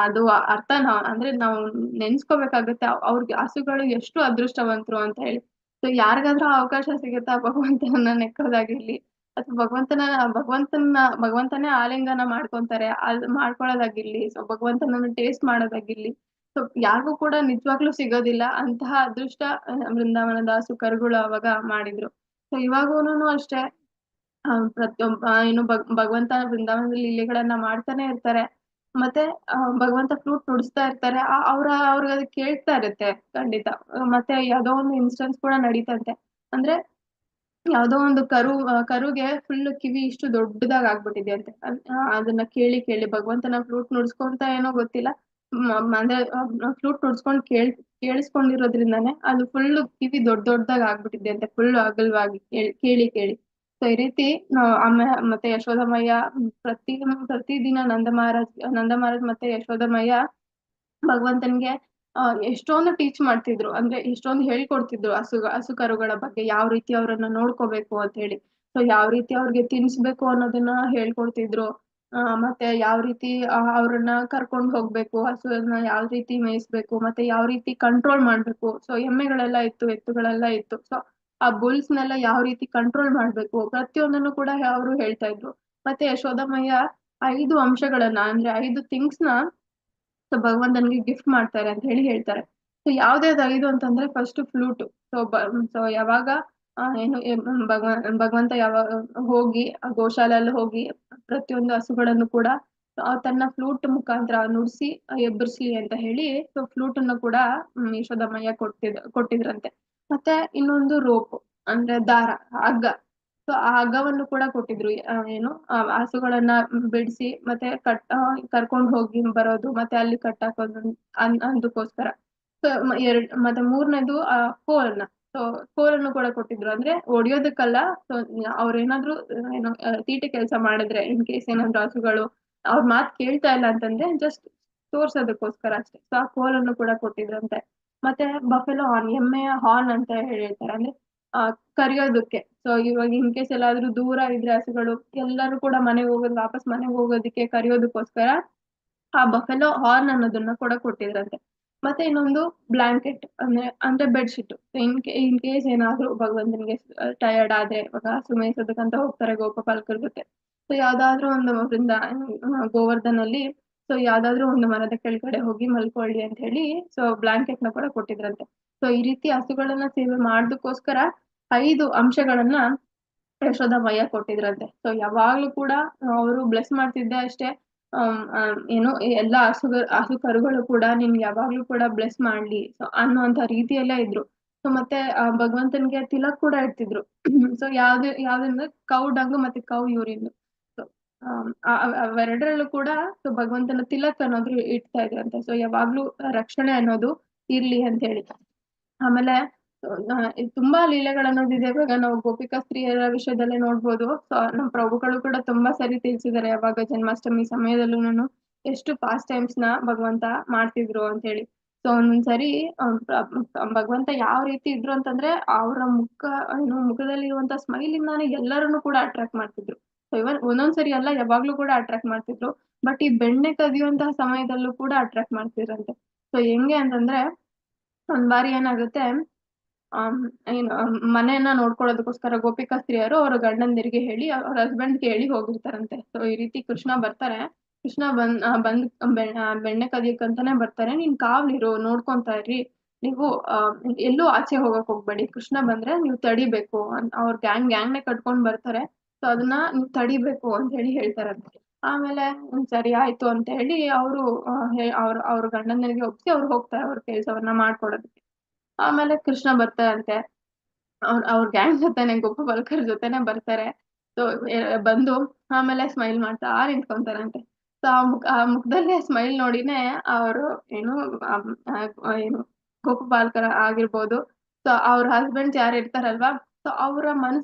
ಅದು ಅರ್ಥ ಅಂದ್ರೆ ನಾವು ನೆನ್ಸ್ಕೋಬೇಕಾಗುತ್ತೆ ಅವ್ರಿಗೆ ಹಸುಗಳು ಎಷ್ಟು ಅದೃಷ್ಟವಂತರು ಅಂತ ಹೇಳಿ. ಸೊ ಯಾರಿಗಾದ್ರೂ ಅವಕಾಶ ಸಿಗುತ್ತಾ ಭಗವಂತನನ್ನ ನೆಕ್ಕೋದಾಗಿರ್ಲಿ, ಅಥವಾ ಭಗವಂತನೇ ಆಲಿಂಗನ ಮಾಡ್ಕೊಂತಾರೆ, ಅದ್ ಮಾಡ್ಕೊಳ್ಳೋದಾಗಿರ್ಲಿ, ಸೊ ಭಗವಂತನನ್ನ ಟೇಸ್ಟ್ ಮಾಡೋದಾಗಿರ್ಲಿ, ಸೊ ಯಾರಿಗೂ ಕೂಡ ನಿಜವಾಗ್ಲೂ ಸಿಗೋದಿಲ್ಲ ಅಂತಹ ಅದೃಷ್ಟ ಬೃಂದಾವನದ ಸುಕರುಗಳು ಅವಾಗ ಮಾಡಿದ್ರು. ಸೊ ಇವಾಗೂನು ಅಷ್ಟೇ ಪ್ರತಿಯೊಬ್ಬ ಏನು ಭಗವಂತ ಬೃಂದಾವನದಲ್ಲಿ ಲೀಲೆಗಳನ್ನ ಮಾಡ್ತಾನೆ ಇರ್ತಾರೆ. ಮತ್ತೆ ಭಗವಂತ ಫ್ಲೂಟ್ ನುಡಿಸ್ತಾ ಇರ್ತಾರೆ. ಅವ್ರಿಗೆ ಅದು ಕೇಳ್ತಾ ಇರುತ್ತೆ ಖಂಡಿತ. ಮತ್ತೆ ಯಾವ್ದೋ ಒಂದು ಇನ್ಸ್ಟೆನ್ಸ್ ಕೂಡ ನಡೀತಂತೆ. ಅಂದ್ರೆ ಯಾವ್ದೋ ಒಂದು ಕರುಗೆ ಫುಲ್ ಕಿವಿ ಇಷ್ಟು ದೊಡ್ಡದಾಗ್ ಆಗ್ಬಿಟ್ಟಿದೆ ಅಂತೆ. ಅದನ್ನ ಕೇಳಿ ಕೇಳಿ ಭಗವಂತನ ಫ್ಲೂಟ್ ನುಡಿಸ್ಕೊಂತ ಏನೋ ಗೊತ್ತಿಲ್ಲ. ಅಂದ್ರೆ ಫ್ಲೂಟ್ ನುಡಿಸ್ಕೊಂಡ್ ಕೇಳಿಸ್ಕೊಂಡಿರೋದ್ರಿಂದಾನೇ ಅದು ಫುಲ್ ಕಿವಿ ದೊಡ್ಡದಾಗ್ ಆಗ್ಬಿಟ್ಟಿದೆ ಅಂತೆ, ಫುಲ್ ಅಗಲವಾಗಿ ಕೇಳಿ ಕೇಳಿ. ಸೊ ಈ ರೀತಿ ಮತ್ತೆ ಯಶೋದಮಯ್ಯ ಪ್ರತಿದಿನ ನಂದ ಮಹಾರಾಜ್ ಮತ್ತೆ ಯಶೋದಮಯ್ಯ ಭಗವಂತನ್ಗೆ ಎಷ್ಟೊಂದು ಟೀಚ್ ಮಾಡ್ತಿದ್ರು. ಅಂದ್ರೆ ಎಷ್ಟೊಂದು ಹೇಳ್ಕೊಡ್ತಿದ್ರು ಹಸು ಕರುಗಳ ಬಗ್ಗೆ, ಯಾವ ರೀತಿ ಅವ್ರನ್ನ ನೋಡ್ಕೋಬೇಕು ಅಂತ ಹೇಳಿ. ಸೊ ಯಾವ ರೀತಿ ಅವ್ರಿಗೆ ತಿನ್ಸ್ಬೇಕು ಅನ್ನೋದನ್ನ ಹೇಳ್ಕೊಡ್ತಿದ್ರು. ಮತ್ತೆ ಯಾವ ರೀತಿ ಅವ್ರನ್ನ ಕರ್ಕೊಂಡ್ ಹೋಗ್ಬೇಕು, ಹಸುವನ್ನ ಯಾವ ರೀತಿ ಮೇಯಿಸ್ಬೇಕು, ಮತ್ತೆ ಯಾವ ರೀತಿ ಕಂಟ್ರೋಲ್ ಮಾಡ್ಬೇಕು. ಸೊ ಎಮ್ಮೆಗಳೆಲ್ಲ ಇತ್ತು, ಎತ್ತುಗಳೆಲ್ಲ ಇತ್ತು. ಸೊ ಆ ಬುಲ್ಸ್ನೆಲ್ಲ ಯಾವ ರೀತಿ ಕಂಟ್ರೋಲ್ ಮಾಡ್ಬೇಕು, ಪ್ರತಿಯೊಂದನ್ನು ಕೂಡ ಅವರು ಹೇಳ್ತಾ ಇದ್ರು. ಮತ್ತೆ ಯಶೋದಮಯ್ಯ 5 ಅಂಶಗಳನ್ನ, ಅಂದ್ರೆ 5 ಥಿಂಗ್ಸ್ ನ ಸೊ ಭಗವಂತನಿಗೆ ಗಿಫ್ಟ್ ಮಾಡ್ತಾರೆ ಅಂತ ಹೇಳಿ ಹೇಳ್ತಾರೆ. ಸೊ ಯಾವ್ದ್ಯಾವ್ದು 5 ಅಂತಂದ್ರೆ ಫಸ್ಟ್ ಫ್ಲೂಟ್. ಸೊ ಯಾವಾಗ ಏನು ಭಗವಂತ ಯಾವಾಗ ಹೋಗಿ ಆ ಗೋಶಾಲೆಯಲ್ಲಿ ಹೋಗಿ ಪ್ರತಿಯೊಂದು ಹಸುಗಳನ್ನು ಕೂಡ ತನ್ನ ಫ್ಲೂಟ್ ಮುಖಾಂತರ ನುಡಿಸಿ ಎಬ್ಬರಿಸ್ಲಿ ಅಂತ ಹೇಳಿ ಸೊ ಫ್ಲೂಟ್ ಅನ್ನು ಕೂಡ ಯಶೋದಮಯ್ಯ ಕೊಟ್ಟಿದ್ರಂತೆ. ಮತ್ತೆ ಇನ್ನೊಂದು ರೋಪ್, ಅಂದ್ರೆ ದಾರ, ಹಗ್ಗ. ಸೊ ಆ ಹಗ್ಗವನ್ನು ಕೂಡ ಕೊಟ್ಟಿದ್ರು. ಏನು ಹಸುಗಳನ್ನ ಬಿಡಿಸಿ ಮತ್ತೆ ಕರ್ಕೊಂಡು ಹೋಗಿ ಬರೋದು, ಮತ್ತೆ ಅಲ್ಲಿ ಕಟ್ಟಾಕೋದು ಅದಕ್ಕೋಸ್ಕರ. ಸೊ ಮತ್ತೆ ಮೂರನೇದು ಕೋಲನ್ನ. ಸೊ ಕೋಲನ್ನು ಕೂಡ ಕೊಟ್ಟಿದ್ರು, ಅಂದ್ರೆ ಹೊಡಿಯೋದಕ್ಕಲ್ಲ. ಸೊ ಅವ್ರೇನಾದ್ರು ಏನು ತೀಟೆ ಕೆಲಸ ಮಾಡಿದ್ರೆ, ಇನ್ ಕೇಸ್ ಏನಾದ್ರು ಹಸುಗಳು ಅವ್ರ ಮಾತ್ ಕೇಳ್ತಾ ಇಲ್ಲ ಅಂತಂದ್ರೆ ಜಸ್ಟ್ ತೋರ್ಸೋದಕ್ಕೋಸ್ಕರ ಅಷ್ಟೇ. ಸೊ ಆ ಕೋಲನ್ನು ಕೂಡ ಕೊಟ್ಟಿದ್ರಂತೆ. ಮತ್ತೆ ಬಫೆಲೋ ಹಾರ್ನ್, ಎಮ್ಮೆಯ ಹಾರ್ನ್ ಅಂತ ಹೇಳ್ತಾರೆ, ಅಂದ್ರೆ ಕರಿಯೋದಕ್ಕೆ. ಸೊ ಇವಾಗ ಇನ್ ಕೇಸ್ ಎಲ್ಲಾದ್ರೂ ದೂರ ಇದ್ರೆ ಹಸುಗಳು, ಎಲ್ಲರೂ ಕೂಡ ವಾಪಸ್ ಮನೆಗೆ ಹೋಗೋದಕ್ಕೆ ಕರಿಯೋದಕ್ಕೋಸ್ಕರ ಆ ಬಫೆಲೋ ಹಾರ್ನ್ ಅನ್ನೋದನ್ನ ಕೂಡ ಕೊಟ್ಟಿದ್ರಂತೆ. ಮತ್ತೆ ಇನ್ನೊಂದು ಬ್ಲಾಂಕೆಟ್, ಅಂದ್ರೆ ಬೆಡ್ಶೀಟ್. ಇನ್ ಕೇಸ್ ಏನಾದ್ರೂ ಭಗವಂತನಿಗೆ ಟಯರ್ಡ್ ಆದ್ರೆ, ಇವಾಗ ಹಸು ಮೇಯ್ಸೋದಕ್ಕಂತ ಹೋಗ್ತಾರೆ ಗೋಪಪಾಲಕರ ಜೊತೆ. ಸೊ ಯಾವ್ದಾದ್ರು ಒಂದು ಗೋವರ್ಧನಲ್ಲಿ ಸೊ ಯಾವ್ದಾದ್ರು ಒಂದು ಮರದ ಕೆಳಗಡೆ ಹೋಗಿ ಮಲ್ಕೊಳ್ಳಿ ಅಂತ ಹೇಳಿ ಸೊ ಬ್ಲಾಂಕೆಟ್ ನ ಕೂಡ ಕೊಟ್ಟಿದ್ರಂತೆ. ಸೊ ಈ ರೀತಿ ಹಸುಗಳನ್ನ ಸೇವೆ ಮಾಡೋದಕ್ಕೋಸ್ಕರ 5 ಅಂಶಗಳನ್ನ ಯಶೋದಮಯ್ಯ ಕೊಟ್ಟಿದ್ರಂತೆ. ಸೊ ಯಾವಾಗ್ಲೂ ಕೂಡ ಅವರು ಬ್ಲೆಸ್ ಮಾಡ್ತಿದ್ದೆ ಅಷ್ಟೇ. ಏನು ಎಲ್ಲಾ ಹಸು ಕರುಗಳು ಕೂಡ ನಿಮ್ಗೆ ಯಾವಾಗ್ಲೂ ಕೂಡ ಬ್ಲೆಸ್ ಮಾಡ್ಲಿ ಸೊ ಅನ್ನುವಂತ ರೀತಿಯಲ್ಲೇ ಇದ್ರು. ಸೊ ಮತ್ತೆ ಭಗವಂತನ್ಗೆ ತಿಲಕ್ ಕೂಡ ಇಡ್ತಿದ್ರು. ಸೊ ಯಾವ್ದಂದ್ರೆ ಕೌ ಡಂಗ್ ಮತ್ತೆ ಕೌ ಯೂರಿನ್. ಸೊ ಅವೆರಡರಲ್ಲೂ ಕೂಡ ಸೊ ಭಗವಂತನ ತಿಲಕ್ ಅನ್ನೋದು ಇಡ್ತಾ ಇದ್ರಂತೆ. ಸೊ ಯಾವಾಗ್ಲೂ ರಕ್ಷಣೆ ಅನ್ನೋದು ಇರ್ಲಿ ಅಂತ ಹೇಳಿ. ಆಮೇಲೆ ತುಂಬಾ ಲೀಲೆಗಳನ್ನೋದಿದೆ. ಇವಾಗ ನಾವು ಗೋಪಿಕಾ ಸ್ತ್ರೀಯರ ವಿಷಯದಲ್ಲೇ ನೋಡ್ಬೋದು. ಸೊ ನಮ್ಮ ಪ್ರಭುಗಳು ಕೂಡ ತುಂಬಾ ಸರಿ ತಿಳಿಸಿದ್ದಾರೆ, ಯಾವಾಗ ಜನ್ಮಾಷ್ಟಮಿ ಸಮಯದಲ್ಲೂ ಎಷ್ಟು ಪಾಸ್ ಟೈಮ್ಸ್ ನ ಭಗವಂತ ಮಾಡ್ತಿದ್ರು ಅಂತ ಹೇಳಿ. ಸೊ ಒಂದೊಂದ್ಸರಿ ಭಗವಂತ ಯಾವ ರೀತಿ ಇದ್ರು ಅಂತಂದ್ರೆ ಅವರ ಮುಖದಲ್ಲಿ ಇರುವಂತ ಸ್ಮೈಲ್ ಇಂದಾನೆ ಎಲ್ಲರನ್ನು ಕೂಡ ಅಟ್ರಾಕ್ಟ್ ಮಾಡ್ತಿದ್ರು. ಸೊ ಇವನ್ ಒಂದೊಂದ್ಸರಿ ಅಲ್ಲ, ಯಾವಾಗ್ಲೂ ಕೂಡ ಅಟ್ರಾಕ್ಟ್ ಮಾಡ್ತಿದ್ರು. ಬಟ್ ಈ ಬೆಣ್ಣೆ ಕದಿಯುವಂತಹ ಸಮಯದಲ್ಲೂ ಕೂಡ ಅಟ್ರಾಕ್ಟ್ ಮಾಡ್ತಿದ್ರಂತೆ. ಸೊ ಹೆಂಗೆ ಅಂತಂದ್ರೆ ಒಂದ್ ಬಾರಿ ಏನಾಗುತ್ತೆ, ಏನು ಮನೆಯನ್ನ ನೋಡ್ಕೊಳ್ಳೋದಕ್ಕೋಸ್ಕರ ಗೋಪಿಕಾ ಸ್ತ್ರೀಯರು ಅವ್ರ ಗಂಡಂದಿರಿಗೆ ಹೇಳಿ ಅವ್ರ ಹಸ್ಬೆಂಡ್ ಹೇಳಿ ಹೋಗಿರ್ತಾರಂತೆ. ಸೊ ಈ ರೀತಿ ಕೃಷ್ಣ ಬರ್ತಾರೆ, ಕೃಷ್ಣ ಬಂದ್ ಬೆಣ್ಣೆ ಕದಿಯಕ್ಕಂತಾನೆ ಬರ್ತಾರೆ, ನೀನ್ ಕಾವ್ಲಿರು, ನೋಡ್ಕೊಂತಾ ಇರ್ರಿ, ನೀವು ಎಲ್ಲೂ ಆಚೆ ಹೋಗಕ್ ಹೋಗ್ಬೇಡಿ, ಕೃಷ್ಣ ಬಂದ್ರೆ ನೀವು ತಡಿಬೇಕು. ಅವ್ರ ಗ್ಯಾಂಗ್ನೇ ಕಟ್ಕೊಂಡ್ ಬರ್ತಾರೆ. ಸೊ ಅದನ್ನ ನೀವು ತಡಿಬೇಕು ಅಂತ ಹೇಳಿ ಹೇಳ್ತಾರಂತೆ. ಆಮೇಲೆ ಸರಿ ಆಯ್ತು ಅಂತ ಹೇಳಿ ಅವರು ಅವ್ರ ಗಂಡನಿಗೆ ಒಪ್ಸಿ ಅವ್ರು ಹೋಗ್ತಾರೆ ಅವ್ರ ಕೆಲ್ಸವನ್ನ ಮಾಡ್ಕೊಡೋದಕ್ಕೆ. ಆಮೇಲೆ ಕೃಷ್ಣ ಬರ್ತಾರಂತೆ, ಅವ್ರ ಗ್ಯಾಂಗ್ ಜೊತೆನೆ ಗೋಪಬಾಲಕರ ಜೊತೆನೆ ಬರ್ತಾರೆ. ಸೊ ಬಂದು ಆಮೇಲೆ ಸ್ಮೈಲ್ ಮಾಡ್ತಾ ನಿಂತ್ಕೊಂತಾರಂತೆ. ಸೊ ಆ ಮುಖದಲ್ಲಿ ಸ್ಮೈಲ್ ನೋಡಿನೇ ಅವರು ಏನು ಗೋಪಬಾಲಕರ ಆಗಿರ್ಬೋದು, ಸೊ ಅವ್ರ ಹಸ್ಬೆಂಡ್ಸ್ ಯಾರು ಇರ್ತಾರಲ್ವಾ, ಸೊ ಅವರ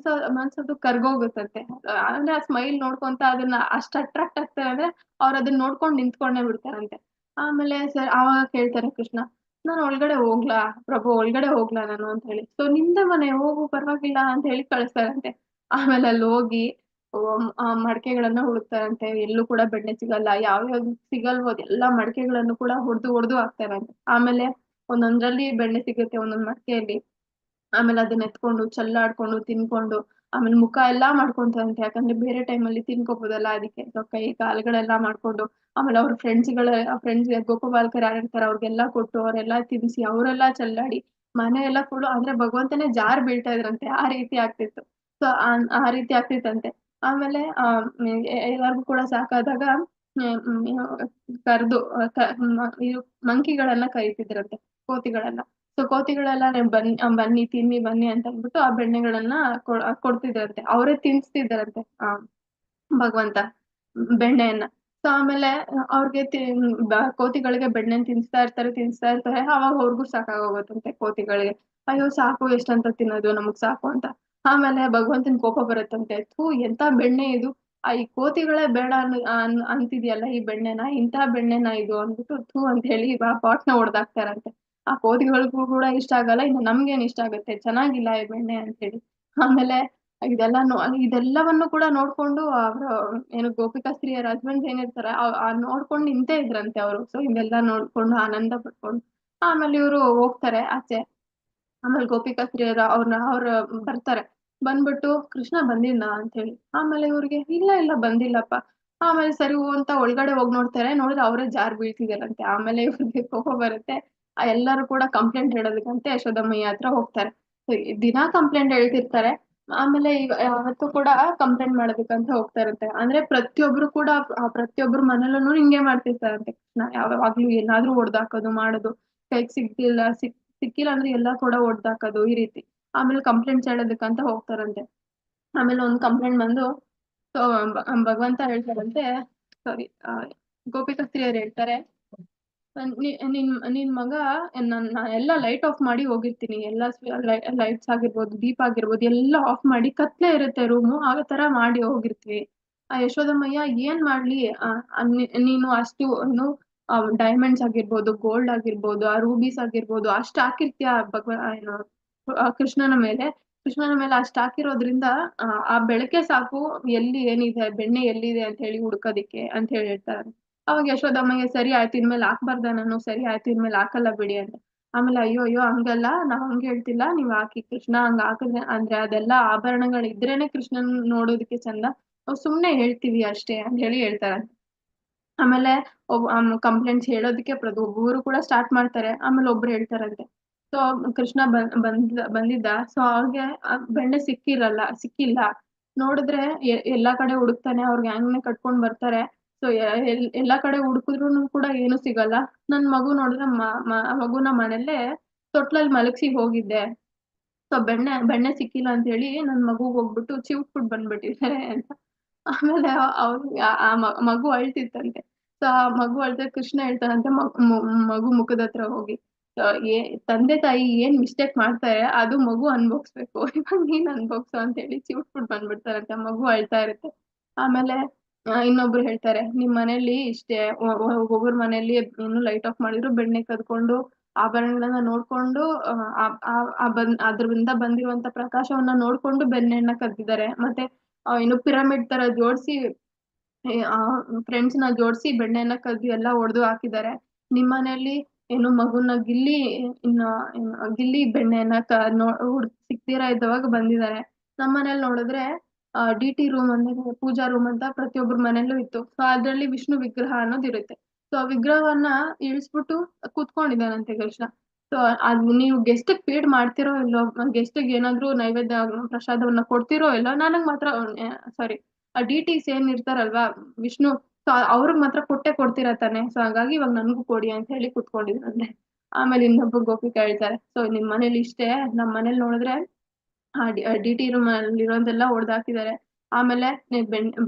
ಮನ್ಸದು ಕರ್ಗೋಗುತ್ತಂತೆ. ಅಂದ್ರೆ ಆ ಸ್ಮೈಲ್ ನೋಡ್ಕೊಂತ ಅದನ್ನ ಅಷ್ಟ್ ಅಟ್ರಾಕ್ಟ್ ಆಗ್ತಾರೆ ಅಂದ್ರೆ ಅವ್ರ ಅದನ್ನ ನೋಡ್ಕೊಂಡ್ ನಿಂತ್ಕೊಂಡೇ ಬಿಡ್ತಾರಂತೆ. ಆಮೇಲೆ ಸರ್ ಆವಾಗ ಕೇಳ್ತಾರೆ ಕೃಷ್ಣ, ನಾನು ಒಳಗಡೆ ಹೋಗ್ಲಾ ಪ್ರಭು, ಒಳಗಡೆ ಹೋಗ್ಲಾ ನಾನು ಅಂತ ಹೇಳಿ. ಸೊ ನಿಂದೆ ಮನೆ, ಹೋಗು ಪರವಾಗಿಲ್ಲ ಅಂತ ಹೇಳಿ ಕಳಿಸ್ತಾರಂತೆ. ಆಮೇಲೆ ಅಲ್ಲಿ ಹೋಗಿ ಮಡಕೆಗಳನ್ನ ಹುಡುಕ್ತಾರಂತೆ. ಎಲ್ಲೂ ಕೂಡ ಬೆಣ್ಣೆ ಸಿಗಲ್ಲ, ಯಾವ್ಯಾವ್ದು ಸಿಗಲ್ವೋ ಎಲ್ಲಾ ಮಡಕೆಗಳನ್ನು ಕೂಡ ಹೊಡೆದು ಹಾಕ್ತಾರಂತೆ. ಆಮೇಲೆ ಒಂದೊಂದ್ರಲ್ಲಿ ಬೆಣ್ಣೆ ಸಿಗುತ್ತೆ, ಒಂದೊಂದ್ ಮಡಕೆಯಲ್ಲಿ. ಆಮೇಲೆ ಅದನ್ನ ಎತ್ಕೊಂಡು ಚೆಲ್ಲಾಡ್ಕೊಂಡು ತಿನ್ಕೊಂಡು ಆಮೇಲೆ ಮುಖ ಎಲ್ಲಾ ಮಾಡ್ಕೊಂತಾರಂತೆ, ಯಾಕಂದ್ರೆ ಬೇರೆ ಟೈಮಲ್ಲಿ ತಿನ್ಕೋಬೋದಲ್ಲ ಅದಕ್ಕೆ. ಸೊ ಕೈ ಕಾಲುಗಳೆಲ್ಲ ಮಾಡ್ಕೊಂಡು, ಆಮೇಲೆ ಅವ್ರ ಫ್ರೆಂಡ್ಸ್ ಗೋಪಬಾಲಕರು ಯಾರಿರ್ತಾರೆ ಅವ್ರಿಗೆಲ್ಲ ಕೊಟ್ಟು ಅವರೆಲ್ಲ ತಿನ್ಸಿ ಅವರೆಲ್ಲ ಚೆಲ್ಲಾಡಿ ಮನೆ ಎಲ್ಲ ಫುಲ್ ಅಂದ್ರೆ ಭಗವಂತನೇ ಜಾರ್ ಬೀಳ್ತಾ ಇದ್ರಂತೆ, ಆ ರೀತಿ ಆಗ್ತಿತ್ತು. ಸೊ ಆ ರೀತಿ ಆಗ್ತಿತ್ತಂತೆ. ಆಮೇಲೆ ಎಲ್ಲರಿಗೂ ಕೂಡ ಸಾಕಾದಾಗ ಕರೆದು ಇದು ಮಂಕಿಗಳನ್ನ ಕರೀತಿದ್ರಂತೆ, ಕೋತಿಗಳನ್ನ. ಸೊ ಕೋತಿಗಳೆಲ್ಲ ಬನ್ನಿ ತಿನ್ನಿ ಬನ್ನಿ ಅಂತ ಅಂದ್ಬಿಟ್ಟು ಆ ಬೆಣ್ಣೆಗಳನ್ನ ಕೊಡ್ತಿದ್ರಂತೆ, ಅವರೇ ತಿನ್ಸ್ತಿದ್ರಂತೆ ಭಗವಂತ ಬೆಣ್ಣೆಯನ್ನ. ಸೊ ಆಮೇಲೆ ಅವ್ರಿಗೆ ಕೋತಿಗಳಿಗೆ ಬೆಣ್ಣೆ ತಿನ್ಸ್ತಾ ಇರ್ತಾರೆ. ಅವಾಗ ಅವ್ರಿಗೂ ಸಾಕಾಗೋಗುತ್ತಂತೆ ಕೋತಿಗಳಿಗೆ. ಅಯ್ಯೋ ಸಾಕು ಎಷ್ಟಂತ ತಿನ್ನೋದು, ನಮಗ್ ಸಾಕು ಅಂತ. ಆಮೇಲೆ ಭಗವಂತನ ಕೋಪ ಬರುತ್ತಂತೆ, ಥೂ ಎಂತ ಬೆಣ್ಣೆ ಇದು, ಈ ಕೋತಿಗಳೇ ಬೇಡ ಅಂತಿದ್ಯಲ್ಲ ಈ ಬೆಣ್ಣೆನ, ಇಂಥ ಬೆಣ್ಣೆನ ಇದು ಅಂದ್ಬಿಟ್ಟು ಥೂ ಅಂತ ಹೇಳಿ ಆ ಪಾಟ್ನ ಹೊಡ್ದಾಕ್ತಾರಂತೆ. ಆ ಕೋತಿಗಳಿಗೂ ಕೂಡ ಇಷ್ಟ ಆಗಲ್ಲ, ಇನ್ನು ನಮ್ಗೇನ್ ಇಷ್ಟ ಆಗುತ್ತೆ, ಚೆನ್ನಾಗಿಲ್ಲ ಈ ಬೆಣ್ಣೆ ಅಂತ ಹೇಳಿ. ಆಮೇಲೆ ಇದೆಲ್ಲವನ್ನು ಕೂಡ ನೋಡ್ಕೊಂಡು ಅವ್ರ ಏನು ಗೋಪಿಕಾ ಸ್ತ್ರೀಯರ ಹಸ್ಬೆಂಡ್ ಏನಿರ್ತಾರೆ ನೋಡ್ಕೊಂಡು ನಿಂತೇ ಇದ್ರಂತೆ ಅವರು. ಸೊ ಇದೆಲ್ಲ ನೋಡ್ಕೊಂಡು ಆನಂದ ಪಡ್ಕೊಂಡು ಆಮೇಲೆ ಇವರು ಹೋಗ್ತಾರೆ ಆಚೆ. ಆಮೇಲೆ ಗೋಪಿಕಾ ಸ್ತ್ರೀಯರ ಅವ್ರ ಬರ್ತಾರೆ, ಬಂದ್ಬಿಟ್ಟು ಕೃಷ್ಣ ಬಂದಿದ್ನ ಅಂತ ಹೇಳಿ. ಆಮೇಲೆ ಇವ್ರಿಗೆ ಇಲ್ಲ ಇಲ್ಲ ಬಂದಿಲ್ಲಪ್ಪ. ಆಮೇಲೆ ಸರಿ ಅಂತ ಒಳಗಡೆ ಹೋಗಿ ನೋಡಿದ್ರೆ ಅವರೇ ಜಾರ್ ಬೀಳ್ತಿದಾರಂತೆ. ಆಮೇಲೆ ಇವ್ರಿಗೆ ಕೋಪ ಬರುತ್ತೆ. ಎಲ್ಲರೂ ಕೂಡ ಕಂಪ್ಲೇಂಟ್ ಹೇಳೋದಕ್ಕಂತೆ ಯಶೋದಮ್ಮಯ್ಯ ಹತ್ರ ಹೋಗ್ತಾರೆ. So, ದಿನಾ ಕಂಪ್ಲೇಂಟ್ ಹೇಳ್ತಿರ್ತಾರೆ. ಆಮೇಲೆ ಯಾವತ್ತೂ ಕೂಡ ಕಂಪ್ಲೇಂಟ್ ಮಾಡೋದಕ್ಕಂತ ಹೋಗ್ತಾರಂತೆ. ಅಂದ್ರೆ ಪ್ರತಿಯೊಬ್ರು ಮನೇಲೂ ಹಿಂಗೆ ಮಾಡ್ತಿರ್ತಾರಂತೆ. ಕೃಷ್ಣ ಯಾವಾಗ್ಲೂ ಏನಾದ್ರೂ ಹೊಡ್ದಾಕೋದು ಮಾಡೋದು, ಕೈಗೆ ಸಿಕ್ಕಿಲ್ಲ ಅಂದ್ರೆ ಎಲ್ಲಾ ಕೂಡ ಹೊಡ್ದಾಕೋದು ಈ ರೀತಿ. ಆಮೇಲೆ ಕಂಪ್ಲೇಂಟ್ಸ್ ಹೇಳೋದಕ್ಕಂತ ಹೋಗ್ತಾರಂತೆ. ಆಮೇಲೆ ಒಂದು ಕಂಪ್ಲೇಂಟ್ ಬಂದು ಭಗವಂತ ಹೇಳ್ತಾರಂತೆ, ಸಾರಿ ಗೋಪಿಕಾ ಸ್ತ್ರೀಯರು ಹೇಳ್ತಾರೆ, ನಿನ್ ಮಗ ಎಲ್ಲ ಲೈಟ್ ಆಫ್ ಮಾಡಿ ಹೋಗಿರ್ತೀನಿ, ಎಲ್ಲ ಲೈಟ್ಸ್ ಆಗಿರ್ಬೋದು ದೀಪ ಆಗಿರ್ಬೋದು ಎಲ್ಲ ಆಫ್ ಮಾಡಿ ಕತ್ಲೆ ಇರುತ್ತೆ ರೂಮು, ಆ ತರ ಮಾಡಿ ಹೋಗಿರ್ತೀವಿ. ಆ ಯಶೋದಮ್ಮಯ್ಯ ಏನ್ ಮಾಡ್ಲಿ, ನೀನು ಅಷ್ಟು ಡೈಮಂಡ್ಸ್ ಆಗಿರ್ಬೋದು, ಗೋಲ್ಡ್ ಆಗಿರ್ಬೋದು, ಆ ರೂಬೀಸ್ ಆಗಿರ್ಬೋದು ಅಷ್ಟು ಹಾಕಿರ್ತೀಯ ಏನು ಕೃಷ್ಣನ ಮೇಲೆ ಅಷ್ಟು ಹಾಕಿರೋದ್ರಿಂದ ಆ ಬೆಳಕೆ ಸಾಕು, ಎಲ್ಲಿ ಏನಿದೆ ಬೆಣ್ಣೆ ಎಲ್ಲಿದೆ ಅಂತ ಹೇಳಿ ಹುಡ್ಕೋದಿಕ್ಕೆ ಅಂತ ಹೇಳಿ ಹೇಳ್ತಾರೆ. ಅವಾಗ ಯಶೋದಮ್ಮಗೆ ಸರಿ ಆಯ್ತು ಇನ್ಮೇಲೆ ಹಾಕ್ಬಾರ್ದ ನಾನು, ಸರಿ ಆಯ್ತು ಇನ್ಮೇಲೆ ಹಾಕಲ್ಲ ಬಿಡಿ ಅಂತ. ಆಮೇಲೆ ಅಯ್ಯೋ ಹಂಗಲ್ಲ, ನಾವ್ ಹಂಗ ಹೇಳ್ತಿಲ್ಲ, ನೀವ್ ಹಾಕಿ ಕೃಷ್ಣ ಹಂಗ ಹಾಕಿದ್ರೆ ಅಂದ್ರೆ ಅದೆಲ್ಲ ಆಭರಣಗಳು ಇದ್ರೇನೆ ಕೃಷ್ಣನ್ ನೋಡೋದಕ್ಕೆ ಚಂದ, ನಾವ್ ಸುಮ್ನೆ ಹೇಳ್ತೀವಿ ಅಷ್ಟೇ ಅಂತ ಹೇಳಿ ಹೇಳ್ತಾರೆ. ಆಮೇಲೆ ಕಂಪ್ಲೇಂಟ್ಸ್ ಹೇಳೋದಕ್ಕೆ ಒಬ್ಬರು ಕೂಡ ಸ್ಟಾರ್ಟ್ ಮಾಡ್ತಾರೆ. ಆಮೇಲೆ ಒಬ್ರು ಹೇಳ್ತಾರಂತೆ, ಸೊ ಕೃಷ್ಣ ಬಂದಿದ್ದ, ಸೊ ಅವ್ರಿಗೆ ಬೆಣ್ಣೆ ಸಿಕ್ಕಿಲ್ಲ. ನೋಡಿದ್ರೆ ಎಲ್ಲಾ ಕಡೆ ಹುಡುಕ್ತಾನೆ, ಅವ್ರ ಗ್ಯಾಂಗ್ನೆ ಕಟ್ಕೊಂಡ್ ಬರ್ತಾರೆ. ಸೊ ಎಲ್ಲಾ ಕಡೆ ಹುಡುಕಿದ್ರು ಕೂಡ ಏನು ಸಿಗಲ್ಲ. ನನ್ ಮಗು ನೋಡಿದ್ರೆ ಮಗುನ ಮನೇಲೆ ತೊಟ್ಲಲ್ಲಿ ಮಲಗ್ಸಿ ಹೋಗಿದ್ದೆ, ಸೊ ಬೆಣ್ಣೆ ಸಿಕ್ಕಿಲ್ಲ ಅಂತ ಹೇಳಿ ನನ್ ಮಗುಗ್ ಹೋಗ್ಬಿಟ್ಟು ಚಿವುಟ್ಬಿಟ್ಟು ಬಂದ್ಬಿಟ್ಟಿದ್ದಾರೆ ಅಂತ. ಆಮೇಲೆ ಮಗು ಅಳ್ತಿತ್ತಂತೆ. ಸೊ ಆ ಮಗು ಅಳ್ತಾ ಕೃಷ್ಣ ಹೇಳ್ತಾನಂತೆ ಮಗು ಮುಖದ ಹತ್ರ ಹೋಗಿ, ತಂದೆ ತಾಯಿ ಏನ್ ಮಿಸ್ಟೇಕ್ ಮಾಡ್ತಾರೆ ಅದು ಮಗು ಅನ್ಭೋಗ್ಸ್ಬೇಕು, ಇವಾಗ ನೀನ್ ಅನ್ಭೋಗ್ಸು ಅಂತ ಹೇಳಿ ಚಿವುಟ್ಬಿಟ್ಟು ಬಂದ್ಬಿಡ್ತಾರಂತೆ. ಮಗು ಅಳ್ತಾ ಇರುತ್ತೆ. ಆಮೇಲೆ ಇನ್ನೊಬ್ರು ಹೇಳ್ತಾರೆ, ನಿಮ್ ಮನೇಲಿ ಇಷ್ಟೇ ಒಬ್ಬೊಬ್ರ ಮನೇಲಿ ಏನು ಲೈಟ್ ಆಫ್ ಮಾಡಿದ್ರು ಬೆಣ್ಣೆ ಕದ್ಕೊಂಡು ಆಭರಣಗಳನ್ನ ನೋಡ್ಕೊಂಡು ಅದ್ರಿಂದ ಬಂದಿರುವಂತ ಪ್ರಕಾಶವನ್ನ ನೋಡ್ಕೊಂಡು ಬೆಣ್ಣೆಯನ್ನ ಕದ್ದಿದ್ದಾರೆ. ಮತ್ತೆ ಇನ್ನು ಪಿರಮಿಡ್ ತರ ಜೋಡಿಸಿ ಫ್ರೆಂಡ್ಸ್ ನ ಜೋಡಿಸಿ ಬೆಣ್ಣೆಯನ್ನ ಕದ್ದಿ ಎಲ್ಲ ಒಡೆದು ಹಾಕಿದ್ದಾರೆ. ನಿಮ್ಮನೇಲಿ ಏನು ಮಗುನ ಗಿಲ್ಲಿ ಬೆಣ್ಣೆಯನ್ನ ಸಿಕ್ತೀರಾ ಇದ್ದವಾಗ ಬಂದಿದ್ದಾರೆ. ನಮ್ಮನೇಲಿ ನೋಡಿದ್ರೆ DT ರೂಮ್ ಅಂದ್ರೆ ಪೂಜಾ ರೂಮ್ ಅಂತ ಪ್ರತಿಯೊಬ್ಬರ ಮನೇಲೂ ಇತ್ತು. ಸೊ ಅದ್ರಲ್ಲಿ ವಿಷ್ಣು ವಿಗ್ರಹ ಅನ್ನೋದು ಇರುತ್ತೆ. ಸೊ ಆ ವಿಗ್ರಹವನ್ನ ಇಳಿಸ್ಬಿಟ್ಟು ಕೂತ್ಕೊಂಡಿದ್ದಾನಂತೆ ಕೃಷ್ಣ. ಸೊ ನೀವು ಗೆಸ್ಟ್ ಫೀಡ್ ಮಾಡ್ತಿರೋ ಇಲ್ಲೋ, ಗೆಸ್ಟ್ ಏನಾದ್ರು ನೈವೇದ್ಯ ಪ್ರಸಾದವನ್ನ ಕೊಡ್ತಿರೋ ಇಲ್ಲೋ, ನನಗ್ ಮಾತ್ರ ಸಾರಿ ಆ DTs ಏನ್ ಇರ್ತಾರಲ್ವಾ ವಿಷ್ಣು, ಸೊ ಅವ್ರಿಗೆ ಮಾತ್ರ ಕೊಡ್ತೀರಾ ತಾನೆ, ಸೊ ಹಾಗಾಗಿ ಇವಾಗ ನನ್ಗೂ ಕೊಡಿ ಅಂತ ಹೇಳಿ ಕೂತ್ಕೊಂಡಿದ್ರಂತೆ. ಆಮೇಲೆ ಇನ್ನೊಬ್ಬ ಗೋಪಿಕಾ ಹೇಳ್ತಾರೆ, ಸೊ ನಿಮ್ ಮನೇಲಿ ಇಷ್ಟೇ, ನಮ್ ಮನೇಲಿ ನೋಡಿದ್ರೆ DT ರೂಮ್ ಅಲ್ಲಿ ಇರೋದೆಲ್ಲ ಹೊಡ್ದಾಕಿದ್ದಾರೆ. ಆಮೇಲೆ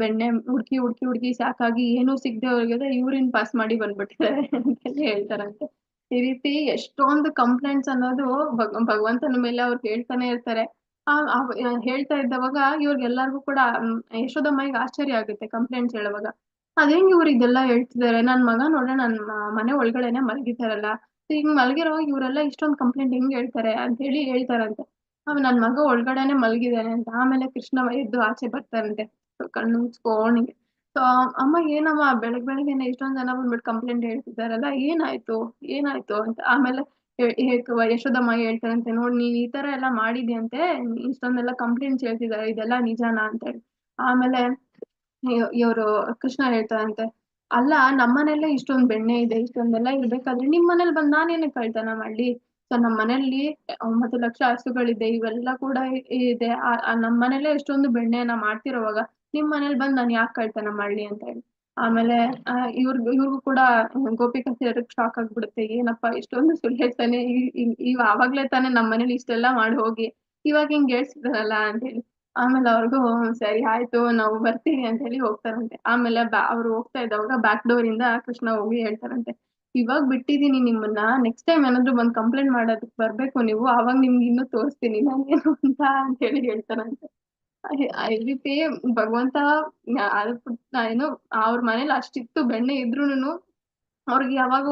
ಬೆಣ್ಣೆ ಹುಡ್ಕಿ ಸಾಕಾಗಿ ಏನೂ ಸಿಗದೆ ಹೋಗಿದೆ, ಯೂರಿನ್ ಪಾಸ್ ಮಾಡಿ ಬಂದ್ಬಿಟ್ಟಿದ್ದಾರೆ ಅಂತ ಹೇಳ್ತಾರಂತೆ. ಈ ರೀತಿ ಎಷ್ಟೊಂದು ಕಂಪ್ಲೇಂಟ್ಸ್ ಅನ್ನೋದು ಭಗವಂತನ ಮೇಲೆ ಅವ್ರು ಹೇಳ್ತಾನೆ ಇರ್ತಾರೆ. ಹೇಳ್ತಾ ಇದ್ದವಾಗ ಇವ್ರಿಗೆಲ್ಲರಿಗೂ ಕೂಡ ಯಶೋದಮ್ಮಯ್ಯಗೆ ಆಶ್ಚರ್ಯ ಆಗುತ್ತೆ ಕಂಪ್ಲೇಂಟ್ಸ್ ಹೇಳುವಾಗ. ಅದೇಂಗ್ ಇವ್ರು ಇದೆಲ್ಲ ಹೇಳ್ತಿದ್ದಾರೆ, ನನ್ ಮಗ ನೋಡ್ರೆ ನನ್ ಮನೆ ಒಳಗಡೆನೆ ಮಲಗಿತಾರಲ್ಲ, ಹಿಂಗ್ ಮಲಗಿರೋವಾಗ ಇವರೆಲ್ಲ ಇಷ್ಟೊಂದು ಕಂಪ್ಲೇಂಟ್ ಹೆಂಗ್ ಹೇಳ್ತಾರೆ ಅಂತ ಹೇಳಿ ಹೇಳ್ತಾರಂತೆ. ನನ್ ಮಗ ಒಳಗಡೆನೆ ಮಲಗಿದಾನೆ ಅಂತ. ಆಮೇಲೆ ಕೃಷ್ಣ ಎದ್ದು ಆಚೆ ಬರ್ತಾರಂತೆ ಕಣ್ಣು ಮುಚ್ಕೊಂಡಿಗೆ. ಸೊ ಅಮ್ಮ ಏನಮ್ಮ ಬೆಳಗ್ಗೆನೆ ಇಷ್ಟೊಂದ್ ಜನ ಬಂದ್ಬಿಟ್ಟು ಕಂಪ್ಲೇಂಟ್ ಹೇಳ್ತಿದಾರಲ್ಲ, ಏನಾಯ್ತು ಅಂತ. ಆಮೇಲೆ ಯಶೋದಮ್ಮ ಹೇಳ್ತಾರಂತೆ, ನೋಡ್ ನೀನ್ ಈ ತರ ಎಲ್ಲ ಮಾಡಿದ್ಯಂತೆ, ಇಷ್ಟೊಂದೆಲ್ಲ ಕಂಪ್ಲೇಂಟ್ಸ್ ಹೇಳ್ತಿದಾರೆ, ಇದೆಲ್ಲ ನಿಜಾನಾ ಅಂತ ಹೇಳಿ. ಆಮೇಲೆ ಇವರು ಕೃಷ್ಣ ಹೇಳ್ತಾರಂತೆ, ಅಲ್ಲ ನಮ್ಮನೆಯಲ್ಲೇ ಇಷ್ಟೊಂದ್ ಬೆಣ್ಣೆ ಇದೆ, ಇಷ್ಟೊಂದೆಲ್ಲ ಇರ್ಬೇಕಾದ್ರೆ ನಿಮ್ ಮನೇಲಿ ಬಂದ್ ನಾನೇನಕ್ಕೆ ಕಳ್ತನ ಮಾಡ್ಲಿ? ಸೊ ನಮ್ಮ ಮನೇಲಿ 9 ಲಕ್ಷ ಹಸುಗಳಿದೆ, ಇವೆಲ್ಲ ಕೂಡ ಇದೆ. ನಮ್ಮ ಮನೇಲೆ ಎಷ್ಟೊಂದು ಬೆಣ್ಣೆನ ಮಾಡ್ತಿರೋವಾಗ ನಿಮ್ ಮನೇಲಿ ಬಂದ್ ನಾನು ಯಾಕೆ ಕಳ್ತನ ಮಾಡ್ಲಿ ಅಂತ ಹೇಳಿ. ಆಮೇಲೆ ಇವ್ರಿಗೂ ಕೂಡ ಗೋಪಿಕಾ ಶಾಕ್ ಆಗ್ಬಿಡುತ್ತೆ, ಏನಪ್ಪಾ ಇಷ್ಟೊಂದು ಸುಳ್ಳು ಹೇಳ್ತಾನೆ, ಇವ್ ಆವಾಗ್ಲೇ ತಾನೇ ನಮ್ಮ ಮನೇಲಿ ಇಷ್ಟೆಲ್ಲ ಮಾಡಿ ಹೋಗಿ ಇವಾಗ ಹಿಂಗ್ ಹೇಳ್ಸಿದಾರಲ್ಲ ಅಂತ ಹೇಳಿ. ಆಮೇಲೆ ಅವ್ರಿಗೂ ಸರಿ ಆಯ್ತು ನಾವು ಬರ್ತೀವಿ ಅಂತ ಹೇಳಿ ಹೋಗ್ತಾರಂತೆ. ಆಮೇಲೆ ಅವ್ರು ಹೋಗ್ತಾ ಇದ್ದವಾಗ ಬ್ಯಾಕ್ ಡೋರ್ ಇಂದ ಕೃಷ್ಣ ಹೋಗಿ ಹೇಳ್ತಾರಂತೆ, ಇವಾಗ ಬಿಟ್ಟಿದೀನಿ ನಿಮ್ಮನ್ನ, ನೆಕ್ಸ್ಟ್ ಟೈಮ್ ಏನಾದ್ರು ಬಂದ್ ಕಂಪ್ಲೇಂಟ್ ಮಾಡೋದಕ್ ಬರ್ಬೇಕು ನೀವು, ಅವಾಗ ನಿಮ್ಗೆ ಇನ್ನೂ ತೋರಿಸ್ತೀನಿ ನಾನೇನು ಅಂತ ಹೇಳಿ ಹೇಳ್ತಾರಂತೆ. ಈ ರೀತಿ ಭಗವಂತ ಏನು ಅವ್ರ ಮನೇಲಿ ಅಷ್ಟಿತ್ತು ಬೆಣ್ಣೆ ಇದ್ರೂನು ಅವ್ರಿಗೆ ಯಾವಾಗ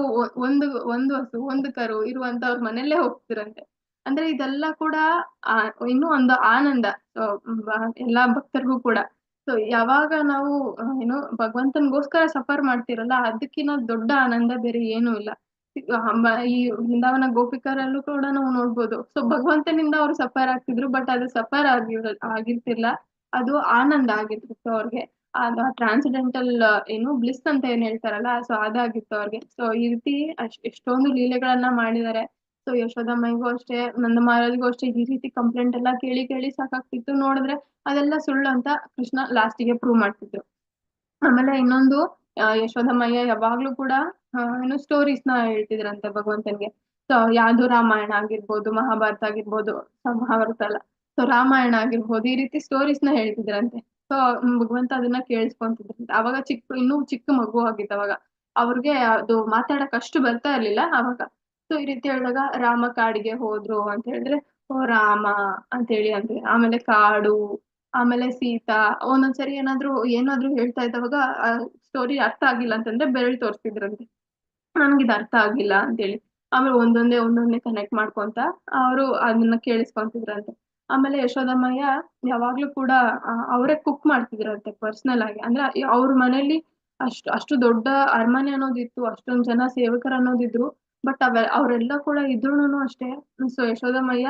ಒಂದು ಹಸು ಒಂದು ಕರು ಇರುವಂತ ಅವ್ರ ಮನೆಯಲ್ಲೇ ಹೋಗ್ತಿರಂತೆ. ಅಂದ್ರೆ ಇದೆಲ್ಲ ಕೂಡ ಇನ್ನೂ ಒಂದು ಆನಂದ ಎಲ್ಲಾ ಭಕ್ತರಿಗೂ ಕೂಡ. ಸೊ ಯಾವಾಗ ನಾವು ಏನು ಭಗವಂತನಿಗೋಸ್ಕರ ಸಫರ್ ಮಾಡ್ತಿರಲ್ಲ, ಅದಕ್ಕಿಂತ ದೊಡ್ಡ ಆನಂದ ಬೇರೆ ಏನೂ ಇಲ್ಲ. ಈ ವೃಂದಾವನ ಗೋಪಿಕರಲ್ಲೂ ಕೂಡ ನಾವು ನೋಡ್ಬೋದು. ಸೊ ಭಗವಂತನಿಂದ ಅವ್ರು ಸಫರ್ ಆಗ್ತಿದ್ರು, ಬಟ್ ಅದು ಸಫರ್ ಆಗಿರ್ತಿಲ್ಲ, ಅದು ಆನಂದ ಆಗಿರ್ತಿತ್ತು ಅವ್ರಿಗೆ. ಟ್ರಾನ್ಸಿಡೆಂಟಲ್ ಏನು ಬ್ಲಿಸ್ ಅಂತ ಏನ್ ಹೇಳ್ತಾರಲ್ಲ, ಸೊ ಅದಾಗಿತ್ತು ಅವ್ರಿಗೆ. ಸೊ ಈ ರೀತಿ ಎಷ್ಟೊಂದು ಲೀಲೆಗಳನ್ನ ಮಾಡಿದ್ದಾರೆ. ಸೊ ಯಶೋದಮ್ಮನಿಗೂ ಅಷ್ಟೇ, ನಂದ ಮಹಾರಾಜ್ಗೂ ಅಷ್ಟೇ ಈ ರೀತಿ ಕಂಪ್ಲೇಂಟ್ ಎಲ್ಲ ಕೇಳಿ ಕೇಳಿ ಸಾಕಾಗ್ತಿತ್ತು. ನೋಡಿದ್ರೆ ಅದೆಲ್ಲ ಸುಳ್ಳು ಅಂತ ಕೃಷ್ಣ ಲಾಸ್ಟಿಗೆ ಪ್ರೂವ್ ಮಾಡ್ತಿದ್ರು. ಆಮೇಲೆ ಇನ್ನೊಂದು ಯಶೋದಮ್ಮಯ್ಯ ಯಾವಾಗ್ಲೂ ಕೂಡ ಏನು ಸ್ಟೋರೀಸ್ ನ ಹೇಳ್ತಿದ್ರಂತೆ ಭಗವಂತನ್ಗೆ. ಸೊ ಯಾವ್ದು ರಾಮಾಯಣ ಆಗಿರ್ಬೋದು, ಮಹಾಭಾರತ ಆಗಿರ್ಬೋದು, ಮಹಾಭಾರತ ಅಲ್ಲ, ಸೊ ರಾಮಾಯಣ ಆಗಿರ್ಬೋದು, ಈ ರೀತಿ ಸ್ಟೋರೀಸ್ ನ ಹೇಳ್ತಿದ್ರಂತೆ. ಸೊ ಭಗವಂತ ಅದನ್ನ ಕೇಳಿಸ್ಕೊಂತಿದ್ರಂತೆ. ಅವಾಗ ಇನ್ನೂ ಚಿಕ್ಕ ಮಗು ಆಗಿತ್ತು ಅವಾಗ, ಅವ್ರಿಗೆ ಅದು ಮಾತಾಡಕ್ ಅಷ್ಟು ಬರ್ತಾ ಇರ್ಲಿಲ್ಲ ಅವಾಗ. ಸೊ ಈ ರೀತಿ ಹೇಳಿದಾಗ ರಾಮ ಕಾಡಿಗೆ ಹೋದ್ರು ಅಂತ ಹೇಳಿದ್ರೆ, ಓ ರಾಮ ಅಂತ ಹೇಳಿ ಅಂದ್ರೆ, ಆಮೇಲೆ ಕಾಡು, ಆಮೇಲೆ ಸೀತಾ, ಒಂದೊಂದ್ಸರಿ ಏನಾದ್ರೂ ಹೇಳ್ತಾ ಇದ್ದವಾಗ ಆ ಸ್ಟೋರಿ ಅರ್ಥ ಆಗಿಲ್ಲ ಅಂತಂದ್ರೆ ಬೆರಳು ತೋರಿಸ್ತಿದ್ರಂತೆ, ನನ್ಗಿದ್ ಅರ್ಥ ಆಗಿಲ್ಲ ಅಂತೇಳಿ. ಆಮೇಲೆ ಒಂದೊಂದೇ ಕನೆಕ್ಟ್ ಮಾಡ್ಕೊಂತ ಅವರು ಅದನ್ನ ಕೇಳಿಸ್ಕೊಂತಿದ್ರಂತೆ. ಆಮೇಲೆ ಯಶೋದಮ್ಮಯ್ಯ ಯಾವಾಗ್ಲೂ ಕೂಡ ಅವರೇ ಕುಕ್ ಮಾಡ್ತಿದ್ರಂತೆ ಪರ್ಸನಲ್ ಆಗಿ. ಅಂದ್ರೆ ಅವ್ರ ಮನೇಲಿ ಅಷ್ಟು ದೊಡ್ಡ ಅರಮನೆ ಅನ್ನೋದಿತ್ತು, ಅಷ್ಟೊಂದ್ ಜನ ಸೇವಕರು ಅನ್ನೋದಿದ್ರು, ಬಟ್ ಅವರೆಲ್ಲ ಕೂಡ ಇದ್ರೂನು ಅಷ್ಟೇ. ಸೊ ಯಶೋದಮ್ಮಯ್ಯ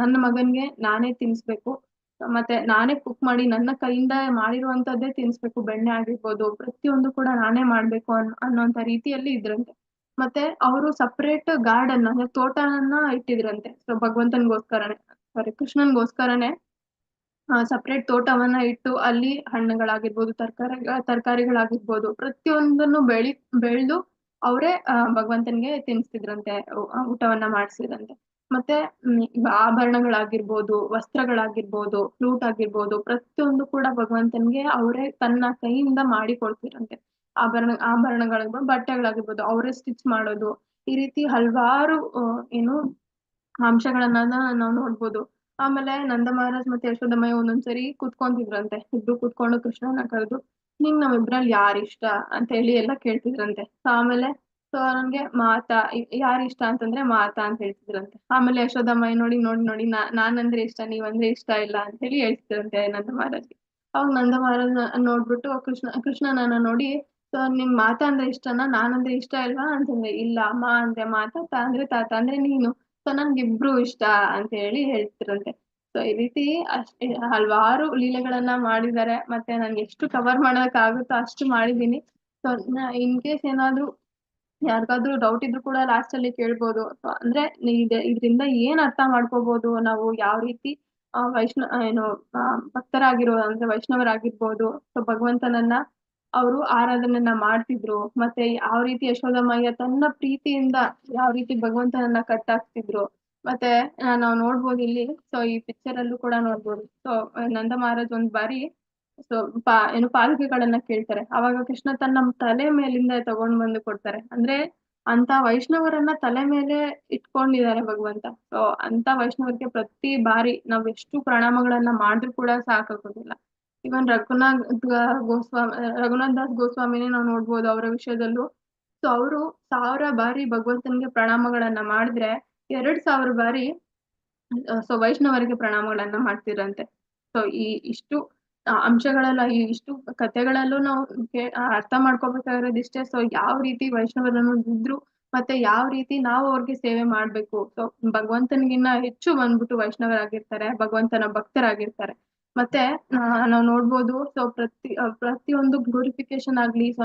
ನನ್ನ ಮಗನ್ಗೆ ನಾನೇ ತಿನ್ಸ್ಬೇಕು, ಮತ್ತೆ ನಾನೇ ಕುಕ್ ಮಾಡಿ ನನ್ನ ಕೈಯಿಂದ ಮಾಡಿರುವಂತದ್ದೇ ತಿನ್ಸ್ಬೇಕು, ಬೆಣ್ಣೆ ಆಗಿರ್ಬೋದು ಪ್ರತಿಯೊಂದು ಕೂಡ ನಾನೇ ಮಾಡ್ಬೇಕು ಅನ್ನೋಂತ ರೀತಿಯಲ್ಲಿ ಇದ್ರಂತೆ. ಮತ್ತೆ ಅವರು ಸಪರೇಟ್ ಗಾರ್ಡನ್ ಅಂದ್ರೆ ತೋಟನ ಇಟ್ಟಿದ್ರಂತೆ. ಸೊ ಭಗವಂತನಿಗೋಸ್ಕರನೇ, ಸಾರಿ ಕೃಷ್ಣನ್ಗೋಸ್ಕರನೇ ಸಪರೇಟ್ ತೋಟವನ್ನ ಇಟ್ಟು ಅಲ್ಲಿ ಹಣ್ಣುಗಳಾಗಿರ್ಬೋದು, ತರಕಾರಿಗಳಾಗಿರ್ಬೋದು ಪ್ರತಿಯೊಂದನ್ನು ಬೆಳೆದು ಅವರೇ ಭಗವಂತನ್ಗೆ ತಿನ್ಸ್ತಿದ್ರಂತೆ, ಊಟವನ್ನ ಮಾಡಿಸಿದ್ರಂತೆ. ಮತ್ತೆ ಆಭರಣಗಳಾಗಿರ್ಬೋದು, ವಸ್ತ್ರಗಳಾಗಿರ್ಬೋದು, ಫ್ಲೂಟ್ ಆಗಿರ್ಬೋದು ಪ್ರತಿಯೊಂದು ಕೂಡ ಭಗವಂತನ್ಗೆ ಅವರೇ ತನ್ನ ಕೈಯಿಂದ ಮಾಡಿ ಕೊಡ್ತಿರಂತೆ. ಆಭರಣಗಳಾಗಿರ್ಬೋದು, ಬಟ್ಟೆಗಳಾಗಿರ್ಬೋದು ಅವರೇ ಸ್ಟಿಚ್ ಮಾಡೋದು, ಈ ರೀತಿ ಹಲವಾರು ಏನು ಅಂಶಗಳನ್ನ ನಾವು ನೋಡ್ಬೋದು. ಆಮೇಲೆ ನಂದ ಮಹಾರಾಜ್ ಮತ್ತೆ ಯಶೋದಮ್ಮಯ್ಯ ಒಂದೊಂದ್ಸರಿ ಕುತ್ಕೊಂತಿದ್ರಂತೆ, ಇಬ್ರು ಕುತ್ಕೊಂಡು ಕೃಷ್ಣನ ಕರೆದು, ನಿಂಗ್ ನಮ್ಮಿಬ್ರಲ್ಲಿ ಯಾರ್ ಇಷ್ಟ ಅಂತ ಹೇಳಿ ಎಲ್ಲ ಕೇಳ್ತಿದ್ರಂತೆ. ಆಮೇಲೆ ಸೊ ನನ್ಗೆ ಮಾತಾ ಯಾರ್ ಇಷ್ಟ ಅಂತಂದ್ರೆ ಮಾತಾ ಅಂತ ಹೇಳ್ತಿದ್ರಂತೆ. ಆಮೇಲೆ ಯಶೋದಮ್ಮಯ್ಯ ನೋಡಿ ನಾನಂದ್ರೆ ಇಷ್ಟ, ನೀವಂದ್ರೆ ಇಷ್ಟ ಇಲ್ಲ ಅಂತ ಹೇಳಿ ಹೇಳ್ತಿದ್ರಂತೆ ನಂದ ಮಹಾರಾಜ್ಗೆ. ಅವಾಗ ನಂದ ಮಹಾರಾಜ್ ನೋಡ್ಬಿಟ್ಟು ಕೃಷ್ಣನನ್ನ ನೋಡಿ, ಸೊ ನಿಂಗ್ ಮಾತಾ ಅಂದ್ರೆ ಇಷ್ಟನಾ, ನಾನಂದ್ರೆ ಇಷ್ಟ ಇಲ್ವಾ ಅಂತಂದ್ರೆ, ಇಲ್ಲ ಅಮ್ಮ ಅಂದ್ರೆ ಮಾತಾ, ತಾ ಅಂದ್ರೆ ತಾತ ಅಂದ್ರೆ ನೀನು, ಸೊ ನನ್ಗಿಬ್ರು ಇಷ್ಟ ಅಂತ ಹೇಳಿ ಹೇಳ್ತಿರಂತೆ. ಸೊ ಈ ರೀತಿ ಹಲವಾರು ಲೀಲೆಗಳನ್ನ ಮಾಡಿದ್ದಾರೆ. ಮತ್ತೆ ನನ್ಗೆ ಎಷ್ಟು ಕವರ್ ಮಾಡೋದಕ್ ಆಗುತ್ತೋ ಅಷ್ಟು ಮಾಡಿದೀನಿ. ಸೊ ಇನ್ ಕೇಸ್ ಏನಾದ್ರು ಯಾರಿಗಾದ್ರೂ ಡೌಟ್ ಇದ್ರು ಕೂಡ ಲಾಸ್ಟ್ ಅಲ್ಲಿ ಕೇಳ್ಬೋದು. ಅಂದ್ರೆ ಇದ್ರಿಂದ ಏನ್ ಅರ್ಥ ಮಾಡ್ಕೋಬಹುದು ನಾವು, ಯಾವ ರೀತಿ ಏನು ಭಕ್ತರಾಗಿರೋ ಅಂದ್ರೆ ವೈಷ್ಣವರಾಗಿರ್ಬೋದು, ಸೊ ಭಗವಂತನನ್ನ ಅವರು ಆರಾಧನೆಯನ್ನ ಮಾಡ್ತಿದ್ರು. ಮತ್ತೆ ಯಾವ ರೀತಿ ಯಶೋದಮ್ಮಯ್ಯ ತನ್ನ ಪ್ರೀತಿಯಿಂದ ಯಾವ ರೀತಿ ಭಗವಂತನನ್ನ ಕಟ್ಟಾಕ್ತಿದ್ರು. ಮತ್ತೆ ನಾವು ನೋಡ್ಬೋದು ಇಲ್ಲಿ, ಸೊ ಈ ಪಿಕ್ಚರ್ ಅಲ್ಲೂ ಕೂಡ ನೋಡ್ಬೋದು. ಸೊ ನಂದ ಮಹಾರಾಜ್ ಒಂದ್ ಬಾರಿ ಸೊ ಏನು ಪಾದುಕೆಗಳನ್ನ ಕೇಳ್ತಾರೆ, ಅವಾಗ ಕೃಷ್ಣ ತನ್ನ ತಲೆ ಮೇಲಿಂದ ತಗೊಂಡ್ ಬಂದು ಕೊಡ್ತಾರೆ. ಅಂದ್ರೆ ಅಂತ ವೈಷ್ಣವರನ್ನ ತಲೆ ಮೇಲೆ ಇಟ್ಕೊಂಡಿದ್ದಾರೆ ಭಗವಂತ. ಸೊ ಅಂತ ವೈಷ್ಣವರಿಗೆ ಪ್ರತಿ ಬಾರಿ ನಾವ್ ಎಷ್ಟು ಪ್ರಣಾಮಗಳನ್ನ ಮಾಡಿದ್ರು ಕೂಡ ಸಾಕಾಗೋದಿಲ್ಲ. ಇವನ್ ರಘುನಾಥ್ ದಾಸ್ ಗೋಸ್ವಾಮಿನೇ ನಾವು ನೋಡ್ಬೋದು ಅವರ ವಿಷಯದಲ್ಲೂ. ಸೊ ಅವರು 1000 ಬಾರಿ ಭಗವಂತನಿಗೆ ಪ್ರಣಾಮಗಳನ್ನ ಮಾಡಿದ್ರೆ 2000 ಬಾರಿ ಸೊ ವೈಷ್ಣವರಿಗೆ ಪ್ರಣಾಮಗಳನ್ನ ಮಾಡ್ತಿರಂತೆ. ಸೊ ಇಷ್ಟು ಅಂಶಗಳೆಲ್ಲ, ಇಷ್ಟು ಕಥೆಗಳಲ್ಲೂ ನಾವು ಅರ್ಥ ಮಾಡ್ಕೋಬೇಕಾಗಿರೋದು ಇಷ್ಟೇ. ಸೊ ಯಾವ ರೀತಿ ವೈಷ್ಣವರನ್ನು ಇದ್ರು ಮತ್ತೆ ಯಾವ ರೀತಿ ನಾವು ಅವ್ರಿಗೆ ಸೇವೆ ಮಾಡ್ಬೇಕು. ಸೊ ಭಗವಂತನಿಗಿನ್ನ ಹೆಚ್ಚು ಬಂದ್ಬಿಟ್ಟು ವೈಷ್ಣವರಾಗಿರ್ತಾರೆ, ಭಗವಂತನ ಭಕ್ತರಾಗಿರ್ತಾರೆ. ಮತ್ತೆ ನಾವು ನೋಡ್ಬೋದು. ಸೊ ಪ್ರತಿಯೊಂದು ಗ್ಲೋರಿಫಿಕೇಶನ್ ಆಗ್ಲಿ, ಸೊ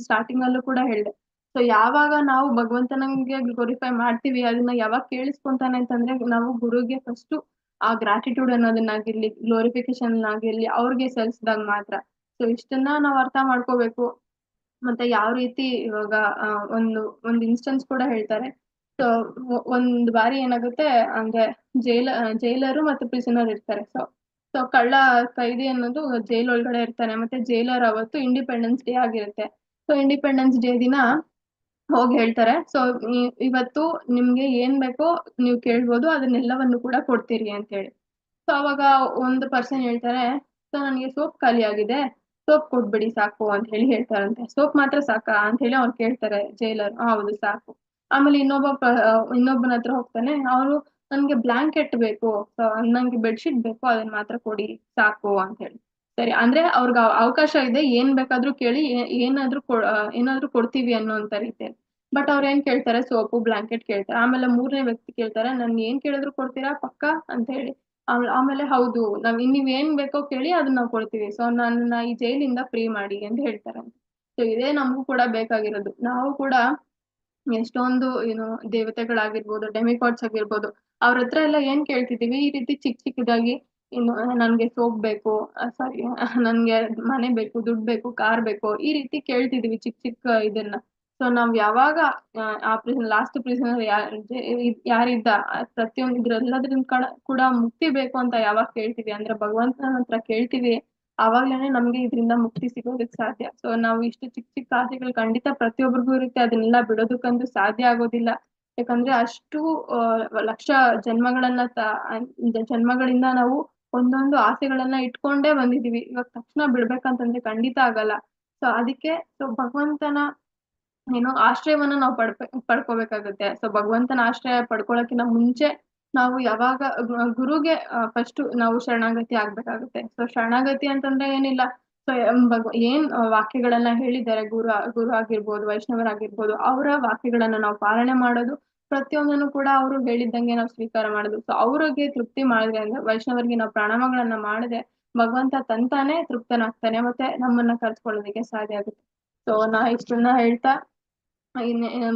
ಸ್ಟಾರ್ಟಿಂಗ್ ಅಲ್ಲೂ ಕೂಡ ಹೇಳಿದೆ. ಸೊ ಯಾವಾಗ ನಾವು ಭಗವಂತನಿಗೆ ಗ್ಲೋರಿಫೈ ಮಾಡ್ತೀವಿ, ಅದನ್ನ ಯಾವಾಗ ಕೇಳಿಸ್ಕೊಂತಾನೆ ಅಂತಂದ್ರೆ ನಾವು ಗುರುಗೆ ಫಸ್ಟ್ ಆ ಗ್ರಾಟಿಟ್ಯೂಡ್ ಅನ್ನೋದನ್ನಾಗಿರ್ಲಿ, ಗ್ಲೋರಿಫಿಕೇಶನ್ ಆಗಿರ್ಲಿ ಅವ್ರಿಗೆ ಸಲ್ಲಿಸಿದಾಗ ಮಾತ್ರ. ಸೊ ಇಷ್ಟನ್ನ ನಾವು ಅರ್ಥ ಮಾಡ್ಕೋಬೇಕು. ಮತ್ತೆ ಯಾವ ರೀತಿ ಇವಾಗ ಒಂದು ಇನ್ಸ್ಟೆನ್ಸ್ ಕೂಡ ಹೇಳ್ತಾರೆ. ಸೊ ಒಂದ್ ಬಾರಿ ಏನಾಗುತ್ತೆ ಅಂದ್ರೆ ಜೈಲರು ಮತ್ತೆ ಪ್ರಿಸನರ್ ಇರ್ತಾರೆ. ಸೊ ಕಳ್ಳ ಕೈದಿ ಅನ್ನೋದು ಜೈಲ್ ಒಳಗಡೆ ಇರ್ತಾನೆ, ಮತ್ತೆ ಜೈಲರ್ ಅವತ್ತು ಇಂಡಿಪೆಂಡೆನ್ಸ್ ಡೇ ಆಗಿರುತ್ತೆ. ಸೊ ಇಂಡಿಪೆಂಡೆನ್ಸ್ ಡೇ ದಿನ ಹೋಗಿ ಹೇಳ್ತಾರೆ, ಸೊ ಇವತ್ತು ನಿಮ್ಗೆ ಏನ್ ಬೇಕೋ ನೀವು ಕೇಳ್ಬೋದು, ಅದನ್ನೆಲ್ಲವನ್ನು ಕೂಡ ಕೊಡ್ತೀರಿ ಅಂತ ಹೇಳಿ. ಸೊ ಅವಾಗ ಒಂದು ಪರ್ಸನ್ ಹೇಳ್ತಾರೆ, ಸೊ ನನಗೆ ಸೋಪ್ ಖಾಲಿ ಆಗಿದೆ, ಸೋಪ್ ಕೊಟ್ಬಿಡಿ ಸಾಕು ಅಂತ ಹೇಳಿ ಹೇಳ್ತಾರಂತೆ. ಸೋಪ್ ಮಾತ್ರ ಸಾಕಾ ಅಂತ ಹೇಳಿ ಅವ್ರು ಕೇಳ್ತಾರೆ ಜೈಲರ್. ಹೌದು ಸಾಕು. ಆಮೇಲೆ ಇನ್ನೊಬ್ಬನ ಹತ್ರ ಹೋಗ್ತಾನೆ, ಅವನು ನನ್ಗೆ ಬ್ಲಾಂಕೆಟ್ ಬೇಕು, ನಂಗೆ ಬೆಡ್ಶೀಟ್ ಬೇಕು, ಅದನ್ನ ಮಾತ್ರ ಕೊಡಿ ಸಾಕು ಅಂತ ಹೇಳಿ. ಸರಿ, ಅಂದ್ರೆ ಅವ್ರಿಗೆ ಅವಕಾಶ ಇದೆ, ಏನ್ ಬೇಕಾದ್ರೂ ಕೇಳಿ, ಏನಾದ್ರೂ ಕೊಡ್ತೀವಿ ಅನ್ನೋಂತ ರೀತಿಯಲ್ಲಿ. ಬಟ್ ಅವ್ರ ಏನ್ ಕೇಳ್ತಾರೆ, ಸೋಪು ಬ್ಲಾಂಕೆಟ್ ಕೇಳ್ತಾರೆ. ಆಮೇಲೆ ಮೂರನೇ ವ್ಯಕ್ತಿ ಕೇಳ್ತಾರೆ, ನನ್ ಏನ್ ಕೇಳಿದ್ರು ಕೊಡ್ತೀರಾ ಪಕ್ಕಾ ಅಂತ ಹೇಳಿ. ಆಮೇಲೆ ಹೌದು, ನೀವ್ ಏನ್ ಬೇಕೋ ಕೇಳಿ ಅದನ್ನ ನಾವು ಕೊಡ್ತೀವಿ, ಸೊ ನನ್ನ ಈ ಜೈಲಿಂದ ಫ್ರೀ ಮಾಡಿ ಅಂತ ಹೇಳ್ತಾರೆ. ಸೊ ಇದೇ ನಮಗೂ ಕೂಡ ಬೇಕಾಗಿರೋದು. ನಾವು ಕೂಡ ಎಷ್ಟೊಂದು ದೇವತೆಗಳಾಗಿರ್ಬೋದು, ಡೆಮಿಗಾಡ್ಸ್ ಆಗಿರ್ಬೋದು, ಅವ್ರ ಹತ್ರ ಎಲ್ಲ ಏನ್ ಕೇಳ್ತಿದೀವಿ, ಈ ರೀತಿ ಚಿಕ್ಕದಾಗಿ ಇನ್ನು ನನ್ಗೆ ಸೋಪ್ ಬೇಕು, ಸಾರಿ ನನ್ಗೆ ಮನೆ ಬೇಕು, ದುಡ್ಡು ಬೇಕು, ಕಾರ್ ಬೇಕು, ಈ ರೀತಿ ಕೇಳ್ತಿದೀವಿ ಚಿಕ್ಕ ಇದನ್ನ. ಸೊ ನಾವ್ ಯಾವಾಗ ಆ ಲಾಸ್ಟ್ ಪ್ರಿಸನರ್ ಯಾರಿದ್ದ ಪ್ರತಿಯೊಂದು ಇದ್ರೆಲ್ಲದ್ರಿಂದ ಕೂಡ ಮುಕ್ತಿ ಬೇಕು ಅಂತ ಯಾವಾಗ ಕೇಳ್ತೀವಿ ಅಂದ್ರೆ ಭಗವಂತನ ಹತ್ರ ಕೇಳ್ತೀವಿ, ಆವಾಗ್ಲೇನೆ ನಮ್ಗೆ ಇದರಿಂದ ಮುಕ್ತಿ ಸಿಗೋದಕ್ ಸಾಧ್ಯ. ಸೊ ನಾವು ಇಷ್ಟು ಚಿಕ್ಕ ಆಸೆಗಳು ಖಂಡಿತ ಪ್ರತಿಯೊಬ್ಬರಿಗೂ ಇರುತ್ತೆ, ಅದನ್ನೆಲ್ಲ ಬಿಡೋದಕ್ಕಂತೂ ಸಾಧ್ಯ ಆಗೋದಿಲ್ಲ. ಯಾಕಂದ್ರೆ ಅಷ್ಟು ಲಕ್ಷ ಜನ್ಮಗಳಿಂದ ನಾವು ಒಂದೊಂದು ಆಸೆಗಳನ್ನ ಇಟ್ಕೊಂಡೇ ಬಂದಿದೀವಿ. ಇವಾಗ ತಕ್ಷಣ ಬಿಡ್ಬೇಕಂತಂದ್ರೆ ಖಂಡಿತ ಆಗಲ್ಲ. ಸೊ ಅದಕ್ಕೆ ಭಗವಂತನ ಆಶ್ರಯವನ್ನ ನಾವು ಪಡ್ಕೋಬೇಕಾಗುತ್ತೆ. ಸೊ ಭಗವಂತನ ಆಶ್ರಯ ಪಡ್ಕೊಳಕ್ಕಿಂತ ಮುಂಚೆ ನಾವು ಯಾವಾಗ ಗುರುಗೆ ಫಸ್ಟ್ ನಾವು ಶರಣಾಗತಿ ಆಗ್ಬೇಕಾಗುತ್ತೆ. ಸೊ ಶರಣಾಗತಿ ಅಂತಂದ್ರೆ ಏನಿಲ್ಲ, ಸೊ ಏನ್ ವಾಕ್ಯಗಳನ್ನ ಹೇಳಿದ್ದಾರೆ ಗುರು ಆಗಿರ್ಬೋದು, ವೈಷ್ಣವರಾಗಿರ್ಬೋದು, ಅವರ ವಾಕ್ಯಗಳನ್ನ ನಾವು ಪಾಲನೆ ಮಾಡೋದು, ಪ್ರತಿಯೊಂದನ್ನು ಕೂಡ ಅವರು ಹೇಳಿದ್ದಂಗೆ ನಾವು ಸ್ವೀಕಾರ ಮಾಡೋದು. ಸೊ ಅವ್ರಿಗೆ ತೃಪ್ತಿ ಮಾಡಿದ್ರೆ ಅಂದ್ರೆ ವೈಷ್ಣವರಿಗೆ ನಾವು ಪ್ರಣಾಮಗಳನ್ನ ಮಾಡದೆ ಭಗವಂತ ತಂತಾನೆ ತೃಪ್ತನಾಗ್ತಾನೆ, ಮತ್ತೆ ನಮ್ಮನ್ನ ಕರ್ಸ್ಕೊಳ್ಳೋದಕ್ಕೆ ಸಾಧ್ಯ ಆಗುತ್ತೆ. ಸೊ ಇಷ್ಟನ್ನ ಹೇಳ್ತಾ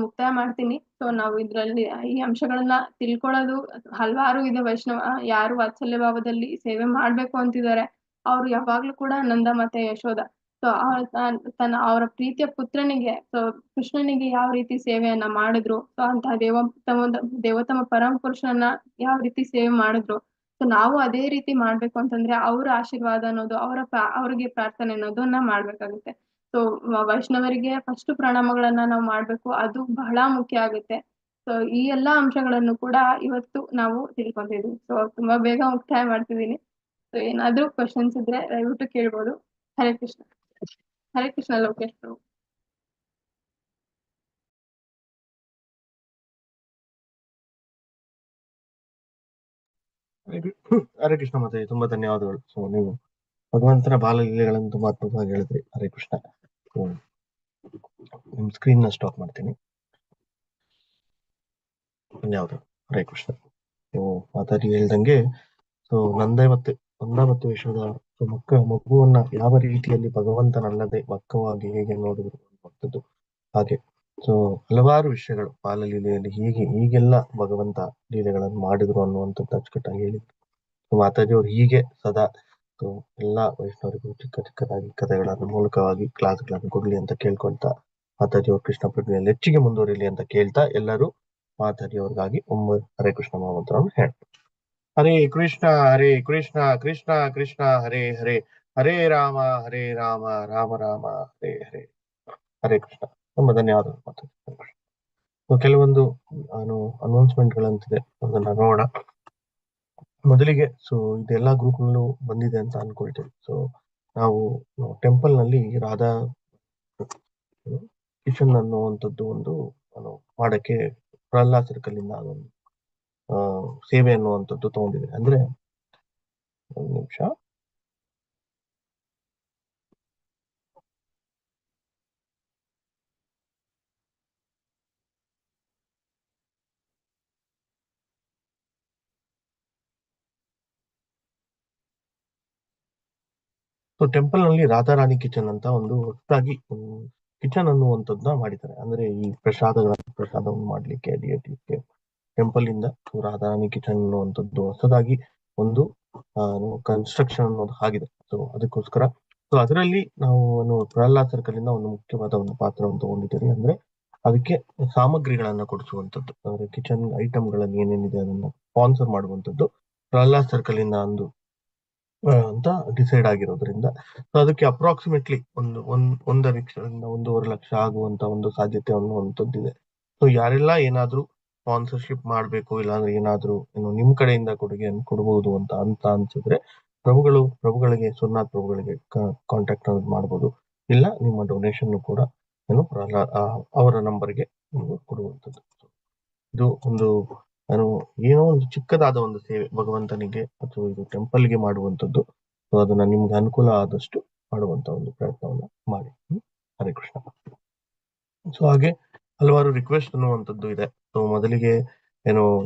ಮುಕ್ತಾಯ ಮಾಡ್ತೀನಿ. ಸೊ ನಾವು ಇದ್ರಲ್ಲಿ ಈ ಅಂಶಗಳನ್ನ ತಿಳ್ಕೊಳ್ಳೋದು ಹಲವಾರು ಇದೆ. ಯಾರು ವಾತ್ಸಲ್ಯ ಭಾವದಲ್ಲಿ ಸೇವೆ ಮಾಡ್ಬೇಕು ಅಂತಿದ್ದಾರೆ, ಅವ್ರು ಯಾವಾಗ್ಲೂ ಕೂಡ ನಂದ ಮತ್ತೆ ಯಶೋದ. ಸೊ ಅವರ ಪ್ರೀತಿಯ ಪುತ್ರನಿಗೆ, ಸೊ ಕೃಷ್ಣನಿಗೆ ಯಾವ ರೀತಿ ಸೇವೆಯನ್ನ ಮಾಡಿದ್ರು, ಸೊ ಅಂತಹ ದೇವೋತ್ತಮ ಪರಮ ಪುರುಷನನ್ನ ಯಾವ ರೀತಿ ಸೇವೆ ಮಾಡಿದ್ರು, ಸೊ ನಾವು ಅದೇ ರೀತಿ ಮಾಡ್ಬೇಕು ಅಂತಂದ್ರೆ ಅವ್ರ ಆಶೀರ್ವಾದ ಅನ್ನೋದು, ಅವ್ರಿಗೆ ಪ್ರಾರ್ಥನೆ ಅನ್ನೋದನ್ನ ಮಾಡ್ಬೇಕಾಗುತ್ತೆ. ಸೊ ವೈಷ್ಣವರಿಗೆ ಫಸ್ಟ್ ಪ್ರಣಾಮಗಳನ್ನ ನಾವು ಮಾಡ್ಬೇಕು, ಅದು ಬಹಳ ಮುಖ್ಯ ಆಗುತ್ತೆ. ಸೊ ಈ ಎಲ್ಲಾ ಅಂಶಗಳನ್ನು ಕೂಡ ಇವತ್ತು ನಾವು ತಿಳ್ಕೊಂಡಿದ್ವಿ. ಸೊ ತುಂಬಾ ಬೇಗ ಮುಕ್ತಾಯ ಮಾಡ್ತಿದ್ದೀನಿ. ಸೊ ಏನಾದ್ರೂ ಕ್ವಶನ್ಸ್ ಇದ್ರೆ ದಯವಿಟ್ಟು ಕೇಳ್ಬೋದು. ಹರೇ ಕೃಷ್ಣ. ಹರೇ ಕೃಷ್ಣ ಲೋಕೇಶ್ ಪ್ರಭು. ಹರೇ ಕೃಷ್ಣ ಮಾತೆ, ತುಂಬಾ ಧನ್ಯವಾದಗಳು. ಸೊ ನೀವು ಭಗವಂತನ ಬಾಲಲೀಲೆಗಳನ್ನು ತುಂಬಾ ಅದ್ಭುತವಾಗಿ ಹೇಳಿದ್ರಿ. ಹರೇ ಕೃಷ್ಣ. ನಿಮ್ ಸ್ಕ್ರೀನ್ ನ ಸ್ಟಾಪ್ ಮಾಡ್ತೀನಿ. ಧನ್ಯವಾದ. ಹರೇ ಕೃಷ್ಣ. ನೀವು ಮಾತಾಡಿ ಹೇಳ್ದಂಗೆ, ಸೊ ನಂದ ಮತ್ತು ಯಶೋದ ಮಗುವನ್ನ ಯಾವ ರೀತಿಯಲ್ಲಿ ಭಗವಂತನಲ್ಲದೆ ಪಕ್ಕವಾಗಿ ಹೇಗೆ ನೋಡಿದ್ರು ಅನ್ನುವಂಥದ್ದು. ಹಾಗೆ ಸೊ ಹಲವಾರು ವಿಷಯಗಳು ಬಾಲಲೀಲೆಯಲ್ಲಿ ಹೀಗೆಲ್ಲ ಭಗವಂತ ಲೀಲೆಗಳನ್ನು ಮಾಡಿದ್ರು ಅನ್ನುವಂಥದ್ದು ಅಚ್ಚುಕಟ್ಟಾಗಿ ಹೇಳಿದ್ರು ಮಾತಾಜಿಯವರು. ಹೀಗೆ ಸದಾ ಎಲ್ಲಾ ವೈಷ್ಣವರಿಗೂ ಚಿಕ್ಕದಾಗಿ ಕಥೆಗಳನ್ನು ಮೂಲಕವಾಗಿ ಕ್ಲಾಸ್ಗಳನ್ನು ಕೊಡ್ಲಿ ಅಂತ ಕೇಳ್ಕೊಳ್ತಾ, ಮಾತಾಜಿಯವರು ಕೃಷ್ಣ ಪ್ರಜ್ಞೆಯಲ್ಲಿ ಹೆಚ್ಚಿಗೆ ಮುಂದುವರಿಲಿ ಅಂತ ಕೇಳ್ತಾ, ಎಲ್ಲರೂ ಮಾತಾಜಿಯವ್ರಿಗಾಗಿ ಹರೇ ಕೃಷ್ಣ ಮಹಾಮಂತ್ರವನ್ನು ಹೇಳ್ತಾರೆ. ಹರೇ ಕೃಷ್ಣ ಕೃಷ್ಣ ಕೃಷ್ಣ ಹರೇ ಹರೇ, ಹರೇ ರಾಮ ರಾಮ ರಾಮ ಹರೇ ಹರೇ. ಹರೇ ಕೃಷ್ಣ. ತುಂಬಾ ಧನ್ಯವಾದಗಳು. ಕೆಲವೊಂದು ಅನೌನ್ಸ್ಮೆಂಟ್ ಗಳಂತಿದೆ, ಅದನ್ನ ನೋಡೋಣ. ಮೊದಲಿಗೆ ಸೊ ಇದೆಲ್ಲಾ ಗ್ರೂಪ್ ನಲ್ಲೂ ಬಂದಿದೆ ಅಂತ ಅನ್ಕೊಳ್ತೇವೆ. ಸೊ ನಾವು ಟೆಂಪಲ್ ನಲ್ಲಿ ರಾಧಾ ಕಿಶನ್ ಅನ್ನುವಂಥದ್ದು ಒಂದು ಮಾಡಕ್ಕೆ ಪ್ರಹ್ಲಾದ್ ಸರ್ಕಲ್ ಇಂದ ಅದೊಂದು ಸೇವೆ ಅನ್ನುವಂಥದ್ದು ತಗೊಂಡಿದೆ. ಅಂದ್ರೆ ಒಂದು ನಿಮಿಷ, ಸೊ ಟೆಂಪಲ್ ನಲ್ಲಿ ರಾಧಾರಾಣಿ ಕಿಚನ್ ಅಂತ ಒಂದು ಹೊಸದಾಗಿ ಕಿಚನ್ ಅನ್ನುವಂಥದ್ದನ್ನ ಮಾಡಿದ್ದಾರೆ. ಅಂದ್ರೆ ಈ ಪ್ರಸಾದವನ್ನು ಮಾಡ್ಲಿಕ್ಕೆ ಅಡಿಗೆ ಟೆಂಪಲ್ ಇಂದ ರಾಧಾರಾಣಿ ಕಿಚನ್ ಅನ್ನುವಂಥದ್ದು ಹೊಸದಾಗಿ ಒಂದು ಕನ್ಸ್ಟ್ರಕ್ಷನ್ ಅನ್ನೋದು ಆಗಿದೆ. ಸೊ ಅದಕ್ಕೋಸ್ಕರ ಸೊ ಅದರಲ್ಲಿ ನಾವು ಪ್ರಹ್ಲಾದ್ ಸರ್ಕಲ್ ಇಂದ ಒಂದು ಮುಖ್ಯವಾದ ಒಂದು ಪಾತ್ರವನ್ನು ತಗೊಂಡಿದ್ದೀರಿ. ಅಂದ್ರೆ ಅದಕ್ಕೆ ಸಾಮಗ್ರಿಗಳನ್ನ ಕೊಡಿಸುವಂಥದ್ದು, ಅಂದ್ರೆ ಕಿಚನ್ ಐಟಮ್ಗಳಲ್ಲಿ ಏನೇನಿದೆ ಅದನ್ನ ಸ್ಪಾನ್ಸರ್ ಮಾಡುವಂಥದ್ದು ಪ್ರಹ್ಲಾದ್ ಸರ್ಕಲ್ ಇಂದ ಅಂತ ಡಿಸೈಡ್ ಆಗಿರೋದ್ರಿಂದ ಸೊ ಅದಕ್ಕೆ ಅಪ್ರಾಕ್ಸಿಮೇಟ್ಲಿ ಒಂದು ಲಕ್ಷದಿಂದ 1.5 ಲಕ್ಷ ಆಗುವಂತ ಒಂದು ಸಾಧ್ಯತೆ ಅನ್ನುವಂಥದ್ದಿದೆ. ಸೊ ಯಾರೆಲ್ಲ ಏನಾದ್ರೂ ಸ್ಪಾನ್ಸರ್ಶಿಪ್ ಮಾಡ್ಬೇಕು, ಇಲ್ಲಾಂದ್ರೆ ಏನಾದ್ರೂ ನಿಮ್ ಕಡೆಯಿಂದ ಕೊಡುಗೆಯನ್ನು ಕೊಡಬಹುದು ಅಂತ ಅನ್ಸಿದ್ರೆ ಪ್ರಭುಗಳಿಗೆ ಸೋಮನಾಥ್ ಪ್ರಭುಗಳಿಗೆ ಕಾಂಟ್ಯಾಕ್ಟ್ ಮಾಡ್ಬೋದು. ಇಲ್ಲ ನಿಮ್ಮ ಡೊನೇಷನ್ ಕೂಡ ಅವರ ನಂಬರ್ಗೆ ಕೊಡುವಂಥದ್ದು. ಇದು ಏನೋ ಒಂದು ಚಿಕ್ಕದಾದ ಒಂದು ಸೇವೆ ಭಗವಂತನಿಗೆ ಅಥವಾ ಇದು ಟೆಂಪಲ್ಗೆ ಮಾಡುವಂಥದ್ದು. ಸೊ ಅದನ್ನ ನಿಮ್ಗೆ ಅನುಕೂಲ ಆದಷ್ಟು ಮಾಡುವಂತ ಒಂದು ಪ್ರಯತ್ನವನ್ನ ಮಾಡಿ. ಹರೇ ಕೃಷ್ಣ. ಸೊ ಹಾಗೆ ಹಲವಾರು ರಿಕ್ವೆಸ್ಟ್ ಅನ್ನುವಂಥದ್ದು ಇದೆ. ಸೊ ಮೊದಲಿಗೆ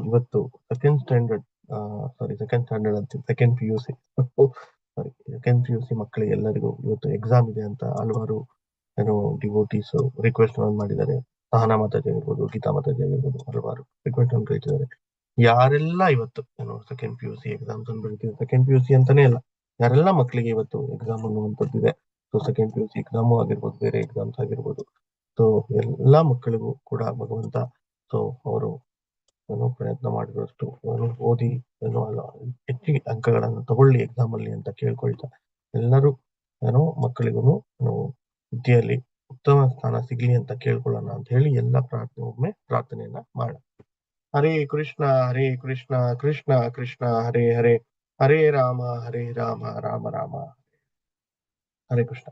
ಇವತ್ತು ಸೆಕೆಂಡ್ ಸ್ಟ್ಯಾಂಡರ್ಡ್ ಅಂತ ಸೆಕೆಂಡ್ PUC ಮಕ್ಕಳಿಗೆ ಎಲ್ಲರಿಗೂ ಇವತ್ತು ಎಕ್ಸಾಮ್ ಇದೆ ಅಂತ ಹಲವಾರು ಡಿವೋಟೀಸ್ ರಿಕ್ವೆಸ್ಟ್ ಮಾಡಿದ್ದಾರೆ. ಸಹನಾ ಮಾತಾಜಿ ಆಗಿರ್ಬೋದು, ಗೀತಾ ಮಾತಾಜಿ ಆಗಿರ್ಬೋದು, ಹಲವಾರು ರಿಕ್ವೆಸ್ಟ್ ಅನ್ನು ಕಳಿಸಿದ್ದಾರೆ. ಯಾರೆಲ್ಲ ಇವತ್ತು ಸೆಕೆಂಡ್ PUC ಎಕ್ಸಾಮ್ಸ್ ಅನ್ನು ಬರೀತಿದೆ, ಸೆಕೆಂಡ್ PUC ಅಂತಾನೆ ಇಲ್ಲ, ಯಾರೆಲ್ಲ ಮಕ್ಕಳಿಗೆ ಇವತ್ತು ಎಕ್ಸಾಮ್ ಅನ್ನುವಂಥದ್ದಿದೆ. ಸೊ ಸೆಕೆಂಡ್ PUC ಎಕ್ಸಾಮು ಆಗಿರ್ಬೋದು, ಬೇರೆ ಎಕ್ಸಾಮ್ಸ್ ಆಗಿರ್ಬೋದು, ಸೊ ಎಲ್ಲಾ ಮಕ್ಕಳಿಗೂ ಕೂಡ ಭಗವಂತ ಸೊ ಅವರು ಪ್ರಯತ್ನ ಮಾಡಿದಷ್ಟು ಓದಿ ಹೆಚ್ಚಿಗೆ ಅಂಕಗಳನ್ನು ತಗೊಳ್ಳಿ ಎಕ್ಸಾಮ್ ಅಲ್ಲಿ ಅಂತ ಕೇಳ್ಕೊಳ್ತಾ, ಎಲ್ಲರೂ ಮಕ್ಕಳಿಗೂ ವಿದ್ಯೆಯಲ್ಲಿ ಉತ್ತಮ ಸ್ಥಾನ ಸಿಗ್ಲಿ ಅಂತ ಕೇಳ್ಕೊಳ್ಳೋಣ ಅಂತ ಹೇಳಿ ಎಲ್ಲ ಪ್ರಾರ್ಥನೆಯನ್ನ ಮಾಡೋಣ. ಹರೇ ಕೃಷ್ಣ ಕೃಷ್ಣ ಕೃಷ್ಣ ಹರೇ ಹರೇ, ಹರೇ ರಾಮ ರಾಮ ರಾಮ ಹರೇ ಕೃಷ್ಣ.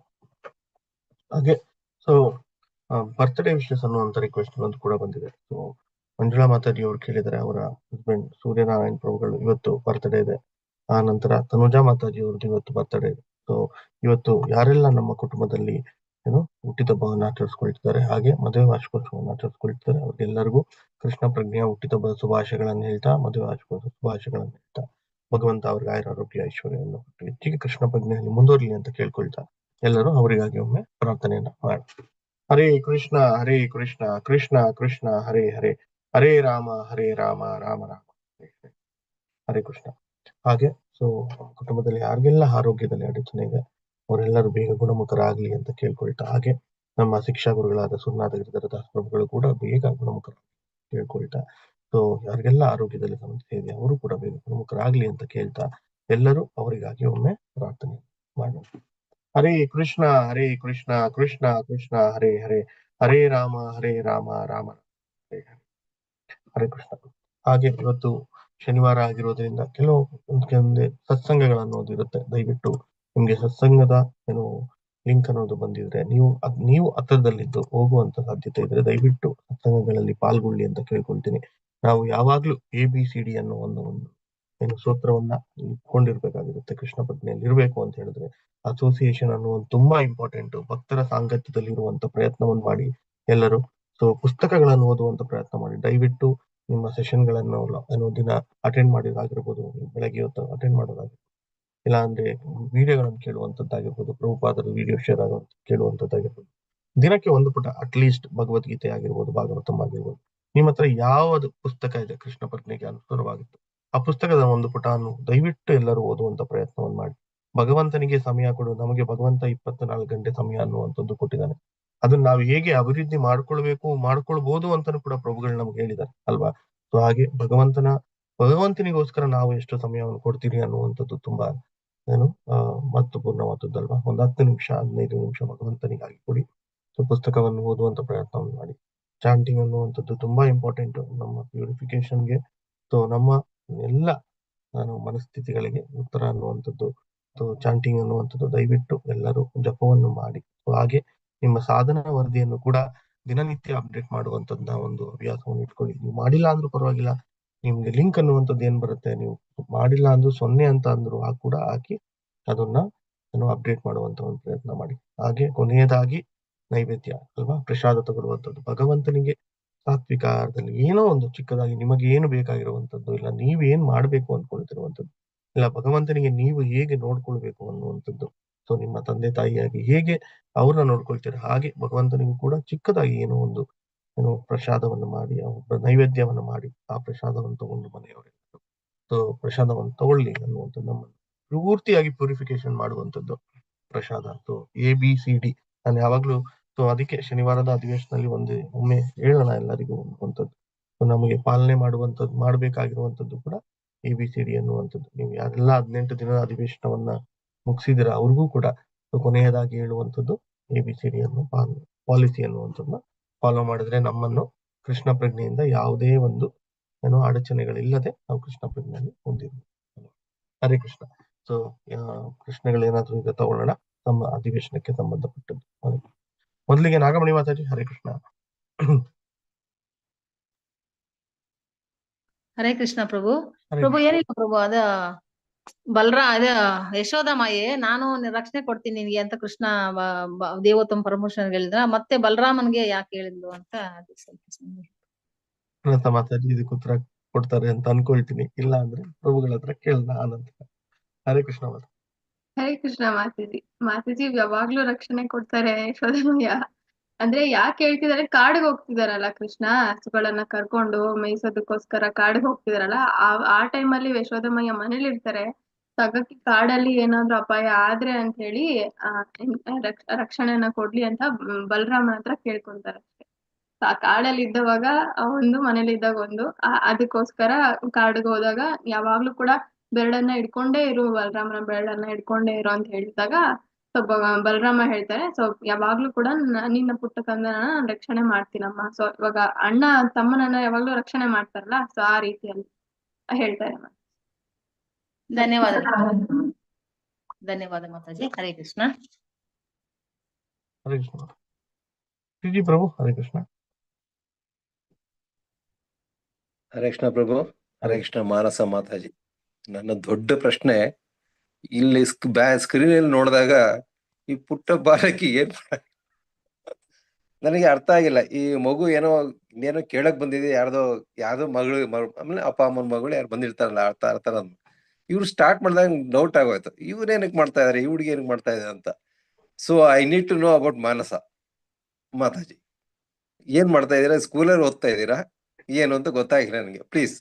ಹಾಗೆ ಸೊ ಬರ್ತ್ಡೇ ವಿಶಸ್ ಅನ್ನುವಂತ ರಿಕ್ವೆಸ್ಟ್ ಒಂದು ಕೂಡ ಬಂದಿದೆ. ಸೊ ಮಂಜುಳಾ ಮಾತಾಜಿ ಅವರು ಕೇಳಿದರೆ ಅವರ ಹಸ್ಬೆಂಡ್ ಸೂರ್ಯನಾರಾಯಣ್ ಪ್ರಭುಗಳು ಇವತ್ತು ಬರ್ತ್ಡೇ ಇದೆ. ಆ ನಂತರ ತನುಜಾ ಮಾತಾಜಿ ಅವ್ರದ್ದು ಇವತ್ತು ಬರ್ತ್ಡೇ ಇದೆ. ಸೊ ಇವತ್ತು ಯಾರೆಲ್ಲ ನಮ್ಮ ಕುಟುಂಬದಲ್ಲಿ ಹುಟ್ಟಿದಬ್ಬವನ್ನು ಆಚರಿಸ್ಕೊಳ್ತಿದ್ದಾರೆ, ಹಾಗೆ ಮದುವೆ ವಾರ್ಷಿಕೋತ್ಸವವನ್ನು ಆಚರಿಸ್ಕೊಳ್ತಿದ್ದಾರೆ, ಅವ್ರಿಗೆಲ್ಲರಿಗೂ ಕೃಷ್ಣ ಪ್ರಜ್ಞೆಯ ಹುಟ್ಟಿದಬ್ಬ ಶುಭಾಶಯಗಳನ್ನು ಹೇಳ್ತಾ, ಮದುವೆ ವಾರ್ಷಿಕೋತ್ಸವ ಶುಭಾಶಯಗಳನ್ನು ಹೇಳ್ತಾ, ಭಗವಂತ ಅವ್ರಿಗೆ ಆರೋಗ್ಯ ಐಶ್ವರ್ಯವನ್ನು ಹೆಚ್ಚಿಗೆ ಕೃಷ್ಣ ಪ್ರಜ್ಞೆಯಲ್ಲಿ ಮುಂದುವರಲಿ ಅಂತ ಕೇಳ್ಕೊಳ್ತಾ ಎಲ್ಲರೂ ಅವರಿಗಾಗಿ ಒಮ್ಮೆ ಪ್ರಾರ್ಥನೆಯನ್ನ ಮಾಡಿ. ಹರೇ ಕೃಷ್ಣ ಕೃಷ್ಣ ಕೃಷ್ಣ ಹರೇ ಹರೇ, ಹರೇ ರಾಮ ರಾಮ ರಾಮ ಹರೇ ಕೃಷ್ಣ. ಹಾಗೆ ಸೊ ಕುಟುಂಬದಲ್ಲಿ ಯಾರಿಗೆಲ್ಲ ಆರೋಗ್ಯದಲ್ಲಿ ಅಡಚಣೆ ಇದೆ ಅವರೆಲ್ಲರೂ ಬೇಗ ಗುಣಮುಖರಾಗ್ಲಿ ಅಂತ ಕೇಳ್ಕೊಳ್ತಾ, ಹಾಗೆ ನಮ್ಮ ಶಿಕ್ಷಾ ಗುರುಗಳಾದ ಸುನ್ನಾಥ ಗಿರಿಧರ ದಾಸ್ ಪ್ರಭುಗಳು ಕೂಡ ಬೇಗ ಗುಣಮುಖರಾಗ್ಲಿ ಕೇಳ್ಕೊಳ್ತಾ, ಸೊ ಯಾರಿಗೆಲ್ಲ ಆರೋಗ್ಯದಲ್ಲಿ ಸಮಸ್ಯೆ ಇದೆ ಅವರು ಕೂಡ ಬೇಗ ಗುಣಮುಖರಾಗ್ಲಿ ಅಂತ ಕೇಳ್ತಾ ಎಲ್ಲರೂ ಅವರಿಗಾಗಿ ಒಮ್ಮೆ ಪ್ರಾರ್ಥನೆ ಮಾಡೋಣ. ಹರೇ ಕೃಷ್ಣ ಕೃಷ್ಣ ಕೃಷ್ಣ ಹರೇ ಹರೇ, ಹರೇ ರಾಮ ರಾಮ ರಾಮ ಹರೇ ಕೃಷ್ಣ. ಹಾಗೆ ಇವತ್ತು ಶನಿವಾರ ಆಗಿರೋದ್ರಿಂದ ಕೆಲವೊಂದು ಸತ್ಸಂಗಗಳನ್ನು ಇರುತ್ತೆ. ದಯವಿಟ್ಟು ನಿಮ್ಗೆ ಸತ್ಸಂಗದ ಲಿಂಕ್ ಅನ್ನೋದು ಬಂದಿದ್ರೆ ನೀವು ಹತ್ತಿರದಲ್ಲಿದ್ದು ಹೋಗುವಂತ ಸಾಧ್ಯತೆ ಇದ್ರೆ ದಯವಿಟ್ಟು ಸತ್ಸಂಗಗಳಲ್ಲಿ ಪಾಲ್ಗೊಳ್ಳಿ ಅಂತ ಕೇಳ್ಕೊಳ್ತೀನಿ. ನಾವು ಯಾವಾಗ್ಲೂ ABCD ಅನ್ನೋ ಒಂದು ಸೂತ್ರವನ್ನ ಇಟ್ಕೊಂಡಿರ್ಬೇಕಾಗಿರುತ್ತೆ. ಕೃಷ್ಣ ಪ್ರಜ್ಞೆಯಲ್ಲಿ ಇರ್ಬೇಕು ಅಂತ ಹೇಳಿದ್ರೆ ಅಸೋಸಿಯೇಷನ್ ಅನ್ನುವುದು ತುಂಬಾ ಇಂಪಾರ್ಟೆಂಟ್. ಭಕ್ತರ ಸಾಂಗತ್ಯದಲ್ಲಿ ಇರುವಂತ ಪ್ರಯತ್ನವನ್ನು ಮಾಡಿ ಎಲ್ಲರೂ. ಸೊ ಪುಸ್ತಕಗಳನ್ನು ಓದುವಂತ ಪ್ರಯತ್ನ ಮಾಡಿ. ದಯವಿಟ್ಟು ನಿಮ್ಮ ಸೆಷನ್ಗಳನ್ನು ದಿನ ಅಟೆಂಡ್ ಮಾಡೋದಾಗಿರ್ಬೋದು, ಬೆಳಗ್ಗೆ ಹೊತ್ತು ಅಟೆಂಡ್ ಮಾಡೋದಾಗಿರ್ಬೋದು, ಇಲ್ಲ ಅಂದ್ರೆ ವಿಡಿಯೋಗಳನ್ನು ಕೇಳುವಂತದ್ದಾಗಿರ್ಬೋದು, ಪ್ರಭುಪಾದರ ವಿಡಿಯೋ ಶೇರ್ ಆಗುವಂತ ಕೇಳುವಂತದ್ದಾಗಿರ್ಬೋದು, ದಿನಕ್ಕೆ ಒಂದು ಪುಟ ಅಟ್ಲೀಸ್ಟ್ ಭಗವದ್ಗೀತೆ ಆಗಿರ್ಬೋದು, ಭಾಗವತಂ ಆಗಿರ್ಬೋದು, ನಿಮ್ಮ ಹತ್ರ ಯಾವುದು ಪುಸ್ತಕ ಇದೆ ಕೃಷ್ಣ ಪ್ರಜ್ಞೆಗೆ ಅನುಸಾರವಾಗಿತ್ತು ಆ ಪುಸ್ತಕದ ಒಂದು ಪುಟವನ್ನು ದಯವಿಟ್ಟು ಎಲ್ಲರೂ ಓದುವಂತ ಪ್ರಯತ್ನವನ್ನು ಮಾಡಿ. ಭಗವಂತನಿಗೆ ಸಮಯ ಕೊಡು. ನಮಗೆ ಭಗವಂತ 24 ಗಂಟೆ ಸಮಯ ಅನ್ನುವಂಥದ್ದು ಕೊಟ್ಟಿದ್ದಾನೆ. ಅದನ್ನ ನಾವು ಹೇಗೆ ಅಭಿವೃದ್ಧಿ ಮಾಡ್ಕೊಳ್ಬಹುದು ಅಂತಾನು ಕೂಡ ಪ್ರಭುಗಳು ನಮ್ಗೆ ಹೇಳಿದ್ದಾರೆ ಅಲ್ವಾ. ಸೊ ಹಾಗೆ ಭಗವಂತನಿಗೋಸ್ಕರ ನಾವು ಎಷ್ಟು ಸಮಯವನ್ನು ಕೊಡ್ತೀರಿ ಅನ್ನುವಂಥದ್ದು ತುಂಬಾ ಮಹತ್ವಪೂರ್ಣವಾದದ್ದಲ್ವಾ. ಒಂದು 10 ನಿಮಿಷ 15 ನಿಮಿಷ ಭಗವಂತನಿಗಾಗಿ ಕೊಡಿ. ಸೊ ಪುಸ್ತಕವನ್ನು ಓದುವಂತ ಪ್ರಯತ್ನವನ್ನು ಮಾಡಿ. ಚಾಂಟಿಂಗ್ ಅನ್ನುವಂಥದ್ದು ತುಂಬಾ ಇಂಪಾರ್ಟೆಂಟ್ ನಮ್ಮ ಪ್ಯೂರಿಫಿಕೇಶನ್ಗೆ. ಸೊ ನಮ್ಮ ಎಲ್ಲ ಮನಸ್ಥಿತಿಗಳಿಗೆ ಉತ್ತರ ಅನ್ನುವಂಥದ್ದು ಚಾಂಟಿಂಗ್ ಅನ್ನುವಂಥದ್ದು. ದಯವಿಟ್ಟು ಎಲ್ಲರೂ ಜಪವನ್ನು ಮಾಡಿ. ಹಾಗೆ ನಿಮ್ಮ ಸಾಧನಾ ವರದಿಯನ್ನು ಕೂಡ ದಿನನಿತ್ಯ ಅಪ್ಡೇಟ್ ಮಾಡುವಂತದ್ದ ಒಂದು ಹವ್ಯಾಸವನ್ನು ಇಟ್ಕೊಳ್ಳಿ. ನೀವು ಮಾಡಿಲ್ಲ ಅಂದ್ರೂ ಪರವಾಗಿಲ್ಲ, ನಿಮ್ಗೆ ಲಿಂಕ್ ಅನ್ನುವಂಥದ್ದು ಏನ್ ಬರುತ್ತೆ, ನೀವು ಮಾಡಿಲ್ಲ ಅಂದ್ರೂ 0 ಅಂತ ಅಂದ್ರು ಕೂಡ ಹಾಕಿ ಅದನ್ನ ಅಪ್ಡೇಟ್ ಮಾಡುವಂತ ಒಂದು ಪ್ರಯತ್ನ ಮಾಡಿ. ಹಾಗೆ ಕೊನೆಯದಾಗಿ ನೈವೇದ್ಯ ಅಲ್ವಾ, ಪ್ರಸಾದ ತಗೊಳ್ಳುವಂಥದ್ದು. ಭಗವಂತನಿಗೆ ಸಾತ್ವಿಕಾರದಲ್ಲಿ ಏನೋ ಒಂದು ಚಿಕ್ಕದಾಗಿ ನಿಮಗೆ ಏನು ಬೇಕಾಗಿರುವಂತದ್ದು, ಇಲ್ಲ ನೀವೇನ್ ಮಾಡ್ಬೇಕು ಅನ್ಕೊಳ್ತಿರುವಂತದ್ದು, ಇಲ್ಲ ಭಗವಂತನಿಗೆ ನೀವು ಹೇಗೆ ನೋಡ್ಕೊಳ್ಬೇಕು ಅನ್ನುವಂಥದ್ದು ಸೊ ನಿಮ್ಮ ತಂದೆ ತಾಯಿಯಾಗಿ ಹೇಗೆ ಅವ್ರನ್ನ ನೋಡ್ಕೊಳ್ತೀರಾ ಹಾಗೆ ಭಗವಂತನಿಗೂ ಕೂಡ ಚಿಕ್ಕದಾಗಿ ಏನೋ ಒಂದು ಪ್ರಸಾದವನ್ನು ಮಾಡಿ ಒಬ್ಬ ನೈವೇದ್ಯವನ್ನು ಮಾಡಿ ಆ ಪ್ರಸಾದವನ್ನು ತಗೊಂಡು ಮನೆಯವರೆಲ್ಲರೂ ಸೊ ಪ್ರಸಾದವನ್ನು ತಗೊಳ್ಳಿ ಅನ್ನುವಂಥದ್ದು ನಮ್ಮನ್ನು ಪೂರ್ತಿಯಾಗಿ ಪ್ಯೂರಿಫಿಕೇಶನ್ ಮಾಡುವಂಥದ್ದು ಪ್ರಸಾದ. ಸೊ ABCD ನಾನು ಯಾವಾಗ್ಲೂ ಸೊ ಅದಕ್ಕೆ ಶನಿವಾರದ ಅಧಿವೇಶನದಲ್ಲಿ ಒಮ್ಮೆ ಹೇಳೋಣ ಎಲ್ಲರಿಗೂ ಅನ್ನುವಂಥದ್ದು. ಸೊ ನಮಗೆ ಪಾಲನೆ ಮಾಡಬೇಕಾಗಿರುವಂಥದ್ದು ಕೂಡ ABCD ಅನ್ನುವಂಥದ್ದು. ನೀವು ಯಾರೆಲ್ಲ 18 ದಿನದ ಅಧಿವೇಶನವನ್ನ ಮುಗಿಸಿದಿರ ಅವ್ರಿಗೂ ಕೂಡ ಕೊನೆಯದಾಗಿ ಹೇಳುವಂಥದ್ದು ABCD ಅನ್ನು ಪಾಲಿಸಿ ಅನ್ನುವಂಥದ್ದನ್ನ ಫಾಲೋ ಮಾಡಿದ್ರೆ ನಮ್ಮನ್ನು ಕೃಷ್ಣ ಪ್ರಜ್ಞೆಯಿಂದ ಯಾವುದೇ ಒಂದು ಅಡಚಣೆಗಳಿಲ್ಲದೆ ನಾವು ಕೃಷ್ಣ ಪ್ರಜ್ಞೆಯಲ್ಲಿ ಹೊಂದಿರ್ಬೋದು. ಹರೇ ಕೃಷ್ಣ. ಸೊ ಪ್ರಶ್ನೆಗಳೇನಾದ್ರೂ ಈಗ ತಗೊಳ್ಳೋಣ ನಮ್ಮ ಅಧಿವೇಶನಕ್ಕೆ ಸಂಬಂಧಪಟ್ಟದ್ದು. ಮೊದಲಿಗೆ ನಾಗಮಣಿ ಮಾತಾಜಿ. ಹರೇ ಕೃಷ್ಣ. ಹರೇ ಕೃಷ್ಣ ಪ್ರಭು. ಪ್ರಭು ಏನಿಲ್ಲ ಪ್ರಭು, ಅದ ಯಶೋದ ಮಾಯೆ ನಾನು ರಕ್ಷಣೆ ಕೊಡ್ತೀನಿ ನಿನ್ಗೆ ಅಂತ ಕೃಷ್ಣ ದೇವೋತ್ತಮ ಪರಮೇಶ್ವರ ಹೇಳಿದ್ರ, ಮತ್ತೆ ಬಲರಾಮನ್ಗೆ ಯಾಕೆ ಹೇಳಿದ್ಲು ಅಂತ ಅನಂತ ಮಾತಾಜಿ ಇದಕ್ಕೆ ಉತ್ತರ ಕೊಡ್ತಾರೆ ಅಂತ ಅನ್ಕೊಳ್ತೀನಿ. ಇಲ್ಲ ಅಂದ್ರೆ ಪ್ರಭುಗಳ ಹತ್ರ ಕೇಳೋಣ ಆನಂತರ. ಹರೇ ಕೃಷ್ಣ ಮಾತಾ. ಹರೇ ಕೃಷ್ಣ ಮಾತಾಜಿ ಯಾವಾಗ್ಲೂ ರಕ್ಷಣೆ ಕೊಡ್ತಾರೆ ಯಶೋದಮಯ್ಯ. ಅಂದ್ರೆ ಯಾಕೆ ಹೇಳ್ತಿದಾರೆ, ಕಾಡಿಗೆ ಹೋಗ್ತಿದಾರಲ್ಲ ಕೃಷ್ಣ, ಹಸುಗಳನ್ನ ಕರ್ಕೊಂಡು ಮೇಯ್ಸೋದಕ್ಕೋಸ್ಕರ ಕಾಡಿಗೆ ಹೋಗ್ತಿದಾರಲ್ಲ, ಆ ಟೈಮಲ್ಲಿ ಯಶೋದಮಯ್ಯ ಮನೇಲಿ ಇರ್ತಾರೆ. ಹಾಗಾಗಿ ಕಾಡಲ್ಲಿ ಏನಾದ್ರೂ ಅಪಾಯ ಆದ್ರೆ ಅಂತ ಹೇಳಿ ರಕ್ಷಣೆಯನ್ನ ಕೊಡ್ಲಿ ಅಂತ ಬಲರಾಮನ ಹತ್ರ ಕೇಳ್ಕೊಂತಾರೆ ಅಷ್ಟೇ. ಆ ಕಾಡಲ್ಲಿ ಇದ್ದವಾಗ ಒಂದು, ಮನೇಲಿ ಇದ್ದಾಗ ಒಂದು, ಅದಕ್ಕೋಸ್ಕರ ಕಾಡಿಗೆ ಹೋದಾಗ ಯಾವಾಗ್ಲೂ ಕೂಡ ಬೆರಳನ್ನ ಹಿಡ್ಕೊಂಡೇ ಇರು, ಬಲರಾಮನ ಬೆರಳನ್ನ ಹಿಡ್ಕೊಂಡೇ ಇರು ಅಂತ ಹೇಳಿದಾಗ ಸ್ವಲ್ಪ ಬಲರಾಮ ಹೇಳ್ತಾರೆ, ಸೊ ಯಾವಾಗ್ಲೂ ಕೂಡ ನಿನ್ನ ಪುಟ್ಟ ತಂದೆನ ರಕ್ಷಣೆ ಮಾಡ್ತೀನಮ್ಮ. ಸೊ ಇವಾಗ ಅಣ್ಣ ತಮ್ಮನನ್ನ ಯಾವಾಗ್ಲೂ ರಕ್ಷಣೆ ಮಾಡ್ತಾರಲ್ಲ, ಸೊ ಆ ರೀತಿಯಲ್ಲಿ ಹೇಳ್ತಾರೆ. ಧನ್ಯವಾದ ಧನ್ಯವಾದ ಮಾತಾಜಿ. ಹರೇ ಕೃಷ್ಣ. ಹರೇ ಕೃಷ್ಣ ಶ್ರೀಜಿ ಪ್ರಭು. ಹರೇ ಕೃಷ್ಣ. ಹರೇ ಕೃಷ್ಣ ಪ್ರಭು. ಹರೇ ಕೃಷ್ಣ ಮಾನಸ ಮಾತಾಜಿ. ನನ್ನ ದೊಡ್ಡ ಪ್ರಶ್ನೆ, ಇಲ್ಲಿ ಸ್ಕ್ರೀನ್ ಅಲ್ಲಿ ನೋಡಿದಾಗ ಈ ಪುಟ್ಟ ಬಾಲಕಿ ಏನ್ ನನಗೆ ಅರ್ಥ ಆಗಿಲ್ಲ. ಈ ಮಗು ಏನೋ ಕೇಳಕ್ ಬಂದಿದೆ, ಯಾರ್ದೋ ಮಗಳು, ಆಮೇಲೆ ಅಪ್ಪ ಅಮ್ಮನ ಮಗಳು ಯಾರು ಬಂದಿರ್ತಾರಲ್ಲ ಅರ್ಥ ಇವ್ರು ಸ್ಟಾರ್ಟ್ ಮಾಡಿದಾಗ ಡೌಟ್ ಆಗೋಯ್ತು, ಇವ್ರು ಏನಕ್ಕೆ ಮಾಡ್ತಾ ಇದಾರೆ, ಈ ಹುಡುಗಿ ಏನಕ್ಕೆ ಮಾಡ್ತಾ ಇದಾರೆ ಅಂತ. So I need to know about Manasa mataji. ಏನ್ ಮಾಡ್ತಾ ಇದೀರಾ, ಸ್ಕೂಲಲ್ಲಿ ಓದ್ತಾ ಇದ್ದೀರಾ, ಏನು ಅಂತ ಗೊತ್ತಾಗಿಲ್ಲ ನನಗೆ, ಪ್ಲೀಸ್.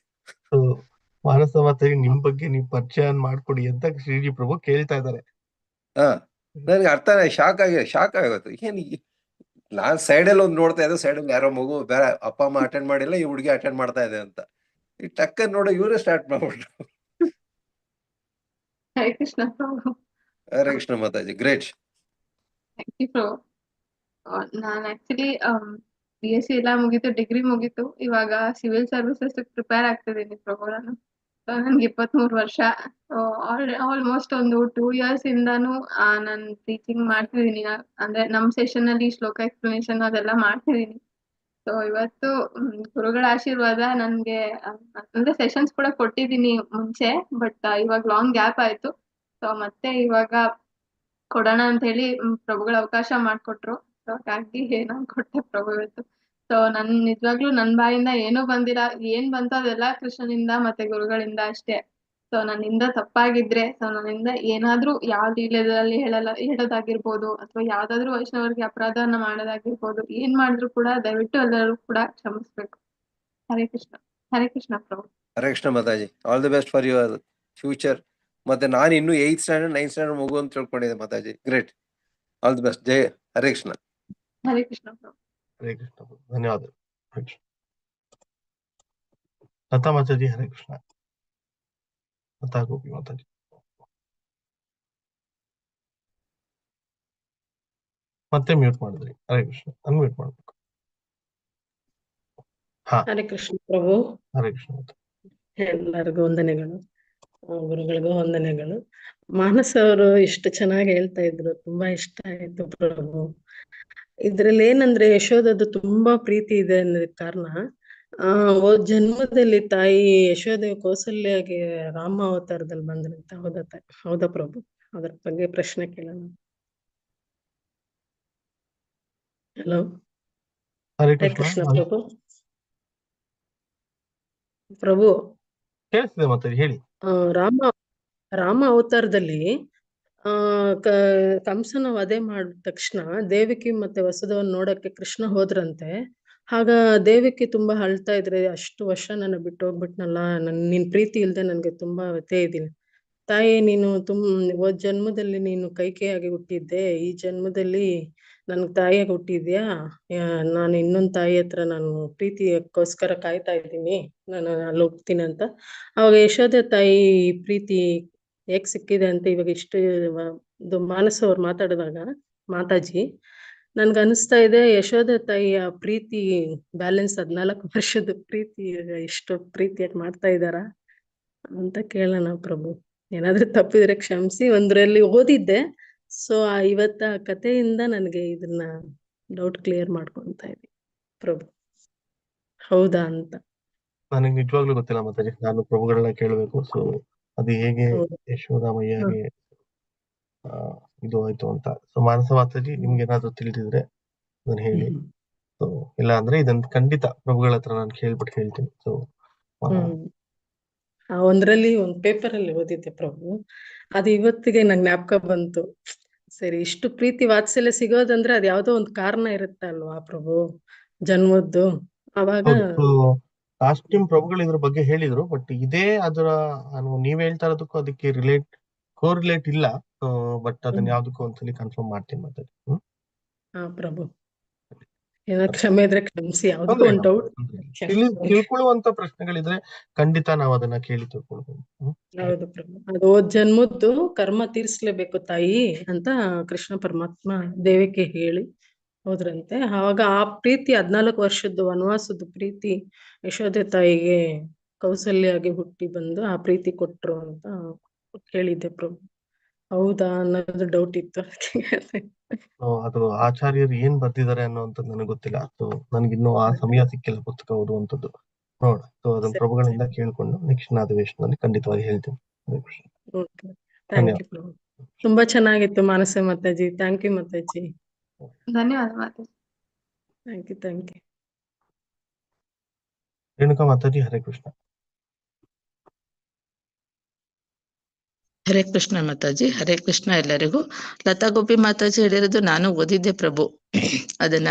ಮಾನಸ ಮಾತಾಜಿ ನಿಮ್ ಬಗ್ಗೆ ನೀವು ಪರಿಚಯ ಮಾಡ್ಕೊಡಿ ಅಂತ ಶ್ರೀಜಿ ಪ್ರಭು ಕೇಳ್ತಾ ಇದ್ದಾರೆ. ನನಗೆ ಅರ್ಥ ಶಾಕ್ ಆಗೋಯ್ತು. ಏನ್ ನಾನ್ ಸೈಡಲ್ಲಿ ಒಂದು ನೋಡ್ತಾ ಇದ್ದೆ, ಸೈಡಲ್ಲಿ ಯಾರೋ ಮಗು ಬೇರೆ ಅಪ್ಪ ಅಮ್ಮ ಅಟೆಂಡ್ ಮಾಡಿಲ್ಲ, ಈ ಹುಡುಗಿ ಅಟೆಂಡ್ ಮಾಡ್ತಾ ಇದೆ ಅಂತ. ಈ ಟಕ್ಕರ್ ನೋಡೋ ಇವರೇ ಸ್ಟಾರ್ಟ್ ಮಾಡ್ಬಿಟ್ರು. Hare Krishna prabhu. Hare Krishna mataji, great. Thank you prabhu. ನಾನು ಆಕ್ಚುಲಿ BSc ಎಲ್ಲ ಮುಗೀತು, ಡಿಗ್ರಿ ಮುಗೀತು, ಇವಾಗ ಸಿವಿಲ್ ಸರ್ವಿಸಸ್ ಪ್ರಿಪೇರ್ ಆಗ್ತಿದ್ದೀನಿ ಪ್ರಭು. ನನ್ಗೆ 23 ವರ್ಷ. ಆಲ್ಮೋಸ್ಟ್ ಒಂದು 2 years ಇಂದಾನು ನಾನು ಟೀಚಿಂಗ್ ಮಾಡ್ತಿದ್ದೀನಿ. ಅಂದ್ರೆ ನಮ್ ಸೆಷನ್ ಅಲ್ಲಿ ಶ್ಲೋಕ ಎಕ್ಸ್ಪ್ಲನೇಷನ್ ಅದೆಲ್ಲ ಮಾಡ್ತಿದ್ದೀನಿ. ಸೊ ಇವತ್ತು ಗುರುಗಳ ಆಶೀರ್ವಾದ ನನ್ಗೆ, ಅಂದ್ರೆ ಸೆಷನ್ಸ್ ಕೂಡ ಕೊಟ್ಟಿದ್ದೀನಿ ಮುಂಚೆ, ಬಟ್ ಇವಾಗ ಲಾಂಗ್ ಗ್ಯಾಪ್ ಆಯ್ತು. ಸೊ ಮತ್ತೆ ಇವಾಗ ಕೊಡೋಣ ಅಂತ ಹೇಳಿ ಪ್ರಭುಗಳ ಅವಕಾಶ ಮಾಡ್ಕೊಟ್ರು. ಸೊ ಹಾಗಾಗಿ ನಾನು ಕೊಟ್ಟೆ ಪ್ರಭು ಇವತ್ತು. ಸೊ ನಿಜವಾಗ್ಲೂ ನನ್ ಬಾಯಿಂದ ಏನೂ ಬಂದಿಲ್ಲ, ಏನ್ ಬಂತು ಅದೆಲ್ಲ ಕೃಷ್ಣನಿಂದ ಮತ್ತೆ ಗುರುಗಳಿಂದ ಅಷ್ಟೇ. ಸೊ ನನ್ನಿಂದ ತಪ್ಪಾಗಿದ್ರೆ, ಸೊ ನನ್ನಿಂದ ಏನಾದ್ರೂ ಯಾವ್ದು ಇಲ್ಲದಲ್ಲಿ ಹೇಳೋದಾಗಿರ್ಬೋದು, ಅಥವಾ ಯಾವ್ದಾದ್ರು ವೈಷ್ಣವರಿಗೆ ಅಪರಾಧವನ್ನ ಮಾಡೋದಾಗಿರ್ಬೋದು, ಏನ್ ಮಾಡಿದ್ರು ಕೂಡ ದಯವಿಟ್ಟು ಎಲ್ಲರೂ ಕೂಡ ಕ್ಷಮಿಸ್ಬೇಕು. Hare Krishna. Hare Krishna prabhu. Hare Krishna mataji. All the best for your future. ಮತ್ತೆ ನಾನು ಇನ್ನು 8th ಸ್ಟ್ಯಾಂಡರ್ಡ್ 9th ಸ್ಟ್ಯಾಂಡರ್ಡ್ ಮಗು ಅಂತ ತಿಳ್ಕೊಂಡಿದ್ದೆ mataji. Great. All the best. ಜೈ ಹರೇ ಕೃಷ್ಣ. ಹರೇ ಕೃಷ್ಣ ಪ್ರಭು. ಹರೇ ಕೃಷ್ಣ ಪ್ರಭು. ಧನ್ಯವಾದ. ಲತಾ ಮಾತಾಜಿ. ಹರೇ ಕೃಷ್ಣ. ಲತಾ ಗೋಪಿ ಮಾತಾಜಿ. ಮತ್ತೆ ಮ್ಯೂಟ್ ಮಾಡಿದ್ರಿ. ಹರೇ ಕೃಷ್ಣ. ಅನ್ಮ್ಯೂಟ್ ಮಾಡ್ಬೇಕು. ಹರೇ ಕೃಷ್ಣ ಪ್ರಭು. ಹರೇ ಕೃಷ್ಣ. ಎಲ್ಲರಿಗೂ ವಂದನೆಗಳು, ಗುರುಗಳಿಗೂ ವಂದನೆಗಳು. ಮಾನಸ ಅವರು ಇಷ್ಟು ಚೆನ್ನಾಗಿ ಹೇಳ್ತಾ ಇದ್ರು, ತುಂಬಾ ಇಷ್ಟ ಆಯ್ತು ಪ್ರಭು. ಇದ್ರಲ್ಲಿ ಏನಂದ್ರೆ ಯಶೋದದ್ದು ತುಂಬಾ ಪ್ರೀತಿ ಇದೆ ಅನ್ನೋದಕ್ಕೆ ಕಾರಣ, ಜನ್ಮದಲ್ಲಿ ತಾಯಿ ಯಶೋದೆ ಕೌಸಲ್ಯಗೆ ರಾಮ ಅವತಾರದಲ್ಲಿ ಬಂದ್ರಂತ. ಹೌದಾ ಪ್ರಭು? ಅದ್ರ ಬಗ್ಗೆ ಪ್ರಶ್ನೆ ಕೇಳೋಣ. ಹಲೋ. ಹರೇ ಹರೇ ಕೃಷ್ಣ ಪ್ರಭು. ಪ್ರಭು ಕೇಳಿಸ್ತಿದೆ ಮಾತಾಡಿ, ಹೇಳಿ. ರಾಮ ಅವತಾರದಲ್ಲಿ ಕಂಸನ ವಧೆ ಮಾಡಿದ ತಕ್ಷಣ ದೇವಕಿ ಮತ್ತೆ ವಸುದೇವನ್ ನೋಡಕ್ಕೆ ಕೃಷ್ಣ ಹೋದ್ರಂತೆ. ಆಗ ದೇವಕಿ ತುಂಬಾ ಅಳ್ತಾ ಇದ್ರೆ, ಅಷ್ಟು ವರ್ಷ ನನ್ನ ಬಿಟ್ಟು ಹೋಗ್ಬಿಟ್ನಲ್ಲ, ನಿನ್ ಪ್ರೀತಿ ಇಲ್ದೆ ನನ್ಗೆ ತುಂಬಾ ವ್ಯಥೆ ಇದೀನಿ ತಾಯಿ. ನೀನು ಹೋದ್ ಜನ್ಮದಲ್ಲಿ ನೀನು ಕೈಕೇಯಾಗಿ ಹುಟ್ಟಿದ್ದೆ, ಈ ಜನ್ಮದಲ್ಲಿ ನನ್ಗ್ ತಾಯಿಯಾಗಿ ಹುಟ್ಟಿದ್ಯಾ. ನಾನು ಇನ್ನೊಂದ್ ತಾಯಿ ಹತ್ರ ನಾನು ಪ್ರೀತಿಗೋಸ್ಕರ ಕಾಯ್ತಾ ಇದ್ದೀನಿ, ನಾನು ಅಲ್ಲಿ ಹೋಗ್ತೀನಿ ಅಂತ. ಅವಾಗ ಯಶೋದೆ ತಾಯಿ ಪ್ರೀತಿ ಹೇಗ್ ಸಿಕ್ಕಿದೆ ಅಂತ ಇವಾಗ ಇಷ್ಟು ಇದು ಮಾನಸ ಅವ್ರು ಮಾತಾಡಿದಾಗ ಮಾತಾಜಿ ನನ್ಗ ಅನಿಸ್ತಾ ಇದೆ, ಯಶೋದೆ ತಾಯಿಯ ಪ್ರೀತಿ ಬ್ಯಾಲೆನ್ಸ್ 14 ವರ್ಷದ ಪ್ರೀತಿ ಎಷ್ಟು ಪ್ರೀತಿಯಾಗಿ ಮಾಡ್ತಾ ಇದ್ದಾರ ಅಂತ ಕೇಳೋಣ ಪ್ರಭು. ಏನಾದ್ರೂ ತಪ್ಪಿದ್ರೆ ಕ್ಷಮಿಸಿ. ಒಂದ್ರಲ್ಲಿ ಓದಿದ್ದೆ, ಸೊ ಇವತ್ತ ಕಥೆಯಿಂದ ನನಗೆ ಇದನ್ನ ಡೌಟ್ ಕ್ಲಿಯರ್ ಮಾಡ್ಕೊಂತಾ ಇದ್ದೀನಿ ಪ್ರಭು, ಹೌದಾ ಅಂತ. ನನಗೆ ನಿಜವಾಗ್ಲೂ ಗೊತ್ತಿಲ್ಲ ಮಾತಾಜಿ, ನಾನು ಪ್ರಭುಗಳನ್ನ ಕೇಳಬೇಕು. ಸೊ ಅದು ಹೇಗೆ ಹೌದು. ಯಶೋದಾಮಯ್ಯಗೆ ಇದು ಆಯ್ತು ಅಂತ. ಸೊ ಮಾನಸ ಮಾತಾಜಿ, ನಿಮ್ಗೆ ಏನಾದ್ರು ತಿಳಿದಿದ್ರೆ ಅದನ್ನ ಹೇಳಿ. ಸೊ ಇಲ್ಲ ಅಂದ್ರೆ ಇದನ್ನ ಖಂಡಿತ ಪ್ರಭುಗಳ ಹತ್ರ ನಾನು ಕೇಳ್ಬಿಟ್ಟು ಹೇಳ್ತೀನಿ. ಸೊ ಒಂದ್ರಲ್ಲಿ ಒಂದ್ ಪೇಪರ್ ಅಲ್ಲಿ ಓದಿದ್ದೆ ಪ್ರಭು, ಅದು ಇವತ್ತಿಗೆ ನಂಗೆ ಜ್ಞಾಪಕ ಬಂತು. ಸರಿ, ಇಷ್ಟು ಪ್ರೀತಿ ವಾತ್ಸಲ್ಯ ಸಿಗೋದಂದ್ರೆ ಅದ್ ಯಾವ್ದೋ ಒಂದ್ ಕಾರಣ ಇರುತ್ತೆ ಅಲ್ವಾ ಪ್ರಭು, ಜನ್ಮದ್ದು. ಅವಾಗ ಲಾಸ್ಟ್ ಟೈಮ್ ಪ್ರಭುಗಳು ಇದ್ರ ಬಗ್ಗೆ ಹೇಳಿದ್ರು, ಬಟ್ ಇದೇ ಅದರ ನೀವ್ ಹೇಳ್ತಾ ಇರೋದಕ್ಕೂ ಅದಕ್ಕೆ ಕೋರಿಲೇಟ್ ಇಲ್ಲ. ಬಟ್ ಅದನ್ನ ಯಾವ್ದಕ್ಕೂ ಒಂದ್ಸಲಿ ಕನ್ಫರ್ಮ್ ಮಾಡ್ತೀನಿ ಮತ್ತೆ. ಹಾ ಪ್ರಭು, ಏನಾದ್ರು ಕ್ಷಮೆ ಇದ್ರೆ ಕ್ಷಮಿಸಿ. ಯಾವ್ದೋ ಒಂದ್ ಡೌಟ್ ತಿಳ್ಕೊಳ್ಳುವಂತ ಪ್ರಶ್ನೆಗಳಿದ್ರೆ ಖಂಡಿತ ನಾವು ಅದನ್ನ ಕೇಳಿ ತಿಳ್ಕೊಳ್ಬಹುದು. ಹೌದು ಪ್ರಭು, ಅದು ಜನ್ಮದ್ದು ಕರ್ಮ ತೀರ್ಸ್ಲೇಬೇಕು ತಾಯಿ ಅಂತ ಕೃಷ್ಣ ಪರಮಾತ್ಮ ದೇವಿಗೆ ಹೇಳಿ ಹೋದ್ರಂತೆ. ಆವಾಗ ಆ ಪ್ರೀತಿ 14 ವರ್ಷದ್ದು ವನವಾಸದ ಪ್ರೀತಿ ಯಶೋದೆ ತಾಯಿಗೆ ಕೌಸಲ್ಯಾಗಿ ಹುಟ್ಟಿ ಬಂದು ಆ ಪ್ರೀತಿ ಕೊಟ್ರು ಅಂತ ಕೇಳಿದ್ದೆ ಪ್ರಭು. ಹೌದಾ ಅನ್ನೋದು ಡೌಟ್ ಇತ್ತು. ಅದು ಆಚಾರ್ಯರು ಏನ್ ಬರ್ದಿದ್ದಾರೆ ಅನ್ನೋಂಥದ್ದು ನನಗೆ ಗೊತ್ತಿಲ್ಲ. ಸೊ ನನ್ಗಿನ್ನೂ ಆ ಸಮಯ ಸಿಕ್ಕಿಲ್ಲ ಪುಸ್ತಕ ಓದುವಂಥದ್ದು. ನೋಡ, ಸೊ ಅದನ್ನ ಪ್ರಭುಗಳಿಂದ ಕೇಳ್ಕೊಂಡು ನೆಕ್ಸ್ಟ್ ಅಧಿವೇಶನದಲ್ಲಿ ಖಂಡಿತವಾಗಿ ಹೇಳ್ತೀನಿ. ಥ್ಯಾಂಕ್ ಯು ಪ್ರಭು, ತುಂಬಾ ಚೆನ್ನಾಗಿತ್ತು ಮಾನಸ ಮಾತಾಜಿ. Thank you mataji. ಧನ್ಯವಾದ ಮಾತಾಜಿ. Thank you. ರೇಣುಕಾ ಮಾತಾಜಿ, ಹರೇ ಕೃಷ್ಣ. ಹರೇ ಕೃಷ್ಣ ಮಾತಾಜಿ, ಹರೇ ಕೃಷ್ಣ ಎಲ್ಲರಿಗೂ. ಲತಾ ಗೋಪಿ ಮಾತಾಜಿ ಹೇಳಿರೋದು ನಾನು ಓದಿದ್ದೆ ಪ್ರಭು. ಅದನ್ನ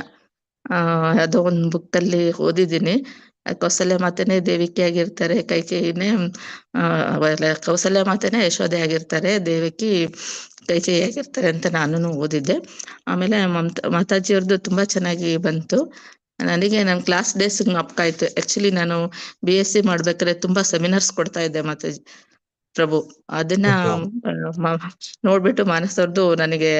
ಯಾವುದೋ ಒಂದು ಬುಕ್ ಅಲ್ಲಿ ಓದಿದ್ದೀನಿ. ಕೌಸಲ್ಯ ಮಾತೆನೇ ದೇವಿಕೆ ಆಗಿರ್ತಾರೆ, ಕೈಕೇಯಿನೇ ಕೌಸಲ್ಯ ಮಾತೆನೇ ಯಶೋದೆ ಆಗಿರ್ತಾರೆ, ದೇವಿಕಿ ಕೈಕೇಯಿ ಆಗಿರ್ತಾರೆ ಅಂತ ನಾನು ಓದಿದ್ದೆ. ಆಮೇಲೆ ಮಾತಾಜಿಯವ್ರದ್ದು ತುಂಬಾ ಚೆನ್ನಾಗಿ ಬಂತು ನನಗೆ. ನನ್ನ ಕ್ಲಾಸ್ ಡೇಸ್ ಜ್ಞಾಪಕ ಆಯ್ತು. ಆಕ್ಚುಲಿ ನಾನು BSc ಮಾಡ್ಬೇಕಾದ್ರೆ ತುಂಬಾ ಸೆಮಿನಾರ್ಸ್ ಕೊಡ್ತಾ ಇದ್ದೆ ಮಾತಾಜಿ ಪ್ರಭು. ಅದನ್ನ ನೋಡ್ಬಿಟ್ಟು ಮಾನಸವ್ರದ್ದು ನನಗೆ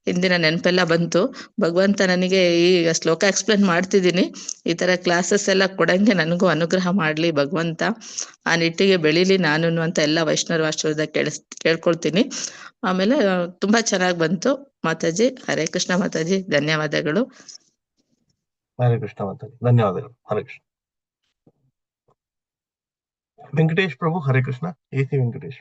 ಹಿಂದಿನ ನೆನಪೆಲ್ಲ ಬಂತು. ಭಗವಂತ ನನಗೆ ಈ ಶ್ಲೋಕ ಎಕ್ಸ್ಪ್ಲೇನ್ ಮಾಡ್ತಿದ್ದೀನಿ, ಈ ತರ ಕ್ಲಾಸಸ್ ಎಲ್ಲ ಕೊಡಂಗೆ ನನಗೂ ಅನುಗ್ರಹ ಮಾಡ್ಲಿ ಭಗವಂತ, ಆ ನಿಟ್ಟಿಗೆ ಬೆಳಿಲಿ ನಾನು ಅಂತ ಎಲ್ಲ ವೈಷ್ಣವ ಆಶೀರ್ವಾದ ಕೇಳ್ಕೊಳ್ತೀನಿ. ಆಮೇಲೆ ತುಂಬಾ ಚೆನ್ನಾಗಿ ಬಂತು ಮಾತಾಜಿ. ಹರೇ ಕೃಷ್ಣ ಮಾತಾಜಿ, ಧನ್ಯವಾದಗಳು. ಹರೇ ಕೃಷ್ಣ ಮಾತಾಜಿ, ಧನ್ಯವಾದಗಳು. ಹರೇ ಕೃಷ್ಣ. ವೆಂಕಟೇಶ್ ಪ್ರಭು, ಹರೇ ಕೃಷ್ಣ. AC ವೆಂಕಟೇಶ್.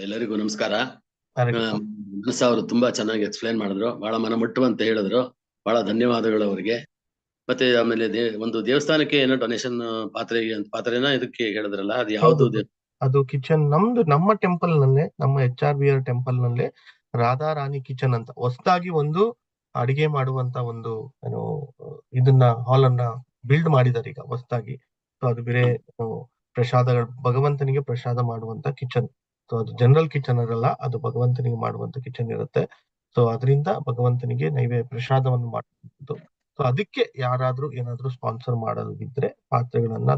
ಎಲ್ಲರಿಗೂ ನಮಸ್ಕಾರ. ಹರೇ ಕೃಷ್ಣ. ಮಾನಸ ಅವರು ತುಂಬಾ ಚೆನ್ನಾಗಿ ಎಕ್ಸ್ಪ್ಲೈನ್ ಮಾಡಿದ್ರು, ಬಹಳ ಮನಮುಟ್ಟುವಂತ ಹೇಳಿದ್ರು. ಬಹಳ ಧನ್ಯವಾದಗಳು ಅವರಿಗೆ. ಮತ್ತೆ ಆಮೇಲೆ ಒಂದು ದೇವಸ್ಥಾನಕ್ಕೆ ಏನೋ ಡೊನೇಷನ್ ಪಾತ್ರೆನ ಇದಕ್ಕೆ ಹೇಳಿದ್ರಲ್ಲ, ಅದು ಯಾವ್ದು? ಅದು ಕಿಚನ್ ನಮ್ಮ ಟೆಂಪಲ್ ನಲ್ಲೇ, ನಮ್ಮ HRBR ಟೆಂಪಲ್ ನಲ್ಲೇ ರಾಧಾ ರಾಣಿ ಕಿಚನ್ ಅಂತ ಹೊಸದಾಗಿ ಒಂದು ಅಡಿಗೆ ಮಾಡುವಂತ ಒಂದು ಇದನ್ನ ಹಾಲ್ ಅನ್ನ ಬಿಲ್ಡ್ ಮಾಡಿದ್ದಾರೆ ಈಗ ಹೊಸದಾಗಿ. ಸೊ ಅದು ಬೇರೆ ಪ್ರಸಾದಗಳು, ಭಗವಂತನಿಗೆ ಪ್ರಸಾದ ಮಾಡುವಂತ ಕಿಚನ್. ಸೊ ಅದು ಜನರಲ್ ಕಿಚನ್ ಇರಲ್ಲ, ಅದು ಭಗವಂತನಿಗೆ ಮಾಡುವಂತ ಕಿಚನ್ ಇರುತ್ತೆ. ಸೊ ಅದರಿಂದ ಭಗವಂತನಿಗೆ ಪ್ರಸಾದವನ್ನು ಮಾಡುವಂಥದ್ದು. ಸೊ ಅದಕ್ಕೆ ಯಾರಾದ್ರೂ ಏನಾದ್ರೂ ಸ್ಪಾನ್ಸರ್ ಮಾಡೋದಿದ್ರೆ ಪಾತ್ರೆಗಳನ್ನ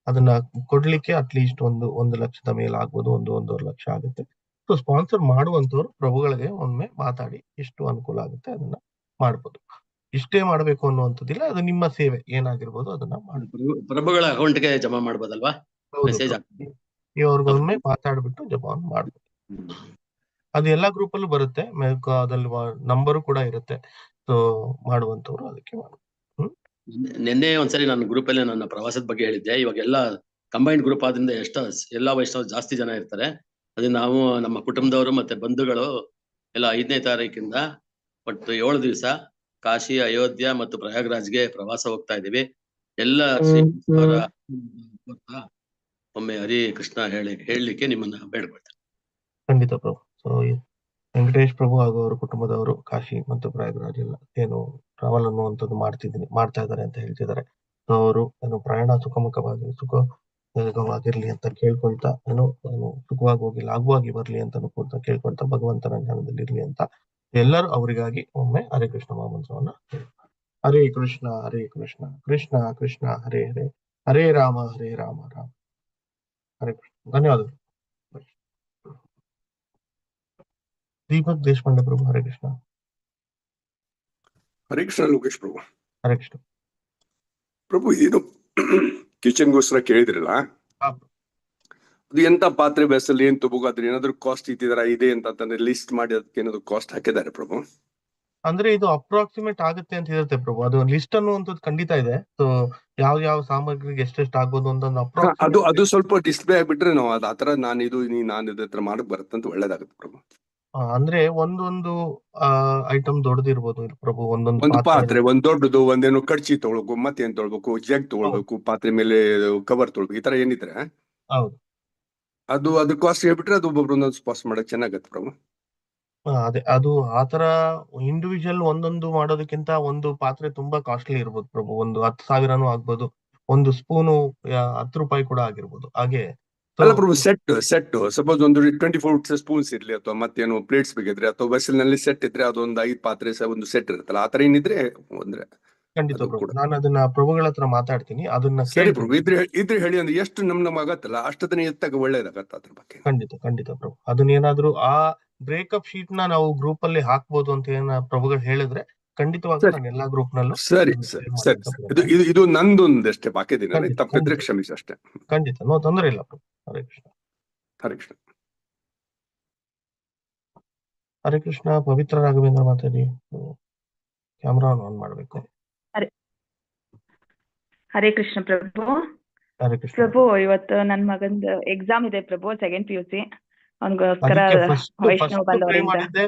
ಅದನ್ನ ಕೊಡ್ಲಿಕ್ಕೆ ಅಟ್ಲೀಸ್ಟ್ 1 ಲಕ್ಷದ ಮೇಲೆ ಆಗ್ಬೋದು, 1.5 ಲಕ್ಷ ಆಗುತ್ತೆ. ಸೊ ಸ್ಪಾನ್ಸರ್ ಮಾಡುವಂತವ್ರು ಪ್ರಭುಗಳಿಗೆ ಒಮ್ಮೆ ಮಾತಾಡಿ ಎಷ್ಟು ಅನುಕೂಲ ಆಗುತ್ತೆ ಅದನ್ನ ಮಾಡ್ಬೋದು. ಇಷ್ಟೇ ಮಾಡ್ಬೇಕು ಅನ್ನುವಂಥದ್ದಿಲ್ಲ, ಅದು ನಿಮ್ಮ ಸೇವೆ ಏನಾಗಿರ್ಬೋದು ಅದನ್ನ ಮಾಡ್ಬೋದು. ಪ್ರಭುಗಳ ಅಕೌಂಟ್ಗೆ ಜಮಾ ಮಾಡ್ಬೋದಲ್ವಾ? ಇವ್ರಿಗೊಮ್ಮೆ ಮಾತಾಡ್ಬಿಟ್ಟು ಜಮಾವನ್ನು ಮಾಡ್ಬೋದು. ಅದು ಎಲ್ಲಾ ಗ್ರೂಪ್ ಅಲ್ಲೂ ಬರುತ್ತೆ, ಅದ್ರಲ್ಲಿ ನಂಬರು ಕೂಡ ಇರುತ್ತೆ. ಸೊ ಮಾಡುವಂತವ್ರು ಅದಕ್ಕೆ ಮಾಡ್ಬೋದು. ನಿನ್ನೆ ಒಂದ್ಸರಿ ನನ್ನ ಗ್ರೂಪ್ ಅಲ್ಲಿ ನನ್ನ ಪ್ರವಾಸದ ಬಗ್ಗೆ ಹೇಳಿದ್ದೆ. ಇವಾಗ ಎಲ್ಲ ಕಂಬೈನ್ಡ್ ಗ್ರೂಪ್ ಆದ್ರಿಂದ ಎಲ್ಲ ವೈಷ್ಣವ ಜಾಸ್ತಿ ಜನ ಇರ್ತಾರೆ. ಅದನ್ನ ನಾವು ನಮ್ಮ ಕುಟುಂಬದವರು ಮತ್ತೆ ಬಂಧುಗಳು ಎಲ್ಲ 5ನೇ ತಾರೀಕಿಂದ ಒಟ್ಟು 7 ದಿವಸ ಕಾಶಿ, ಅಯೋಧ್ಯ ಮತ್ತು ಪ್ರಯಾಗ್ರಾಜ್ಗೆ ಪ್ರವಾಸ ಹೋಗ್ತಾ ಇದೀವಿ. ಎಲ್ಲ ಒಮ್ಮೆ ಹರಿ ಕೃಷ್ಣ ಹೇಳಲಿಕ್ಕೆ ನಿಮ್ಮನ್ನ ಬೇಡ್ಕೊಳ್ತೇನೆ. ಖಂಡಿತ ಪ್ರಭು. ಸೊ ವೆಂಕಟೇಶ್ ಪ್ರಭು ಹಾಗೂ ಅವರ ಕುಟುಂಬದವರು ಕಾಶಿ ಮತ್ತು ಪ್ರಯಾಗರಾಜ್ ಎಲ್ಲ ಏನು ಟ್ರಾವೆಲ್ ಅನ್ನುವಂಥದ್ದು ಮಾಡ್ತಾ ಇದ್ದಾರೆ ಅಂತ ಹೇಳ್ತಿದ್ದಾರೆ. ಸೊ ಅವರು ಏನು ಪ್ರಯಾಣ ಸುಖವಾಗಿರ್ಲಿ ಅಂತ ಕೇಳ್ಕೊಳ್ತಾ ಸುಖವಾಗಿ ಹೋಗಿ ಲಾಘವಾಗಿ ಬರ್ಲಿ ಅಂತ ಕೇಳ್ಕೊಳ್ತಾ ಭಗವಂತನ ಜ್ಞಾನದಲ್ಲಿ ಇರ್ಲಿ ಅಂತ ಎಲ್ಲರೂ ಅವರಿಗಾಗಿ ಒಮ್ಮೆ ಹರೇ ಕೃಷ್ಣ ಮಹಾಮಂತ್ರವನ್ನ ಹರೇ ಕೃಷ್ಣ ಕೃಷ್ಣ ಕೃಷ್ಣ ಹರೇ ಹರೇ ಹರೇ ರಾಮ ರಾಮ ಹರೇ ಕೃಷ್ಣ. ಧನ್ಯವಾದಗಳು. ದೀಪಕ್ ದೇಶಪಾಂಡೆ ಪ್ರಭು ಹರೇ ಕೃಷ್ಣ. ಹರೇ ಕೃಷ್ಣ ಲೋಕೇಶ್ ಪ್ರಭು. ಹರೇ ಕೃಷ್ಣ ಪ್ರಭು. ಏನು ಕಿಚನ್ಗೋಸ್ಕರ ಕೇಳಿದ್ರಲ್ಲ, ಅದು ಎಂತ ಪಾತ್ರೆ ಬೇಸಲ್ಲಿ ಏನ್ ತಗೋಬೇಕು, ಅದ್ರ ಏನಾದ್ರು ಕಾಸ್ಟ್ ಇದೆ ಅಂತ ಲಿಸ್ಟ್ ಮಾಡಿ ಅದಕ್ಕೆ ಏನಾದ್ರು ಕಾಸ್ಟ್ ಹಾಕಿದ್ದಾರೆ ಪ್ರಭು? ಅಂದ್ರೆ ಇದು ಅಪ್ರಾಕ್ಸಿಮೇಟ್ ಆಗುತ್ತೆ ಅಂತ ಇರುತ್ತೆ ಪ್ರಭು. ಅದು ಲಿಸ್ಟ್ ಅನ್ನುವಂಥದ್ದು ಖಂಡಿತ ಇದೆ. ಸೊ ಯಾವ ಸಾಮಗ್ರಿಗೆ ಎಷ್ಟೆಷ್ಟು ಆಗ್ಬೋದು ಅಂತ ಅದು ಸ್ವಲ್ಪ ಡಿಸ್ಪ್ಲೇ ಆಗ್ಬಿಟ್ರೆ ನಾವು ಆತರ ನಾನು ಇದ್ರ ಹತ್ರ ಮಾಡಕ್ ಬರುತ್ತಂತ ಒಳ್ಳೇದಾಗುತ್ತೆ ಪ್ರಭು. ಅಂದ್ರೆ ಒಂದೊಂದು ಐಟಮ್ ದೊಡ್ಡದಿರ್ಬೋದು ಪ್ರಭು. ಒಂದು ಪಾತ್ರೆ, ಒಂದ್ ದೊಡ್ಡದು, ಒಂದೇನು ಕಡ್ಚಿ ತೊಗೊಳ್ಬೇಕು, ಮತ್ತೇನ್ ತೊಗೊಳ್ಬೇಕು, ಜಗ್ ತೊಗೊಳ್ಬೇಕು, ಪಾತ್ರೆ ಮೇಲೆ ಕವರ್ ತೊಗೊಳ್ಬೇಕು, ಈ ತರ ಏನಿದ್ರೆ ಹೌದು ಅದು ಕಾಸ್ಟ್ ಹೇಳ್ಬಿಟ್ರೆ ಅದು ಒಬ್ಬೊಬ್ರು ಪಾಸ್ ಮಾಡಕ್ ಚೆನ್ನಾಗತ್ತೆ ಪ್ರಭು. ಅದೇ ಅದು ಆತರ ಇಂಡಿವಿಜುವಲ್ ಒಂದೊಂದು ಮಾಡೋದಕ್ಕಿಂತ ಒಂದು ಪಾತ್ರೆ ತುಂಬಾ ಕಾಸ್ಟ್ಲಿ ಇರ್ಬೋದು ಪ್ರಭು. ಒಂದು 10,000 ಆಗ್ಬೋದು. ಒಂದು ಸ್ಪೂನು 10 ರೂಪಾಯಿ ಕೂಡ ಆಗಿರ್ಬೋದು. ಹಾಗೆ ಅಲ್ಲ ಪ್ರಭು, ಸೆಟ್ ಸಪೋಸ್ ಒಂದು 24 ಸ್ಪೂನ್ಸ್ ಇರ್ಲಿ, ಅಥವಾ ಮತ್ತೇನು ಪ್ಲೇಟ್ಸ್ ಬೇಕಿದ್ರೆ, ಅಥವಾ ವೆಸಲ್ ನಲ್ಲಿ ಸೆಟ್ ಇದ್ರೆ ಅದೊಂದು 5 ಪಾತ್ರೆ ಒಂದು ಸೆಟ್ ಇರುತ್ತಲ್ಲ, ಆತರ ಏನಿದ್ರೆ ಅಂದ್ರೆ ಖಂಡಿತ ಪ್ರಭು. ನಾನು ಅದನ್ನ ಪ್ರಭುಗಳ ಹತ್ರ ಮಾತಾಡ್ತೀನಿ. ಅದನ್ನ ಸರಿ ಪ್ರಭು. ಇದ್ರೆ ಹೇಳಿ, ಅಂದ್ರೆ ಎಷ್ಟು ನಮ್ಗೆ ಆಗತ್ತಲ್ಲ ಅಷ್ಟದನ್ನ ಎತ್ತಾಗ ಒಳ್ಳೇದಾಗತ್ತ ಅದ್ರ ಬಗ್ಗೆ. ಖಂಡಿತ ಪ್ರಭು. ಅದನ್ನೇನಾದ್ರೂ ಆ ಬ್ರೇಕಪ್ ಶೀಟ್ ನಾವು ಗ್ರೂಪ್ ಅಲ್ಲಿ ಹಾಕ್ಬೋದು ಅಂತ ಪ್ರಭುಗಳು ಹೇಳಿದ್ರೆ ಖಂಡಿತವಾಗ್ಲೂ ನಾನು ಎಲ್ಲಾ ಗ್ರೂಪ್ ನಲ್ಲೂ ಸರಿ. ಇದು ನಂದೊಂದಷ್ಟೇ ಬಾಕಿ ದಿನ, ತಪ್ಪಿದ್ರೆ ಕ್ಷಮಿಸಿ ಅಷ್ಟೇ. ಖಂಡಿತ, ನೋ ತೊಂದರೆ ಇಲ್ಲ ಪ್ರಭು. ಹರೇ ಕೃಷ್ಣ. ಹರೇ ಕೃಷ್ಣ. ಹರೇ ಕೃಷ್ಣ. ಪವಿತ್ರ ರಾಘವೇಂದ್ರ ಮಾತಾಡಿ. ಕ್ಯಾಮ್ರಾ ಆನ್ ಮಾಡ್ಬೇಕು. ಹರೇ ಕೃಷ್ಣ ಪ್ರಭು. ಹರೇ ಕೃಷ್ಣ ಪ್ರಭು, ಇವತ್ತು ನನ್ ಮಗಂದು ಎಕ್ಸಾಮ್ ಇದೆ ಪ್ರಭು, 2nd PUC. ಅವನಿಗೋಸ್ಕರ ವೈಷ್ಣವ ಬಂದವರಿಂದ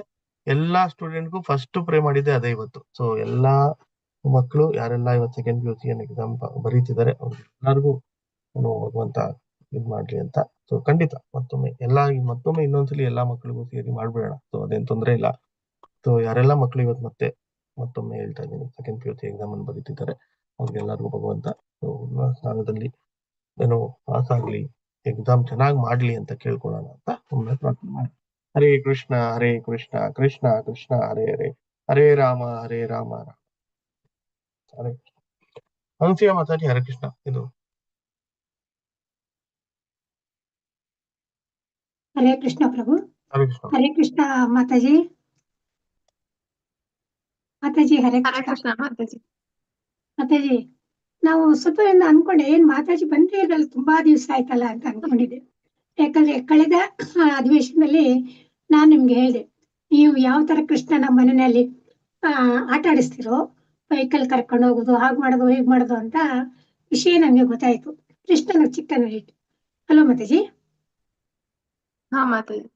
ಎಲ್ಲಾ ಸ್ಟೂಡೆಂಟ್ಗೂ ಫಸ್ಟ್ ಪ್ರೇ ಮಾಡಿದ್ದೆ ಅದೇ ಇವತ್ತು. ಸೊ ಎಲ್ಲಾ ಮಕ್ಕಳು ಯಾರೆಲ್ಲ ಇವತ್ತು 2nd PUC ಎಕ್ಸಾಮ್ ಬರೀತಿದ್ದಾರೆ ಎಲ್ಲರಿಗೂ ಭಗವಂತ ಇದ್ ಮಾಡ್ಲಿ ಅಂತ. ಸೊ ಖಂಡಿತ ಮತ್ತೊಮ್ಮೆ ಇನ್ನೊಂದ್ಸಲಿ ಎಲ್ಲಾ ಮಕ್ಕಳಿಗೂ ಸೇರಿ ಮಾಡ್ಬಿಡೋಣ. ಸೊ ಅದೇನ್ ತೊಂದ್ರೆ ಇಲ್ಲ. ಸೊ ಯಾರೆಲ್ಲಾ ಮಕ್ಕಳು ಇವತ್ತು ಮತ್ತೊಮ್ಮೆ ಹೇಳ್ತಾ ಇದ್ದೀನಿ 2nd PUC ಎಕ್ಸಾಮ್ ಅನ್ನು ಬರೀತಿದ್ದಾರೆ, ಅವ್ರಿಗೆಲ್ಲರಿಗೂ ಭಗವಂತ ಸ್ಥಾನದಲ್ಲಿ ಪಾಸ್ ಆಗ್ಲಿ, ಎಕ್ಸಾಮ್ ಚೆನ್ನಾಗಿ ಮಾಡ್ಲಿ ಅಂತ ಕೇಳ್ಕೊಳ್ಳೋಣ ಅಂತ ಒಮ್ಮೆ ಪ್ರಾರ್ಥನೆ ಮಾಡಿ. ಹರೇ ಕೃಷ್ಣ ಕೃಷ್ಣ ಕೃಷ್ಣ ಹರೇ ಹರೇ ಹರೇ ರಾಮ ರಾಮ ಹರೇ ಕೃಷ್ಣ. ಅನುಸೂಯ ಮಾತಾಡಿ. ಹರೇ ಕೃಷ್ಣ. ಇದು ಹರೇ ಕೃಷ್ಣ ಪ್ರಭು. ಹರೇ ಕೃಷ್ಣ. ಹರೇ ಕೃಷ್ಣ ಮಾತಾಜಿ. ಹರೇ ಕೃಷ್ಣ ಮಾತಾಜಿ. ಮಾತಾಜಿ, ನಾವು ಸ್ವಲ್ಪ ಅನ್ಕೊಂಡೆ, ಏನ್ ಮಾತಾಜಿ ಬಂದ್ರೆ ಇರಲ್ಲ, ತುಂಬಾ ದಿವಸ ಆಯ್ತಲ್ಲ ಅಂತ ಅನ್ಕೊಂಡಿದ್ದೆ. ಯಾಕಂದ್ರೆ ಕಳೆದ ಅಧಿವೇಶನದಲ್ಲಿ ನಾನ್ ನಿಮ್ಗೆ ಹೇಳಿದೆ, ನೀವು ಯಾವ ತರ ಕೃಷ್ಣ ನಮ್ಮ ಮನೆಯಲ್ಲಿ ಆಟ ಆಡಿಸ್ತಿರೋ, ವೆಹಿಕಲ್ ಕರ್ಕೊಂಡು ಹೋಗುದು, ಹಾಗೆ ಮಾಡೋದು ಹೀಗೆ ಮಾಡೋದು ಅಂತ ವಿಷಯ ನಮ್ಗೆ ಗೊತ್ತಾಯ್ತು. ಕೃಷ್ಣನ ಚಿಕ್ಕನಲ್ಲಿ ಹಲೋ ಮಾತಾಜಿ. ಹಾ ಮಾತಾಜಿ.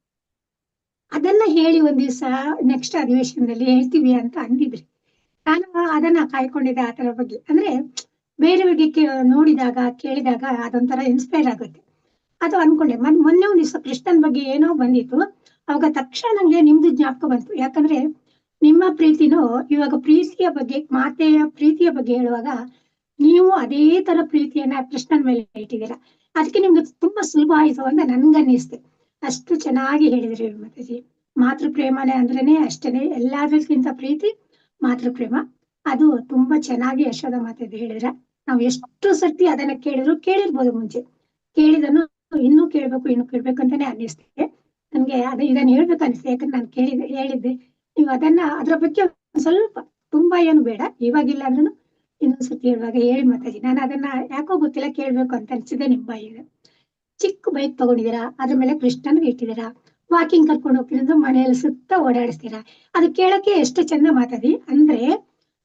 ಅದನ್ನ ಹೇಳಿ ಒಂದ್ ದಿವ್ಸ ನೆಕ್ಸ್ಟ್ ಅಧಿವೇಶನದಲ್ಲಿ ಹೇಳ್ತೀವಿ ಅಂತ ಅಂದಿದ್ರಿ. ನಾನು ಅದನ್ನ ಕಾಯ್ಕೊಂಡಿದ್ದೆ. ಆ ತರ ಬಗ್ಗೆ ಅಂದ್ರೆ ಬೇರೆಯವ್ರಿಗೆ ನೋಡಿದಾಗ ಕೇಳಿದಾಗ ಅದೊಂಥರ ಇನ್ಸ್ಪೈರ್ ಆಗುತ್ತೆ. ಅದು ಅನ್ಕೊಂಡೆ. ಮೊನ್ನೆ ಒಂದ್ ದಿವಸ ಕೃಷ್ಣನ್ ಬಗ್ಗೆ ಏನೋ ಬಂದಿತ್ತು, ಅವಾಗ ತಕ್ಷಣ ನಂಗೆ ನಿಮ್ದು ಜ್ಞಾಪಕ ಬಂತು. ಯಾಕಂದ್ರೆ ನಿಮ್ಮ ಪ್ರೀತಿನೂ ಇವಾಗ ಪ್ರೀತಿಯ ಬಗ್ಗೆ, ಮಾತೆಯ ಪ್ರೀತಿಯ ಬಗ್ಗೆ ಹೇಳುವಾಗ ನೀವು ಅದೇ ತರ ಪ್ರೀತಿಯನ್ನ ಕೃಷ್ಣನ್ ಮೇಲೆ ಇಟ್ಟಿದ್ದೀರಾ. ಅದಕ್ಕೆ ನಿಮ್ಗೆ ತುಂಬಾ ಸುಲಭ ಆಯ್ತು ಅಂತ ನನ್ಗನ್ನಿಸ್ತು. ಅಷ್ಟು ಚೆನ್ನಾಗಿ ಹೇಳಿದ್ರಿ ಮಾತಾಜಿ. ಮಾತೃ ಪ್ರೇಮನೆ ಅಂದ್ರೇನೆ ಅಷ್ಟೇನೆ, ಎಲ್ಲದಕ್ಕಿಂತ ಪ್ರೀತಿ ಮಾತೃ ಪ್ರೇಮ. ಅದು ತುಂಬಾ ಚೆನ್ನಾಗಿ ಯಶೋದ ಮಾತಾಡಿ ಹೇಳಿದ್ರ. ನಾವು ಎಷ್ಟು ಸರ್ತಿ ಅದನ್ನ ಕೇಳಿರ್ಬೋದು, ಮುಂಚೆ ಕೇಳಿದನ್ನು ಇನ್ನೂ ಕೇಳ್ಬೇಕು ಅಂತಾನೆ ಅನ್ನಿಸ್ತದೆ ನನ್ಗೆ. ಇದನ್ನ ಹೇಳ್ಬೇಕು ಅನಿಸ್ತೆ, ಯಾಕಂದ್ರೆ ನಾನು ಹೇಳಿದ್ದೆ. ನೀವು ಅದ್ರ ಬಗ್ಗೆ ಸ್ವಲ್ಪ, ತುಂಬಾ ಏನು ಬೇಡ, ಇವಾಗಿಲ್ಲ ಅಂದ್ರೂ ಇನ್ನೊಂದ್ಸತಿ ಹೇಳುವಾಗ ಹೇಳಿ ಮಾತಾಜಿ. ನಾನು ಅದನ್ನ ಯಾಕೋ ಗೊತ್ತಿಲ್ಲ ಕೇಳ್ಬೇಕು ಅಂತ ಅನ್ಸಿದೆ. ನಿಮ್ಮ ಬಾಯಿಗೆ ಚಿಕ್ಕ ಬೈಕ್ ತಗೊಂಡಿದ್ದೀರಾ, ಅದ್ರ ಮೇಲೆ ಕೃಷ್ಣನ್ಗೆ ಇಟ್ಟಿದ್ದೀರಾ, ವಾಕಿಂಗ್ ಕರ್ಕೊಂಡು ಹೋಗ್ತಿದ್ರೆ ಮನೆಯಲ್ಲಿ ಸುತ್ತ ಓಡಾಡಿಸ್ತೀರಾ. ಅದು ಕೇಳಕ್ಕೆ ಎಷ್ಟು ಚಂದ ಮಾತಾಡಿ. ಅಂದ್ರೆ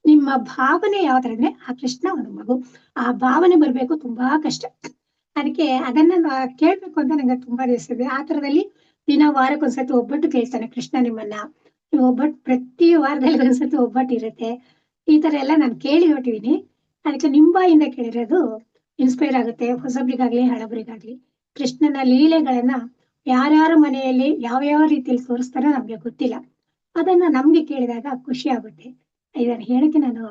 ನಿಮ್ಮ ಭಾವನೆ ಯಾವ್ದ್ರಂದ್ರೆ ಆ ಕೃಷ್ಣ ಒಂದು ಮಗು, ಆ ಭಾವನೆ ಬರ್ಬೇಕು, ತುಂಬಾ ಕಷ್ಟ. ಅದಕ್ಕೆ ಅದನ್ನ ಕೇಳ್ಬೇಕು ಅಂತ ನಂಗೆ ತುಂಬಾ ದಿವಸ ಇದೆ. ಆ ತರದಲ್ಲಿ ವಾರಕ್ಕೊಂದ್ಸತಿ ಒಬ್ಬಟ್ಟು ಕೇಳ್ತಾನೆ ಕೃಷ್ಣ ನಿಮ್ಮನ್ನ. ನೀವು ಒಬ್ಬಟ್ಟು ಪ್ರತಿ ವಾರದಲ್ಲಿ ಒಂದ್ಸತಿ ಒಬ್ಬಟ್ಟು ಇರುತ್ತೆ. ಈ ತರ ಎಲ್ಲ ನಾನು ಕೇಳಿ ಹೊಟ್ಟಿದೀನಿ. ಅದಕ್ಕೆ ನಿಮ್ ಬಾಯಿಂದ ಕೇಳಿದ್ರೆ ಅದು ಇನ್ಸ್ಪೈರ್ ಆಗುತ್ತೆ, ಹೊಸಬ್ರಿಗಾಗ್ಲಿ ಹಳಬರಿಗಾಗ್ಲಿ. ಕೃಷ್ಣನ ಲೀಲೆಗಳನ್ನ ಯಾರ್ಯಾರ ಮನೆಯಲ್ಲಿ ಯಾವ ರೀತಿಯಲ್ಲಿ ತೋರಿಸ್ತಾರೋ ನಮ್ಗೆ ಗೊತ್ತಿಲ್ಲ. ಅದನ್ನ ನಮ್ಗೆ ಕೇಳಿದಾಗ ಖುಷಿ ಆಗುತ್ತೆ. ಇದನ್ನ ಹೇಳಕ್ಕೆ ನಾನು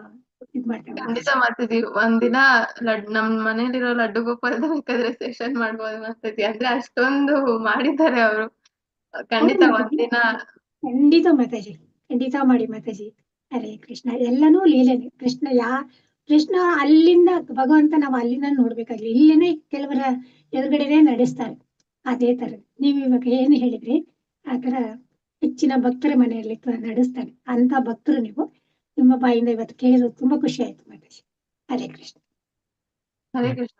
ಇದ್ ಮಾಡ್ತೇನೆ. ಖಂಡಿತ ಮಾತಾಜಿ, ಒಂದಿನ ನಮ್ ಮನೇಲಿರೋ ಲಡ್ಡು ಗೋಪಾಲದ ಬೇಕಾದ್ರೆ ಸೆಷನ್ ಮಾಡ್ಬೋದು ಮಾತಾಜಿ. ಅಂದ್ರೆ ಅಷ್ಟೊಂದು ಮಾಡಿದ್ದಾರೆ ಅವರು. ಖಂಡಿತ ಒಂದಿನ ಖಂಡಿತ ಮಾತಾಜಿ, ಖಂಡಿತ ಮಾಡಿ ಮಾತಾಜಿ. ಹರೇ ಕೃಷ್ಣ. ಎಲ್ಲನೂ ಲೀಲೆನೆ. ಕೃಷ್ಣ ಅಲ್ಲಿಂದ ಭಗವಂತ ನಾವು ಅಲ್ಲಿಂದ ನೋಡ್ಬೇಕಾಗ್ಲಿ, ಇಲ್ಲೇನೆ ಕೆಲವರ ಎದುರುಗಡೆನೆ ನಡೆಸ್ತಾರೆ. ಅದೇ ತರ ನೀವ್ ಇವಾಗ ಏನು ಹೇಳಿದ್ರಿ ಆತರ ಹೆಚ್ಚಿನ ಭಕ್ತರ ಮನೆಯಲ್ಲಿ ನಡೆಸ್ತಾರೆ. ಅಂತ ಭಕ್ತರು ನೀವು. ನಿಮ್ಮ ಬಾಯಿಂದ ಇವತ್ತು ಕೇಳಿರೋದು ತುಂಬಾ ಖುಷಿ ಆಯ್ತು ಮಾತಾಜಿ. ಹರೇ ಕೃಷ್ಣ. ಹರೇ ಕೃಷ್ಣ.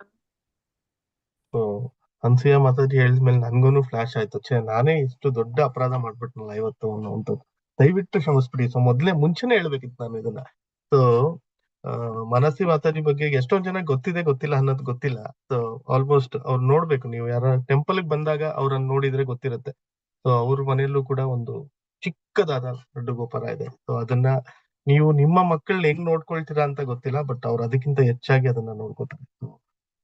ಹನ್ಸಿಯಾ ಮಾತಾಜಿ ಹೇಳಿದ್ಮೇಲೆ ನನ್ಗೂನು ಫ್ಲಾಶ್ ಆಯ್ತು. ನಾನೇ ಇಷ್ಟು ದೊಡ್ಡ ಅಪರಾಧ ಮಾಡ್ಬಿಟ್ನಲ್ಲ ಇವತ್ತು ಅನ್ನೋಂಥದ್ದು. ದಯವಿಟ್ಟು ಕ್ಷಮಿಸ್ಬಿಡಿ. ಸೊ ಮುಂಚೆನೆ ಹೇಳ್ಬೇಕಿತ್ತು ನಾನು ಇದನ್ನ. ಸೊ ಮನಸ್ಸಿ ಮಾತಾಜಿ ಬಗ್ಗೆ ಎಷ್ಟೊಂದ್ ಜನ ಗೊತ್ತಿಲ್ಲ ಅನ್ನೋದು ಗೊತ್ತಿಲ್ಲ. ಸೊ ಆಲ್ಮೋಸ್ಟ್ ಅವ್ರು ನೋಡ್ಬೇಕು, ನೀವು ಯಾರ ಟೆಂಪಲ್ ಬಂದಾಗ ಅವ್ರನ್ನ ನೋಡಿದ್ರೆ ಗೊತ್ತಿರುತ್ತೆ. ಸೊ ಅವ್ರ ಮನೆಯಲ್ಲೂ ಕೂಡ ಒಂದು ಚಿಕ್ಕದಾದ ಲಡ್ಡು ಗೋಪುರ ಇದೆ. ಸೊ ಅದನ್ನ ನೀವು ನಿಮ್ಮ ಮಕ್ಕಳನ್ನ ಹೆಂಗ್ ನೋಡ್ಕೊಳ್ತೀರಾ ಅಂತ ಗೊತ್ತಿಲ್ಲ, ಬಟ್ ಅವ್ರು ಅದಕ್ಕಿಂತ ಹೆಚ್ಚಾಗಿ ಅದನ್ನ ನೋಡ್ಕೋತಾರೆ.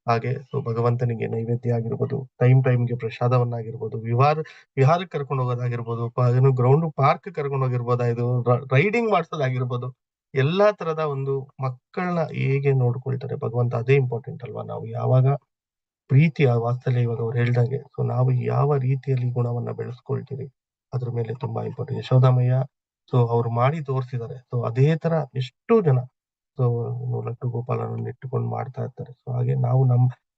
ಹಾಗೆ ಸೊ ಭಗವಂತನಿಗೆ ನೈವೇದ್ಯ ಆಗಿರ್ಬೋದು, ಟೈಮ್ಗೆ ಪ್ರಸಾದವನ್ನಾಗಿರ್ಬೋದು, ವಿಹಾರಕ್ಕೆ ಕರ್ಕೊಂಡು ಹೋಗೋದಾಗಿರ್ಬೋದು, ಗ್ರೌಂಡ್ ಪಾರ್ಕ್ ಕರ್ಕೊಂಡು ಹೋಗಿರ್ಬೋದು, ರೈಡಿಂಗ್ ಮಾಡ್ಸೋದಾಗಿರ್ಬೋದು, ಎಲ್ಲಾ ತರದ ಒಂದು ಮಕ್ಕಳನ್ನ ಹೇಗೆ ನೋಡ್ಕೊಳ್ತಾರೆ ಭಗವಂತ, ಅದೇ ಇಂಪಾರ್ಟೆಂಟ್ ಅಲ್ವಾ. ನಾವು ಯಾವಾಗ ಪ್ರೀತಿ ವಾತ್ಸಲ್ಯ, ಇವಾಗ ಅವ್ರು ಹೇಳ್ದಂಗೆ, ಸೊ ನಾವು ಯಾವ ರೀತಿಯಲ್ಲಿ ಗುಣವನ್ನ ಬೆಳೆಸ್ಕೊಳ್ತೀವಿ ಅದ್ರ ಮೇಲೆ ತುಂಬಾ ಇಂಪಾರ್ಟೆಂಟ್. ಯಶೋದಾಮಯ್ಯ ಸೊ ಅವ್ರು ಮಾಡಿ ತೋರಿಸಿದ್ದಾರೆ. ಸೊ ಅದೇ ತರ ಎಷ್ಟೋ ಜನ ಸೊ ಲಡ್ಡು ಗೋಪಾಲನನ್ನು ಇಟ್ಟುಕೊಂಡು ಮಾಡ್ತಾ ಇರ್ತಾರೆ. ಸೊ ಹಾಗೆ ನಾವು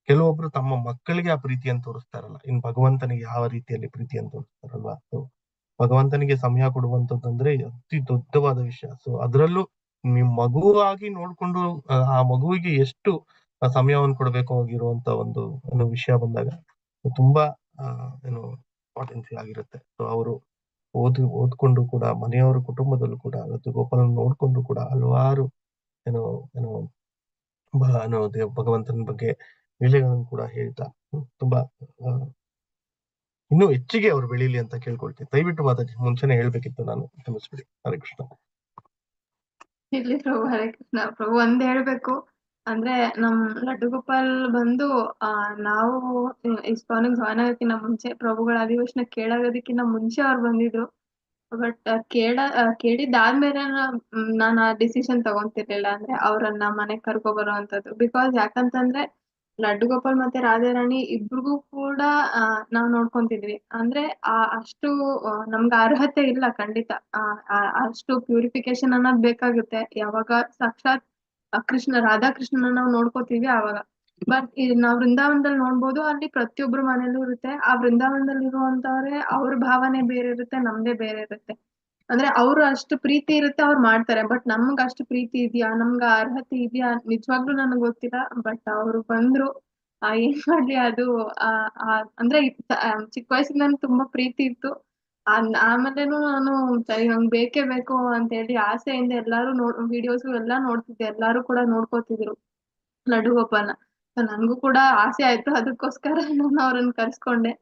ಕೆಲವೊಬ್ರು ತಮ್ಮ ಮಕ್ಕಳಿಗೆ ಆ ಪ್ರೀತಿಯನ್ನು ತೋರಿಸ್ತಾರಲ್ಲ, ಇನ್ ಭಗವಂತನಿಗೆ ಯಾವ ರೀತಿಯಲ್ಲಿ ಪ್ರೀತಿಯನ್ನು ತೋರಿಸ್ತಾರಲ್ವಾ. ಸೊ ಭಗವಂತನಿಗೆ ಸಮಯ ಕೊಡುವಂತದ್ದಂದ್ರೆ ಅತಿ ದೊಡ್ಡವಾದ ವಿಷಯ. ಸೊ ಅದರಲ್ಲೂ ನಿಮ್ ಮಗುವಾಗಿ ನೋಡ್ಕೊಂಡು ಆ ಮಗುವಿಗೆ ಎಷ್ಟು ಸಮಯವನ್ನು ಕೊಡ್ಬೇಕು ಆಗಿರುವಂತ ಒಂದು ವಿಷಯ ಬಂದಾಗ ತುಂಬಾ ಇಂಪಾರ್ಟೆನ್ಸಿ ಆಗಿರುತ್ತೆ. ಸೊ ಅವರು ಓದ್ಕೊಂಡು ಕೂಡ ಮನೆಯವರ ಕುಟುಂಬದಲ್ಲೂ ಕೂಡ ಲಡ್ಡು ಗೋಪಾಲನ ನೋಡ್ಕೊಂಡು ಕೂಡ ಹಲವಾರು ಭಗವಂತನ ಬಗ್ಗೆ ಲೀಲೆಗಳನ್ನು ಕೂಡ ಹೇಳ್ತಾ ತುಂಬಾ ಇನ್ನೂ ಹೆಚ್ಚಿಗೆ ಅವ್ರು ಬೆಳೀಲಿ ಅಂತ ಕೇಳ್ಕೊಳ್ತೀನಿ. ದಯವಿಟ್ಟು ಮಾತಾಡಿ, ಮುಂಚೆನೆ ಹೇಳ್ಬೇಕಿತ್ತು ನಾನು, ಕ್ಷಮಿಸ್ಬಿಡಿ. ಹರೇ ಕೃಷ್ಣ. ಇರ್ಲಿ ಪ್ರಭು. ಹರೇ ಕೃಷ್ಣ. ಪ್ರಭು ಒಂದ್ ಹೇಳ್ಬೇಕು ಅಂದ್ರೆ ನಮ್ ಲಡ್ಡು ಗೋಪಾಲ್ ಬಂದು ನಾವು ಇಸ್ಕಾನಿಗೆ ಜಾಯ್ನ್ ಆಗೋದಕ್ಕಿಂತ ಮುಂಚೆ, ಪ್ರಭುಗಳ ಅಧಿವೇಶನ ಕೇಳಾಗೋದಕ್ಕಿಂತ ಮುಂಚೆ ಅವ್ರು ಬಂದಿದ್ರು. ಬಟ್ ಕೇಳಿದ್ದಾದ್ಮೇಲೆ ನಾನು ಆ ಡಿಸಿಷನ್ ತಗೊಂತಿರ್ಲಿಲ್ಲ, ಅಂದ್ರೆ ಅವ್ರನ್ನ ಮನೆಗ್ ಕರ್ಕೊ ಬರುವಂತದ್ದು. ಬಿಕಾಸ್ ಯಾಕಂತಂದ್ರೆ ಲಡ್ಡು ಗೋಪಾಲ್ ಮತ್ತೆ ರಾಧಾರಾಣಿ ಇಬ್ರಿಗೂ ಕೂಡ ನಾವ್ ನೋಡ್ಕೊಂತಿದ್ವಿ. ಅಂದ್ರೆ ಅಷ್ಟು ನಮ್ಗೆ ಅರ್ಹತೆ ಇಲ್ಲ ಖಂಡಿತ. ಅಷ್ಟು ಪ್ಯೂರಿಫಿಕೇಶನ್ ಅನ್ನೋದ್ ಬೇಕಾಗುತ್ತೆ ಯಾವಾಗ ಸಾಕ್ಷಾತ್ ರಾಧಾಕೃಷ್ಣನ ನಾವು ನೋಡ್ಕೋತೀವಿ ಆವಾಗ. ಬಟ್ ನಾವ್ ವೃಂದಾವನದಲ್ಲಿ ನೋಡ್ಬೋದು, ಅಲ್ಲಿ ಪ್ರತಿಯೊಬ್ರು ಮನೇಲೂ ಇರುತ್ತೆ. ಆ ವೃಂದಾವನದಲ್ಲಿ ಇರುವಂತವ್ರೆ ಅವ್ರ ಭಾವನೆ ಬೇರೆ ಇರುತ್ತೆ, ನಮ್ದೇ ಬೇರೆ ಇರುತ್ತೆ. ಅಂದ್ರೆ ಅವ್ರು ಅಷ್ಟು ಪ್ರೀತಿ ಇರುತ್ತೆ, ಅವ್ರು ಮಾಡ್ತಾರೆ. ಬಟ್ ನಮ್ಗ್ ಅಷ್ಟು ಪ್ರೀತಿ ಇದೆಯಾ, ನಮ್ಗ ಅರ್ಹತೆ ಇದೆಯಾ ನಿಜವಾಗ್ಲೂ ನನಗ್ ಗೊತ್ತಿಲ್ಲ. ಬಟ್ ಅವ್ರು ಬಂದ್ರು, ಏನ್ ಮಾಡ್ಲಿ ಅದು ಅಂದ್ರೆ ಚಿಕ್ಕ ವಯಸ್ಸಿಂದ ತುಂಬಾ ಪ್ರೀತಿ ಇತ್ತು. ಆಮೇಲೆನು ನಾನು ಸರಿ ನಂಗ್ ಬೇಕೇ ಬೇಕು ಅಂತ ಹೇಳಿ ಆಸೆಯಿಂದ ಎಲ್ಲಾರು ವಿಡಿಯೋಸ್ ಎಲ್ಲಾ ನೋಡ್ತಿದ್ದೆ. ಎಲ್ಲಾರು ಕೂಡ ನೋಡ್ಕೋತಿದ್ರು ಲಡ್ಡು ಗೋಪಾಲ್ನ. ನನ್ಗೂ ಕೂಡ ಆಸೆ ಆಯ್ತು, ಅದಕ್ಕೋಸ್ಕರ ನಾನು ಅವ್ರನ್ನ ಕರ್ಸ್ಕೊಂಡೆ.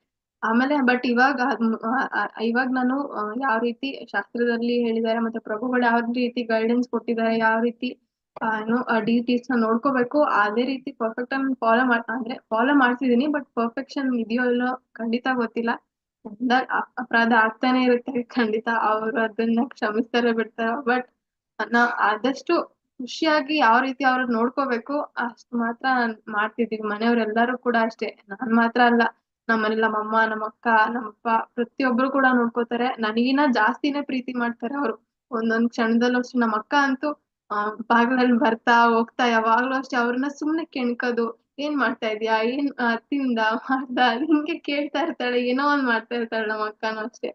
ಆಮೇಲೆ ಬಟ್ ಇವಾಗ ನಾನು ಯಾವ ರೀತಿ ಶಾಸ್ತ್ರದಲ್ಲಿ ಹೇಳಿದ್ದಾರೆ ಮತ್ತೆ ಪ್ರಭುಗಳು ಯಾವ ರೀತಿ ಗೈಡೆನ್ಸ್ ಕೊಟ್ಟಿದ್ದಾರೆ, ಯಾವ ರೀತಿ ಡಿಟೀಸ್ ನೋಡ್ಕೋಬೇಕು, ಅದೇ ರೀತಿ ಪರ್ಫೆಕ್ಟ್ ಆಗಿ ಫಾಲೋ ಮಾಡ್ತಿದೀನಿ. ಬಟ್ ಪರ್ಫೆಕ್ಷನ್ ಇದೆಯೋ ಇಲ್ಲೋ ಖಂಡಿತ ಗೊತ್ತಿಲ್ಲ. ಅಪರಾಧ ಆಗ್ತಾನೆ ಇರುತ್ತೆ ಖಂಡಿತ. ಅವ್ರು ಅದನ್ನ ಕ್ಷಮಿಸ್ತಾರೆ ಬಿಡ್ತಾರ. ಬಟ್ ಆದಷ್ಟು ಖುಷಿಯಾಗಿ ಯಾವ ರೀತಿ ಅವ್ರನ್ನ ನೋಡ್ಕೋಬೇಕು ಅಷ್ಟು ಮಾತ್ರ ಮಾಡ್ತಿದೀವಿ. ಮನೆಯವ್ರೆಲ್ಲರೂ ಕೂಡ ಅಷ್ಟೇ, ನಾನ್ ಮಾತ್ರ ಅಲ್ಲ, ನಮ್ಮನೇಲಿ ನಮ್ಮಮ್ಮ, ನಮ್ಮಕ್ಕ, ನಮ್ಮಪ್ಪ ಪ್ರತಿಯೊಬ್ರು ಕೂಡ ನೋಡ್ಕೋತಾರೆ. ನನಗಿನ್ನ ಜಾಸ್ತಿನೇ ಪ್ರೀತಿ ಮಾಡ್ತಾರೆ ಅವ್ರು. ಒಂದೊಂದ್ ಕ್ಷಣದಲ್ಲೂ ಅಷ್ಟೇ. ನಮ್ಮ ಅಕ್ಕ ಅಂತೂ ಬಾಗ್ಲಲ್ಲಿ ಬರ್ತಾ ಹೋಗ್ತಾ ಯಾವಾಗ್ಲೂ ಅಷ್ಟೇ ಅವ್ರನ್ನ ಸುಮ್ನೆ ಕೆಣ್ಕೋದು, ಏನ್ ಮಾಡ್ತಾ ಇದ್ಯಾ, ಏನ್ ತಿಂದ ಮಾಡ್ದ ಹಿಂಗೆ ಕೇಳ್ತಾ ಇರ್ತಾಳೆ. ಏನೋ ಒಂದ್ ಮಾಡ್ತಾ ಇರ್ತಾಳೆ ನಮ್ಮ ಅಕ್ಕನೂ ಅಷ್ಟೇ.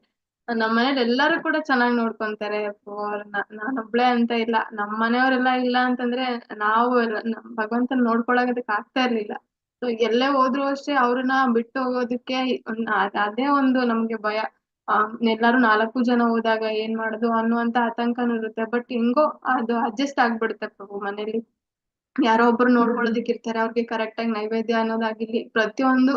ನಮ್ಮ ಮನೇಲಿ ಎಲ್ಲಾರು ಕೂಡ ಚೆನ್ನಾಗ್ ನೋಡ್ಕೊಂತಾರೆ ಅವ್ರನ್ನ. ನಾನೊಬ್ಳೆ ಅಂತ ಇಲ್ಲ, ನಮ್ ಮನೆಯವರೆಲ್ಲ ಇಲ್ಲ ಅಂತಂದ್ರೆ ನಾವು ಭಗವಂತನ ನೋಡ್ಕೊಳೋದಕ್ಕೆ ಆಗ್ತಾ ಇರ್ಲಿಲ್ಲ. ಸೊ ಎಲ್ಲೇ ಹೋದ್ರು ಅಷ್ಟೇ ಅವ್ರನ್ನ ಬಿಟ್ಟು ಹೋಗೋದಕ್ಕೆ ಅದೇ ಒಂದು ನಮ್ಗೆ ಭಯ. ಎಲ್ಲಾರು 4 ಜನ ಹೋದಾಗ ಏನ್ ಮಾಡುದು ಅನ್ನುವಂತ ಆತಂಕನೂ ಇರುತ್ತೆ. ಬಟ್ ಹೆಂಗೋ ಅದು ಅಡ್ಜಸ್ಟ್ ಆಗ್ಬಿಡುತ್ತೆ ಪ್ರಭು. ಮನೇಲಿ ಯಾರೋ ಒಬ್ರು ನೋಡ್ಕೊಳ್ಳೋದಿಕ್ ಇರ್ತಾರೆ, ಅವ್ರಿಗೆ ಕರೆಕ್ಟ್ ಆಗಿ ನೈವೇದ್ಯ ಅನ್ನೋದಾಗಿರ್ಲಿ, ಪ್ರತಿಯೊಂದು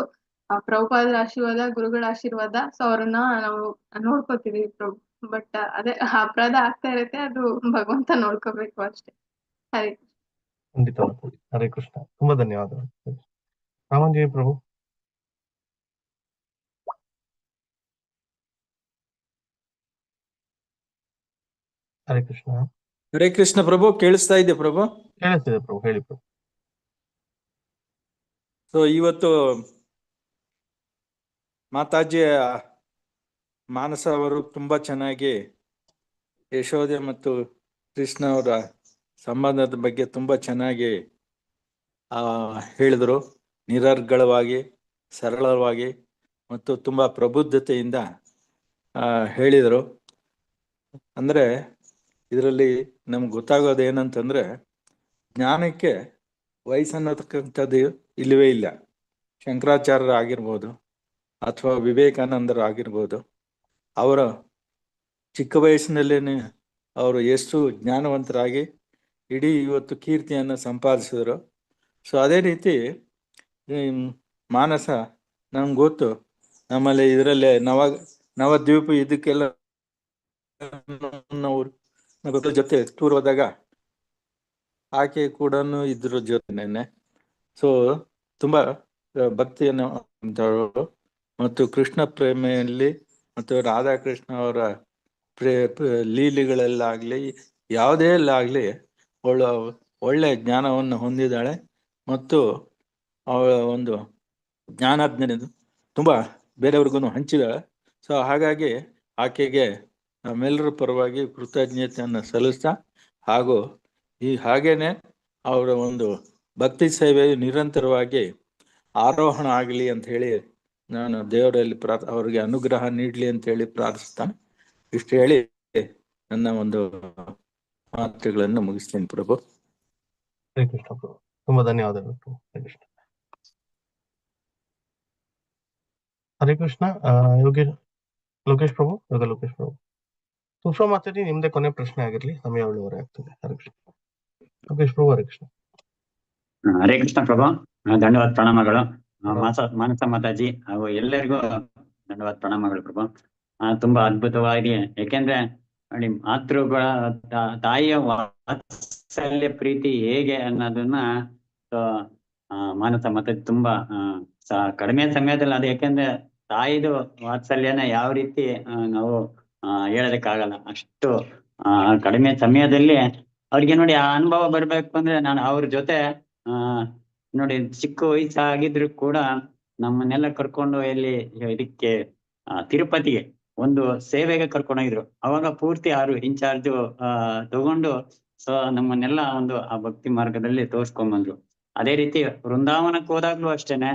ಪ್ರಭುಪಾದರ ಆಶೀರ್ವಾದ, ಗುರುಗಳ ಆಶೀರ್ವಾದ. ಸೊ ಅವ್ರನ್ನ ನಾವು ನೋಡ್ಕೋತೀವಿ ಪ್ರಭು. ಬಟ್ ಅದೇ ಅಪರಾಧ ಆಗ್ತಾ ಇರುತ್ತೆ, ಅದು ಭಗವಂತ ನೋಡ್ಕೋಬೇಕು ಅಷ್ಟೇ. ಹರಿ ಖಂಡಿತವಾಗಿ. ಹರೇ ಕೃಷ್ಣ, ತುಂಬಾ ಧನ್ಯವಾದಗಳು. ರಾಮಂಜಿ ಪ್ರಭು. ಹರೇ ಕೃಷ್ಣ. ಹರೇ ಕೃಷ್ಣ ಪ್ರಭು, ಕೇಳಿಸ್ತಾ ಇದೆ ಪ್ರಭು? ಕೇಳಿಸ್ತಿದೆ ಪ್ರಭು, ಹೇಳಿ ಪ್ರಭು. ಸೊ ಇವತ್ತು ಮಾತಾಜಿಯ ಮಾನಸ ಅವರು ತುಂಬಾ ಚೆನ್ನಾಗಿ ಯಶೋದೆ ಮತ್ತು ಕೃಷ್ಣ ಅವರ ಸಂಬಂಧದ ಬಗ್ಗೆ ತುಂಬಾ ಚೆನ್ನಾಗಿ ಹೇಳಿದರು. ನಿರರ್ಗಳವಾಗಿ, ಸರಳವಾಗಿ ಮತ್ತು ತುಂಬಾ ಪ್ರಬುದ್ಧತೆಯಿಂದ ಹೇಳಿದರು. ಅಂದ್ರೆ ಇದರಲ್ಲಿ ನಮ್ಗೆ ಗೊತ್ತಾಗೋದು ಏನಂತಂದ್ರೆ, ಜ್ಞಾನಕ್ಕೆ ವಯಸ್ಸನ್ನತಕ್ಕಂಥದ್ದು ಇಲ್ಲವೇ ಇಲ್ಲ. ಶಂಕರಾಚಾರ್ಯರು ಆಗಿರ್ಬೋದು ಅಥವಾ ವಿವೇಕಾನಂದರು ಆಗಿರ್ಬೋದು, ಅವರ ಚಿಕ್ಕ ವಯಸ್ಸಿನಲ್ಲೇನೆ ಅವರು ಎಷ್ಟು ಜ್ಞಾನವಂತರಾಗಿ ಇಡೀ ಇವತ್ತು ಕೀರ್ತಿಯನ್ನು ಸಂಪಾದಿಸಿದ್ರು. ಸೊ ಅದೇ ರೀತಿ ಮಾನಸ ನಮ್ಗೆ ಗೊತ್ತು, ನಮ್ಮಲ್ಲಿ ಇದರಲ್ಲೇ ನವದ್ವೀಪ ಇದಕ್ಕೆಲ್ಲ ನಾವು ಜೊತೆ ಟೂರ್ ಹೋದಾಗ ಆಕೆ ಕೂಡ ಇದ್ರ ಜೊತೆನೆ. ಸೊ ತುಂಬಾ ಭಕ್ತಿಯನ್ನು ಮತ್ತು ಕೃಷ್ಣ ಪ್ರೇಮೆಯಲ್ಲಿ ಮತ್ತು ರಾಧಾಕೃಷ್ಣ ಅವರ ಲೀಲೆಗಳಲ್ಲಾಗ್ಲಿ ಯಾವುದೇ ಆಗ್ಲಿ ಒಳ್ಳೆ ಜ್ಞಾನವನ್ನು ಹೊಂದಿದ್ದಾಳೆ ಮತ್ತು ಅವಳ ಒಂದು ಜ್ಞಾನಾಜ್ಞೆ ತುಂಬಾ ಬೇರೆಯವ್ರಿಗೂ ಹಂಚಿದಾಳೆ. ಸೊ ಹಾಗಾಗಿ ಆಕೆಗೆ ನಮ್ಮೆಲ್ಲರ ಪರವಾಗಿ ಕೃತಜ್ಞತೆಯನ್ನು ಸಲ್ಲಿಸ್ತಾ, ಹಾಗೂ ಹಾಗೇನೆ ಅವರ ಒಂದು ಭಕ್ತಿ ಸೇವೆಯು ನಿರಂತರವಾಗಿ ಆರೋಹಣ ಆಗಲಿ ಅಂತ ಹೇಳಿ ನಾನು ದೇವರಲ್ಲಿ ಅವರಿಗೆ ಅನುಗ್ರಹ ನೀಡಲಿ ಅಂತ ಹೇಳಿ ಪ್ರಾರ್ಥಿಸ್ತಾನೆ. ಇಷ್ಟು ಹೇಳಿ ನನ್ನ ಒಂದು ಮಾತುಗಳನ್ನು ಮುಗಿಸ್ತೇನೆ ಪ್ರಭು. ಹರೇ ಕೃಷ್ಣ ಪ್ರಭು, ತುಂಬಾ ಧನ್ಯವಾದಗಳು ಪ್ರಭು. ಹರೇ ಕೃಷ್ಣ. ಹರೇ ಕೃಷ್ಣ. ಲೋಕೇಶ್ ಪ್ರಭು, ಲೋಕೇಶ್ ಪ್ರಭು. ಸುಷ್ಮಾ ಮಾತಾಡಿ, ನಿಮ್ದೇ ಕೊನೆ ಪ್ರಶ್ನೆ ಆಗಿರ್ಲಿ, ಸಮಯ 7:30 ಆಗ್ತದೆ. ಹರೇ ಕೃಷ್ಣ. ಲೋಕೇಶ್ ಪ್ರಭು, ಹರೇ ಕೃಷ್ಣ. ಹರೇ ಕೃಷ್ಣ ಪ್ರಭು, ಧನ್ಯವಾದ ಪ್ರಣಾಮಗಳು. ಮಾನಸ ಮಾತಾಜಿ ಹಾಗೂ ಎಲ್ಲರಿಗೂ ಧನ್ಯವಾದ ಪ್ರಣಾಮಗಳು ಪ್ರಭು. ತುಂಬಾ ಅದ್ಭುತವಾಗಿ, ಯಾಕೆಂದ್ರೆ ನೋಡಿ, ಮಾತೃಗಳ ತಾಯಿಯ ವಾತ್ಸಲ್ಯ ಪ್ರೀತಿ ಹೇಗೆ ಅನ್ನೋದನ್ನ ಮಾನಸ ಮಾತಾಜಿ ತುಂಬಾ ಕಡಿಮೆ ಸಮಯದಲ್ಲಿ ಅದು, ಯಾಕೆಂದ್ರೆ ತಾಯಿದು ವಾತ್ಸಲ್ಯನ ಯಾವ ರೀತಿ ನಾವು ಹೇಳೋದಕ್ಕಾಗಲ್ಲ. ಅಷ್ಟು ಕಡಿಮೆ ಸಮಯದಲ್ಲಿ ಅವ್ರಿಗೆ ನೋಡಿ ಆ ಅನುಭವ ಬರ್ಬೇಕು ಅಂದ್ರೆ, ನಾನು ಅವ್ರ ಜೊತೆ ನೋಡಿ ಚಿಕ್ಕ ವಯಸ್ಸಾಗಿದ್ರು ಕೂಡ ನಮ್ಮನ್ನೆಲ್ಲ ಕರ್ಕೊಂಡು ಎಲ್ಲಿ ಇದಕ್ಕೆ ತಿರುಪತಿಗೆ ಒಂದು ಸೇವೆಗೆ ಕರ್ಕೊಂಡೋಗಿದ್ರು. ಅವಾಗ ಪೂರ್ತಿ ಅವರು ಇನ್ಚಾರ್ಜು ತಗೊಂಡು ಸೊ ನಮ್ಮನ್ನೆಲ್ಲ ಒಂದು ಆ ಭಕ್ತಿ ಮಾರ್ಗದಲ್ಲಿ ತೋರ್ಸ್ಕೊಂಡ್ಬಂದ್ರು. ಅದೇ ರೀತಿ ವೃಂದಾವನಕ್ಕೆ ಹೋದಾಗ್ಲೂ ಅಷ್ಟೇನೆ.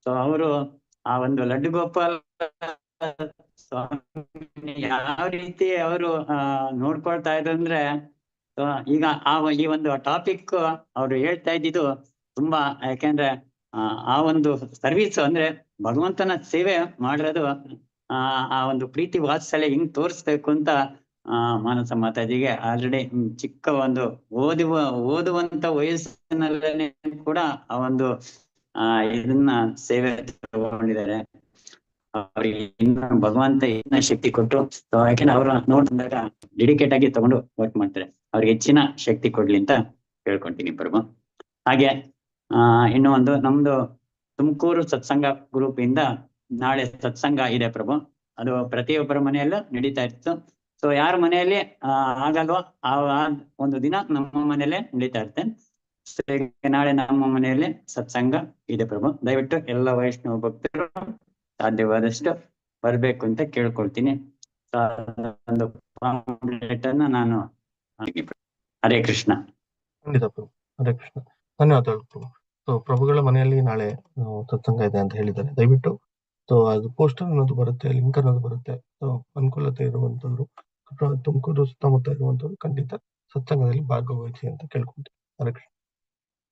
ಸೊ ಅವರು ಆ ಒಂದು ಲಡ್ಡು ಗೋಪಾಲ್ ಯಾವ ರೀತಿ ಅವರು ನೋಡ್ಕೊಳ್ತಾ ಇದ್ರು ಅಂದ್ರೆ, ಈಗ ಈ ಒಂದು ಟಾಪಿಕ್ ಅವ್ರು ಹೇಳ್ತಾ ಇದ್ದಿದ್ದು ತುಂಬಾ, ಯಾಕೆಂದ್ರೆ ಆ ಒಂದು ಸರ್ವಿಸ್ ಅಂದ್ರೆ ಭಗವಂತನ ಸೇವೆ ಮಾಡಿರೋದು ಆ ಒಂದು ಪ್ರೀತಿ ವಾತ್ಸಲ್ಯ ಹಿಂಗ್ ತೋರಿಸ್ಬೇಕು ಅಂತ ಮಾನಸ ಮಾತಾಜಿಗೆ ಆಲ್ರೆಡಿ ಚಿಕ್ಕ ಒಂದು ಓದುವಂತ ವಯಸ್ಸಿನಲ್ಲೇ ಕೂಡ ಆ ಒಂದು ಇದನ್ನ ಸೇವೆ ತಗೊಂಡಿದ್ದಾರೆ. ಅವ್ರಿಗೆ ಇನ್ನ ಭಗವಂತ ಇನ್ನ ಶಕ್ತಿ ಕೊಟ್ಟು, ಯಾಕೆಂದ್ರೆ ಅವ್ರ ನೋಡಿದಾಗ ಡೆಡಿಕೇಟ್ ಆಗಿ ತಗೊಂಡು ವರ್ಕ್ ಮಾಡ್ತಾರೆ. ಅವ್ರಿಗೆ ಹೆಚ್ಚಿನ ಶಕ್ತಿ ಕೊಡ್ಲಿ ಅಂತ ಹೇಳ್ಕೊಂತೀನಿ ಪ್ರಭು. ಹಾಗೆ ಇನ್ನು ಒಂದು ನಮ್ದು ತುಮಕೂರು ಸತ್ಸಂಗ ಗ್ರೂಪ್ ಇಂದ ನಾಳೆ ಸತ್ಸಂಗ ಇದೆ ಪ್ರಭು. ಅದು ಪ್ರತಿಯೊಬ್ಬರ ಮನೆಯಲ್ಲೂ ನಡೀತಾ ಇತ್ತು. ಸೊ ಯಾರ ಮನೆಯಲ್ಲಿ ಆಗಲ್ವೋ ಆ ಒಂದು ದಿನ ನಮ್ಮ ಮನೆಯಲ್ಲೇ ನಡೀತಾ ಇರುತ್ತೆ. ನಾಳೆ ನಮ್ಮ ಮನೆಯಲ್ಲಿ ಸತ್ಸಂಗ ಇದೆ ಪ್ರಭು. ದಯವಿಟ್ಟು ಎಲ್ಲ ವೈಷ್ಣವ ಭಕ್ತರು ಸಾಧ್ಯವಾದಷ್ಟು ಬರ್ಬೇಕು ಅಂತ ಕೇಳ್ಕೊಳ್ತೀನಿ. ಒಂದು ನಾನು ಹರೇ ಕೃಷ್ಣ. ಖಂಡಿತ ಪ್ರಭು, ಹರೇ ಕೃಷ್ಣ. ಧನ್ಯವಾದಗಳು ಪ್ರಭು. ಸೊ ಪ್ರಭುಗಳ ಮನೆಯಲ್ಲಿ ನಾಳೆ ಸತ್ಸಂಗ ಇದೆ ಅಂತ ಹೇಳಿದ್ದಾರೆ. ದಯವಿಟ್ಟು ಸೊ ಅದು ಪೋಸ್ಟರ್ ಅನ್ನೋದು ಬರುತ್ತೆ, ಲಿಂಕ್ ಅನ್ನೋದು ಬರುತ್ತೆ. ಸೊ ಅನುಕೂಲತೆ ಇರುವಂತವ್ರು, ತುಮಕೂರು ಸುತ್ತಮುತ್ತ ಇರುವಂತವ್ರು ಖಂಡಿತ ಸತ್ಸಂಗದಲ್ಲಿ ಭಾಗವಹಿಸಿ ಅಂತ ಕೇಳ್ಕೊಂತೀನಿ. ಹರೇ ಕೃಷ್ಣ.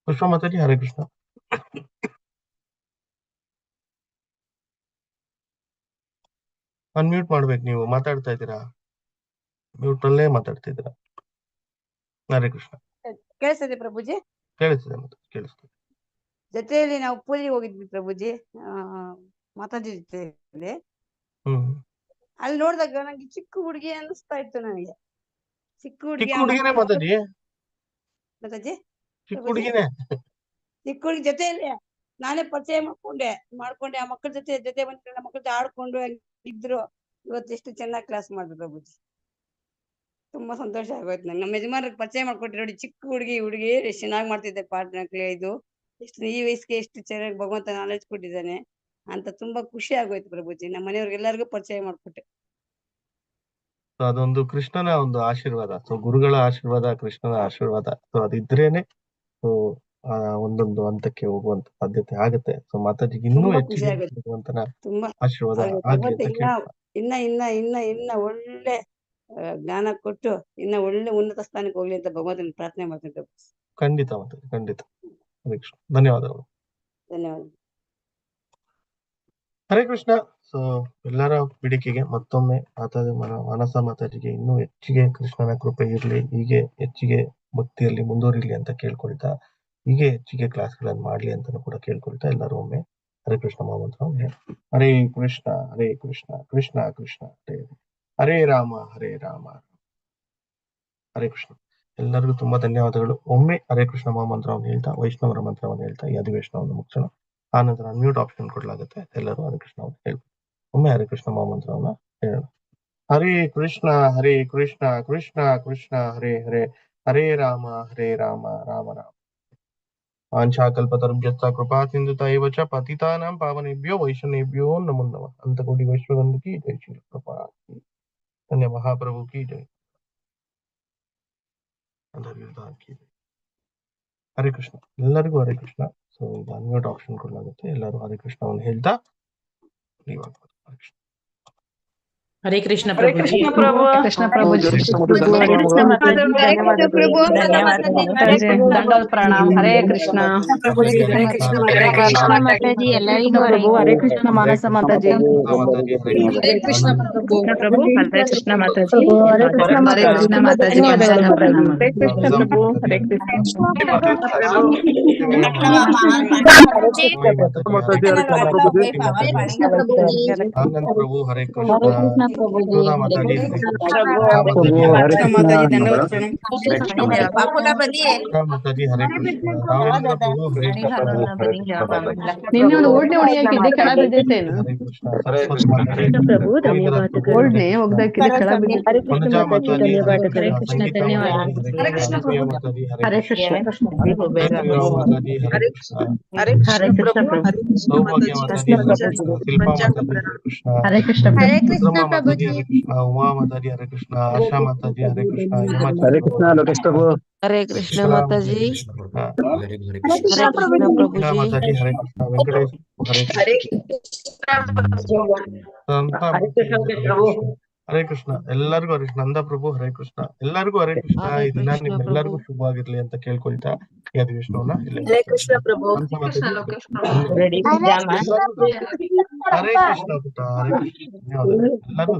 ಪುಷ್ಪ ಮಾತಾಡಿ. ಹರೇ ಕೃಷ್ಣ. ಅನ್ಮ್ಯೂಟ್ ಮಾಡ್ಬೇಕು, ನೀವು ಮಾತಾಡ್ತಾ ಇದ್ದೀರಾ, ಮ್ಯೂಟ್ ಅಲ್ಲೇ ಮಾತಾಡ್ತಿದ್ದೀರಾ. ಹರೇ ಕೃಷ್ಣ. ಕೇಳಿಸ್ತದೆ ಪ್ರಭುಜಿ? ಕೇಳಿಸ್ತಿದೆ, ಮತ್ತೆ ಕೇಳಿಸ್ತಿದೆ. ಜೊತೆಯಲ್ಲಿ ನಾವು ಪೂಜೆಗೆ ಹೋಗಿದ್ವಿ ಪ್ರಭುಜಿ, ಮಾತಾಜಿ ಜೊತೆಯಲ್ಲಿ. ಅಲ್ಲಿ ನೋಡಿದಾಗ ನಂಗೆ ಚಿಕ್ಕ ಹುಡುಗಿ ಅನ್ನಿಸ್ತಾ ಇತ್ತು. ನನಗೆ ಚಿಕ್ಕ ಹುಡುಗಿ ಮಾತಾಜಿ. ಚಿಕ್ಕ ಹುಡುಗಿನೇ. ಚಿಕ್ಕ ಹುಡುಗಿ ಜೊತೆಯಲ್ಲಿ ನಾನೇ ಪರಿಚಯ ಮಾಡ್ಕೊಂಡೆ ಆ ಮಕ್ಕಳ ಜೊತೆ ಬಂದ ಮಕ್ಕಳ ಜೊತೆ ಆಡ್ಕೊಂಡು ಇದ್ರು. ಇವತ್ತು ಎಷ್ಟು ಚೆನ್ನಾಗಿ ಕ್ಲಾಸ್ ಮಾಡಿದ್ರು ಪ್ರಭುಜಿ. ತುಂಬಾ ಸಂತೋಷ ಆಗೋಯ್ತು ನಂಗೆ. ನಮ್ಮ ಯಜಮಾನ್ರಿಗೆ ಪರಿಚಯ ಮಾಡ್ಕೊಟ್ರಿ ನೋಡಿ, ಚಿಕ್ಕ ಹುಡುಗಿ ಎಷ್ಟು ಚೆನ್ನಾಗಿ ಮಾಡ್ತಿದ್ದೆ ಪಾಠ. ಇದು ಎಷ್ಟು ಈ ವಯಸ್ಸಿಗೆ ಎಷ್ಟು ಚೆನ್ನಾಗಿ ಭಗವಂತ ನಾಲೆಜ್ ಕೊಟ್ಟಿದ್ದಾನೆ ಅಂತ ತುಂಬಾ ಖುಷಿ ಆಗೋಯ್ತು ಪ್ರಭುಜಿ. ನಮ್ಮ ಮನೆಯವ್ರಿಗೆಲ್ಲರಿಗೂ ಪರಿಚಯ ಮಾಡ್ಕೊಟ್ಟೆ. ಅದೊಂದು ಕೃಷ್ಣನ ಒಂದು ಆಶೀರ್ವಾದ. ಸೊ ಗುರುಗಳ ಆಶೀರ್ವಾದ, ಕೃಷ್ಣನ ಆಶೀರ್ವಾದ, ಸೊ ಅದಿದ್ರೇನೆ ಸೊ ಒಂದೊಂದು ಹಂತಕ್ಕೆ ಹೋಗುವಂತ ಸಾಧ್ಯತೆ ಆಗುತ್ತೆ. ಸೊ ಮಾತಾಜಿಗೆ ಇನ್ನೂ ತುಂಬಾ ಹೆಚ್ಚಿಗೆ ಖುಷಿ ಆಗುತ್ತೆ. ಭಗವಂತನ ತುಂಬಾ ಆಶೀರ್ವಾದ ಆಗ್ಲಿ ಭಗವಂತ ಅಂತ ಕೇಳ್ತಾ ಇನ್ನ ಒಳ್ಳೆ ಜ್ಞಾನ ಕೊಟ್ಟು ಇನ್ನ ಒಳ್ಳೆ ಉನ್ನತ ಸ್ಥಾನಕ್ಕೆ ಹೋಗ್ಲಿ ಅಂತ ಭಗವಂತನ ಪ್ರಾರ್ಥನೆ ಮಾಡ್ತೀನಿ. ಖಂಡಿತ ಮಾತಾಜಿ, ಖಂಡಿತ. ಹರೇ ಕೃಷ್ಣ, ಧನ್ಯವಾದಗಳು. ಧನ್ಯವಾದ. ಹರೇ ಕೃಷ್ಣ. ಸೊ ಎಲ್ಲರ ಬೇಡಿಕೆಗೆ ಮತ್ತೊಮ್ಮೆ ಮಾನಸ ಮಾತಾಜಿಗೆ ಇನ್ನೂ ಹೆಚ್ಚಿಗೆ ಕೃಷ್ಣನ ಕೃಪೆ ಇರ್ಲಿ, ಹೀಗೆ ಹೆಚ್ಚಿಗೆ ಭಕ್ತಿಯಲ್ಲಿ ಮುಂದುವರಿಲಿ ಅಂತ ಕೇಳ್ಕೊಳ್ತಾ, ಹೀಗೆ ಹೆಚ್ಚಿಗೆ ಕ್ಲಾಸ್ಗಳನ್ನು ಮಾಡ್ಲಿ ಅಂತಾನು ಕೂಡ ಕೇಳ್ಕೊಳ್ತಾ, ಎಲ್ಲರೂ ಒಮ್ಮೆ ಹರೇ ಕೃಷ್ಣ ಮಹಾಮಂತ್ರವನ್ನು ಹೇಳಿ. ಹರೇ ಕೃಷ್ಣ ಹರೇ ಕೃಷ್ಣ ಕೃಷ್ಣ ಕೃಷ್ಣ ಹರೇ ಹರೇ ರಾಮ ಹರೇ ರಾಮ ಹರೇ ಕೃಷ್ಣ. ಎಲ್ಲರಿಗೂ ತುಂಬಾ ಧನ್ಯವಾದಗಳು. ಒಮ್ಮೆ ಹರೇ ಕೃಷ್ಣ ಮಹಾಮಂತ್ರವನ್ನು ಹೇಳ್ತಾ, ವೈಷ್ಣವರ ಮಂತ್ರವನ್ನು ಹೇಳ್ತಾ ಈ ಅಧಿವೇಶನವನ್ನು ಮುಗಿಸೋಣ. ಆನಂತರ ಅನ್ಮ್ಯೂಟ್ ಆಪ್ಷನ್ ಕೊಡಲಾಗುತ್ತೆ. ಎಲ್ಲರೂ ಹರೇ ಕೃಷ್ಣವನ್ನು ಹೇಳ್ಬೇಕು. ಒಮ್ಮೆ ಹರೇ ಕೃಷ್ಣ ಮಹಾಮಂತ್ರವನ್ನ ಹೇಳೋಣ. ಹರೇ ಕೃಷ್ಣ ಕೃಷ್ಣ ಕೃಷ್ಣ ಹರೇ ಹರೇ ಹರೇ ರಾಮ ರಾಮ ರಾಮ. ವಾಂಛಾಕಲ್ಪತರುಭ್ಯಶ್ಚ ಕೃಪಾ ಸಿಂಧುತೈವ ಚ ಪತಿತಾನಾಂ ಪಾವನೇಭ್ಯೋ ವೈಷ್ಣವೇಭ್ಯೋ ನಮೋ ನಮಃ. ಅಂತಕೋಟಿ ವೈಷ್ಣವಂದು ಕಿ ಜೈ, ಶ್ರೀ ಕೃಪಾ ಧನ್ಯ ಮಹಾಪ್ರಭು ಕಿ ಜೈ, ಹರೇ ಕೃಷ್ಣ. ಎಲ್ಲರಿಗೂ ಹರೇ ಕೃಷ್ಣ. ಸೊ ಈಗ ಅನ್ಮ್ಯೂಟ್ ಆಪ್ಷನ್ ಕೊಡಲಾಗುತ್ತೆ. ಎಲ್ಲರೂ ಹರೇ ಕೃಷ್ಣವನ್ನು ಹೇಳ್ತಾ ಹರೇ ಕೃಷ್ಣ ಹರೇ ಕೃಷ್ಣ ಪ್ರಭು. ಕೃಷ್ಣ ಪ್ರಭು ದಂಡೋತ್ ಪ್ರಣಾಮ್. ಹರೇ ಕೃಷ್ಣ. ಹರೇ ಕೃಷ್ಣ ಮಾತಾಜಿ, ಎಲ್ಲರಿಗೂ ಪ್ರಭು. ಹರೇ ಕೃಷ್ಣ ಮಾನಸ ಮಾತಾಜಿ. ಹರೇ ಕೃಷ್ಣ ಪ್ರಭು. ಹರೇ ಕೃಷ್ಣ ಮಾತಾಜಿ. ಹರೇ ಕೃಷ್ಣ ಮಾತಾಜಿ. ಹರೇ ಕೃಷ್ಣ ಪ್ರಭು. ಹರೇ ಆನಂದ್ ಪ್ರಭು ಹರೇ ಕೃಷ್ಣ. ಮಾತಾಜಿ ಹರೇ ಕೃಷ್ಣ. ರಾಘವೇಂದ್ರ ಪ್ರಭು ಹರೇ ಕೃಷ್ಣ. ನಿನ್ನೆ ಒಂದು ಓಡ್ನೆ ಹೊಡಿಯಾಕಿದ್ದೆ, ಕೆಳ ಬಿದ್ದೈತೇನು? ಸರಸ್ವತಿ ಮಾತಾಜಿ ಓಡ್ನೆ ಒಗ್ದಾಕಿದ್ದೆ, ಕೆಳ ಬಿದ್ದೈತೆ. ಮನುಜಾ ಮಾತಾಜಿ ಹರೇ ಕೃಷ್ಣ, ಧನ್ಯವಾದ. ಹರೇ ಕೃಷ್ಣ ಪ್ರಭು. ಹರೇ ಕೃಷ್ಣ ಮಾತಾಜಿ ಹರೇ ಕೃಷ್ಣ. ಹರೇ ಕೃಷ್ಣ ಪ್ರಭು. ಸೌಭಾಗ್ಯ ಮಾತಾಜಿ ಹರೇ ಕೃಷ್ಣ. ಶಿಲ್ಪಾ ಮಾತಾಜಿ ಹರೇ ಕೃಷ್ಣ. ಹರೇ ಕೃಷ್ಣ ರುದ್ರಮ್ಮ ಮಾತಾಜಿ ಹರೇ ಕೃಷ್ಣ. ಉಮಾ ಮಾತಾಜಿ ಹರೇ ಕೃಷ್ಣ. ಆಶಾ ಮಾತಾಜಿ ಹರೇ ಕೃಷ್ಣ. ಹರೇ ಕೃಷ್ಣ ಲೋಕೇಶ್ ಪ್ರಭು. ಹರೇ ಕೃಷ್ಣ ಮಾತಾಜಿ. ಹರೇ ಕೃಷ್ಣ ಪ್ರಭುಜಿ. ಮಾತಾಜಿ ಹರೇ ಕೃಷ್ಣ. ವೆಂಕಟೇಶ್ ಹರೇ ಕೃಷ್ಣ. ಹರೇ ಕೃಷ್ಣ. ಎಲ್ಲರಿಗೂ ಹರೇ ಕೃಷ್ಣ. ನಂದ ಪ್ರಭು ಹರೇ ಕೃಷ್ಣ. ಎಲ್ಲರಿಗೂ ಹರೇ ಕೃಷ್ಣ. ಈ ದಿನ ನಿಮ್ಮೆಲ್ಲರಿಗೂ ಶುಭವಾಗಿರ್ಲಿ ಅಂತ ಕೇಳ್ಕೊಳ್ತಾ ಈ ಅಧಿವೇಶನವನ್ನ ಹರೇ ಕೃಷ್ಣ ಪ್ರಭು. ಹರೇ ಕೃಷ್ಣ ಪುಟ್ಟ. ಹರೇ ಕೃಷ್ಣ. ಎಲ್ಲರೂ